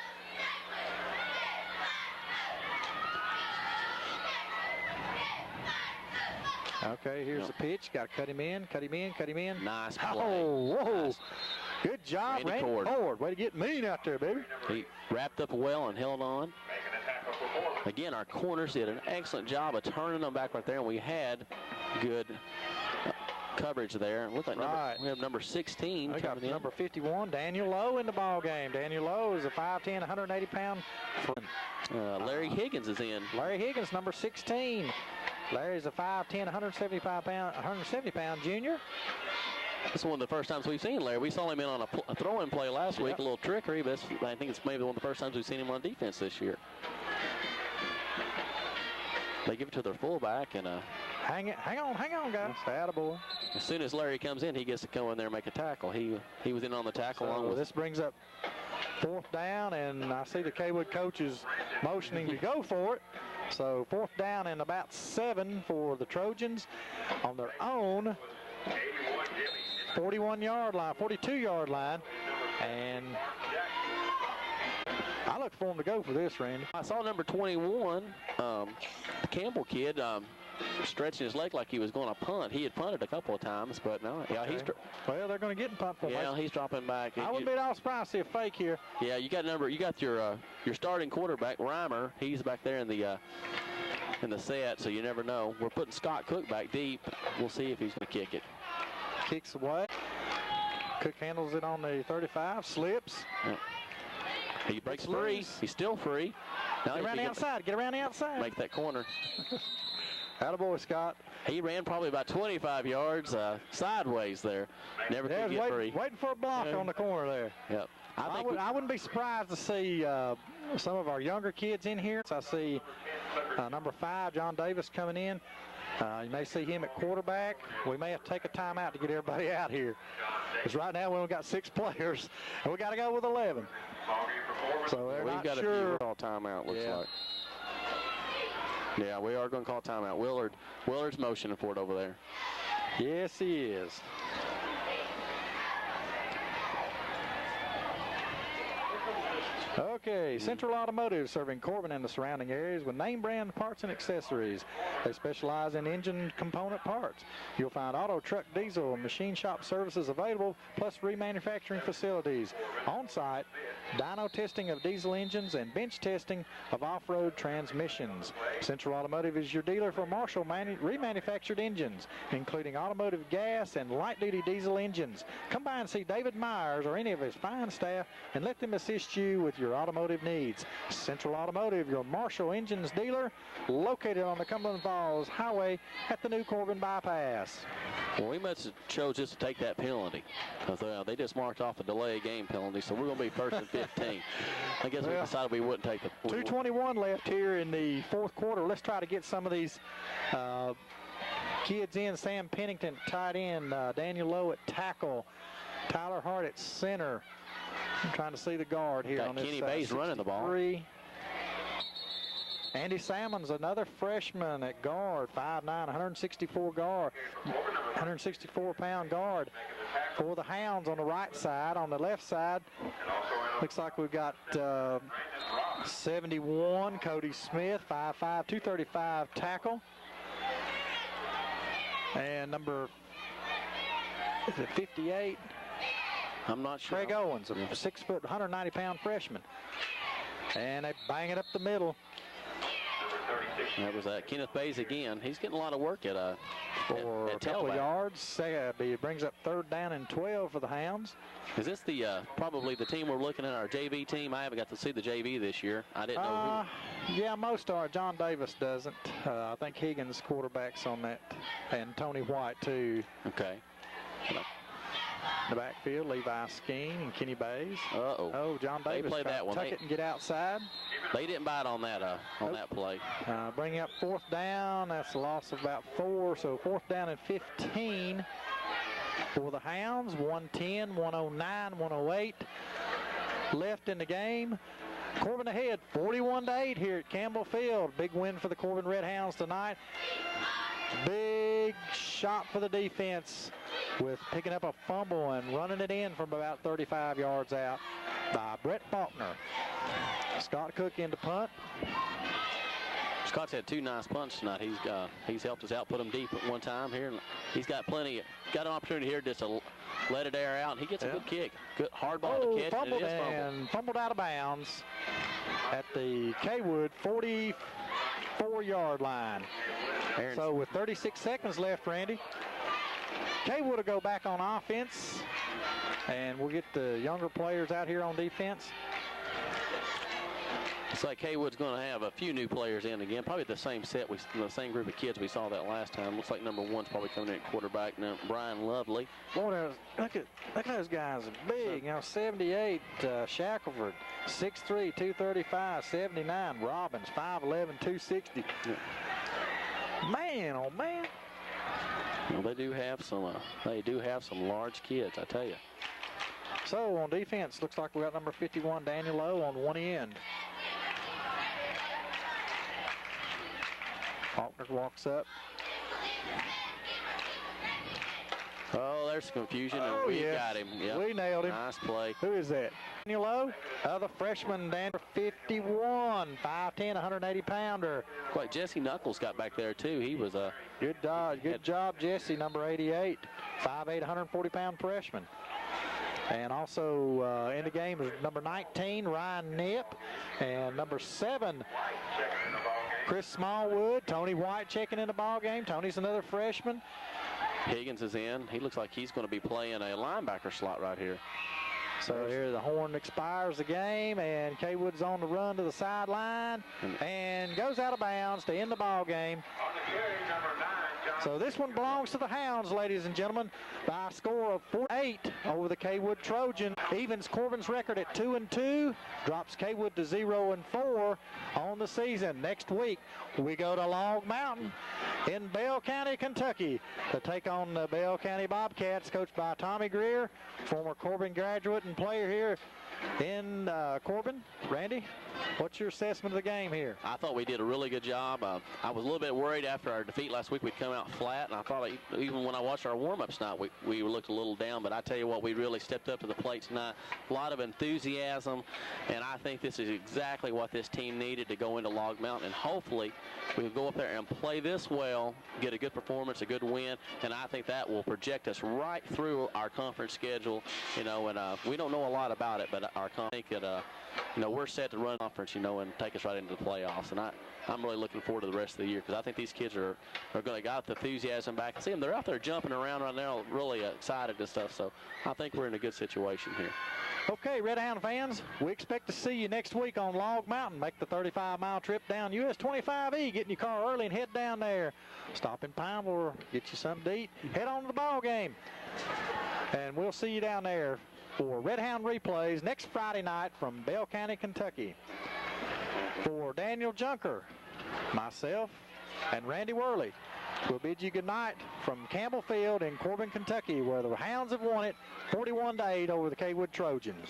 Okay, here's the pitch. Got to cut him in, cut him in, cut him in. Nice play. Oh, whoa. Nice. Good job, Randy Ford. Way to get mean out there, baby. He wrapped up well and held on. Again, our corners did an excellent job of turning them back right there, and we had good coverage there. Look like we have number 16 coming in. Number 51, Daniel Lowe in the ball game. Daniel Lowe is a 5'10", 180-pound. Larry Higgins is in. Larry Higgins, number 16. Larry's a 5'10", 170-pound junior. This is one of the first times we've seen Larry. We saw him in on a throw-in play last week, a little trickery, but I think it's maybe one of the first times we've seen him on defense this year. They give it to their fullback, and hang on, guys. Attaboy. As soon as Larry comes in, he gets to go in there and make a tackle. He was in on the tackle along with. This brings up 4th down, and I see the Cawood coaches motioning to go for it. So 4th down and about 7 for the Trojans on their own 41-yard line, 42-yard line, and I look for him to go for this, Randy. I saw number 21, the Campbell kid, stretching his leg like he was going to punt. He had punted a couple of times, but no. Yeah, well, they're going to get in punt formation. Yeah, he's dropping back. I wouldn't be at all surprised to see a fake here. Yeah, you got your starting quarterback Reimer. He's back there in the set, so you never know. We're putting Scott Cook back deep. We'll see if he's going to kick it. Kicks away. Cook handles it on the 35. Slips. Yeah. He breaks free. He's still free. Now get around the outside. Get around the outside. Make that corner. Attaboy, Scott. He ran probably about 25 yards sideways there. Never could get free. Waiting for a block on the corner there. Yep. I wouldn't be surprised to see some of our younger kids in here. So I see number 5, John Davis, coming in. You may see him at quarterback. We may have to take a timeout to get everybody out here. Because right now we only got 6 players, and we got to go with 11. So we've got a call timeout, looks like. Yeah, we are going to call timeout. Willard's motioning for it over there. Yes, he is. Okay, Central Automotive, serving Corbin and the surrounding areas with name brand parts and accessories. They specialize in engine component parts. You'll find auto, truck, diesel, and machine shop services available, plus remanufacturing facilities. On-site, dyno testing of diesel engines and bench testing of off-road transmissions. Central Automotive is your dealer for Marshall remanufactured engines, including automotive gas and light-duty diesel engines. Come by and see David Myers or any of his fine staff and let them assist you with your automotive needs. Central Automotive, your Marshall Engines dealer, located on the Cumberland Falls Highway at the new Corbin bypass. Well, we must have chose just to take that penalty, because they just marked off a delay game penalty, so we're going to be 1st and 15. I guess we decided we wouldn't take the 2:21 left here in the 4th quarter. Let's try to get some of these kids in. Sam Pennington, tight end. Daniel Lowe at tackle. Tyler Hart at center. I'm trying to see the guard here on this side. Kenny Bays running the ball. Andy Salmons, another freshman at guard, 5'9", 164 guard, 164-pound guard for the Hounds on the right side. On the left side, looks like we've got 71, Cody Smith, 5'5", 235 tackle. And number 58. I'm not sure. Craig Owens, a 6 foot, 190-pound freshman. And they bang it up the middle. That was Kenneth Bays again. He's getting a lot of work at a couple of yards. It brings up 3rd down and 12 for the Hounds. Is this probably the team we're looking at, our JV team? I haven't got to see the JV this year. I didn't know who. Yeah, most are. John Davis doesn't. I think Higgins quarterbacks on that, and Tony White too. Okay. In the backfield, Levi Skeen and Kenny Bays. Uh-oh. Oh, John Davis They played tried that to one. tuck it and get outside. They didn't bite on that play. Bringing up 4th down. That's a loss of about 4. So 4th down and 15 for the Hounds. 110, 109, 108 left in the game. Corbin ahead, 41-8 here at Campbell Field. Big win for the Corbin Red Hounds tonight. Big shot for the defense with picking up a fumble and running it in from about 35 yards out by Brett Faulkner. Scott Cook in to punt. Scott's had 2 nice punts tonight. He's helped us out, put them deep at one time here. He's got got an opportunity here just to let it air out, and he gets a good kick. Good hard ball to catch. Fumbled and fumbled out of bounds at the Cawood 44-yard line. So with 36 seconds left, Randy, Cawood will go back on offense, and we'll get the younger players out here on defense. Looks like Cawood's going to have a few new players in again. Probably the same set, the same group of kids we saw that last time. Looks like number 1's probably coming in at quarterback now. Brian Lovely. Boy, look at those guys are big. 78, Shackelford, 6'3", 235, 79, Robbins, 5'11", 260. Yeah. Man, oh man. Well, they do have some large kids, I tell you. So on defense, looks like we got number 51, Daniel Lowe, on one end. Faulkner walks up. Oh, there's confusion, and we got him. Yep. We nailed him. Nice play. Who is that? Daniel Lowe, the freshman, Daniel 51, 5'10", 180-pounder. Quite Jesse Knuckles got back there, too. He was a... Good job, Jesse, number 88, 5'8", 140-pound freshman. And also in the game is number 19, Ryan Knipp, and number 7, Chris Smallwood. Tony White checking in the ball game. Tony's another freshman. Higgins is in. He looks like he's going to be playing a linebacker slot right here. So here the horn expires the game, and Cawood's on the run to the sideline and goes out of bounds to end the ball game. So this one belongs to the Hounds, ladies and gentlemen, by a score of 4-8 over the Cawood Trojan. Evens Corbin's record at 2-2, drops Cawood to 0-4 on the season. Next week, we go to Log Mountain in Bell County, Kentucky, to take on the Bell County Bobcats, coached by Tommy Greer, former Corbin graduate and player here in Corbin. Randy, what's your assessment of the game here? I thought we did a really good job. I was a little bit worried after our defeat last week we'd come out flat, and I thought even when I watched our warm-ups tonight, we looked a little down, but I tell you what, we really stepped up to the plate tonight. A lot of enthusiasm, and I think this is exactly what this team needed to go into Log Mountain, and hopefully we can go up there and play this well, get a good performance, a good win, and I think that will project us right through our conference schedule, and we don't know a lot about it, but I think that we're set to run conference, and take us right into the playoffs. And I'm really looking forward to the rest of the year because I think these kids are going to got the enthusiasm back. I see them; they're out there jumping around right now, really excited and stuff. So I think we're in a good situation here. Okay, Red Hound fans, we expect to see you next week on Log Mountain. Make the 35-mile trip down US 25E, get in your car early and head down there. Stop in Pineville, get you something to eat, head on to the ball game, and we'll see you down there for Red Hound replays next Friday night from Bell County, Kentucky. For Daniel Junker, myself, and Randy Worley, we'll bid you good night from Campbell Field in Corbin, Kentucky, where the Hounds have won it 41-8 over the Cawood Trojans.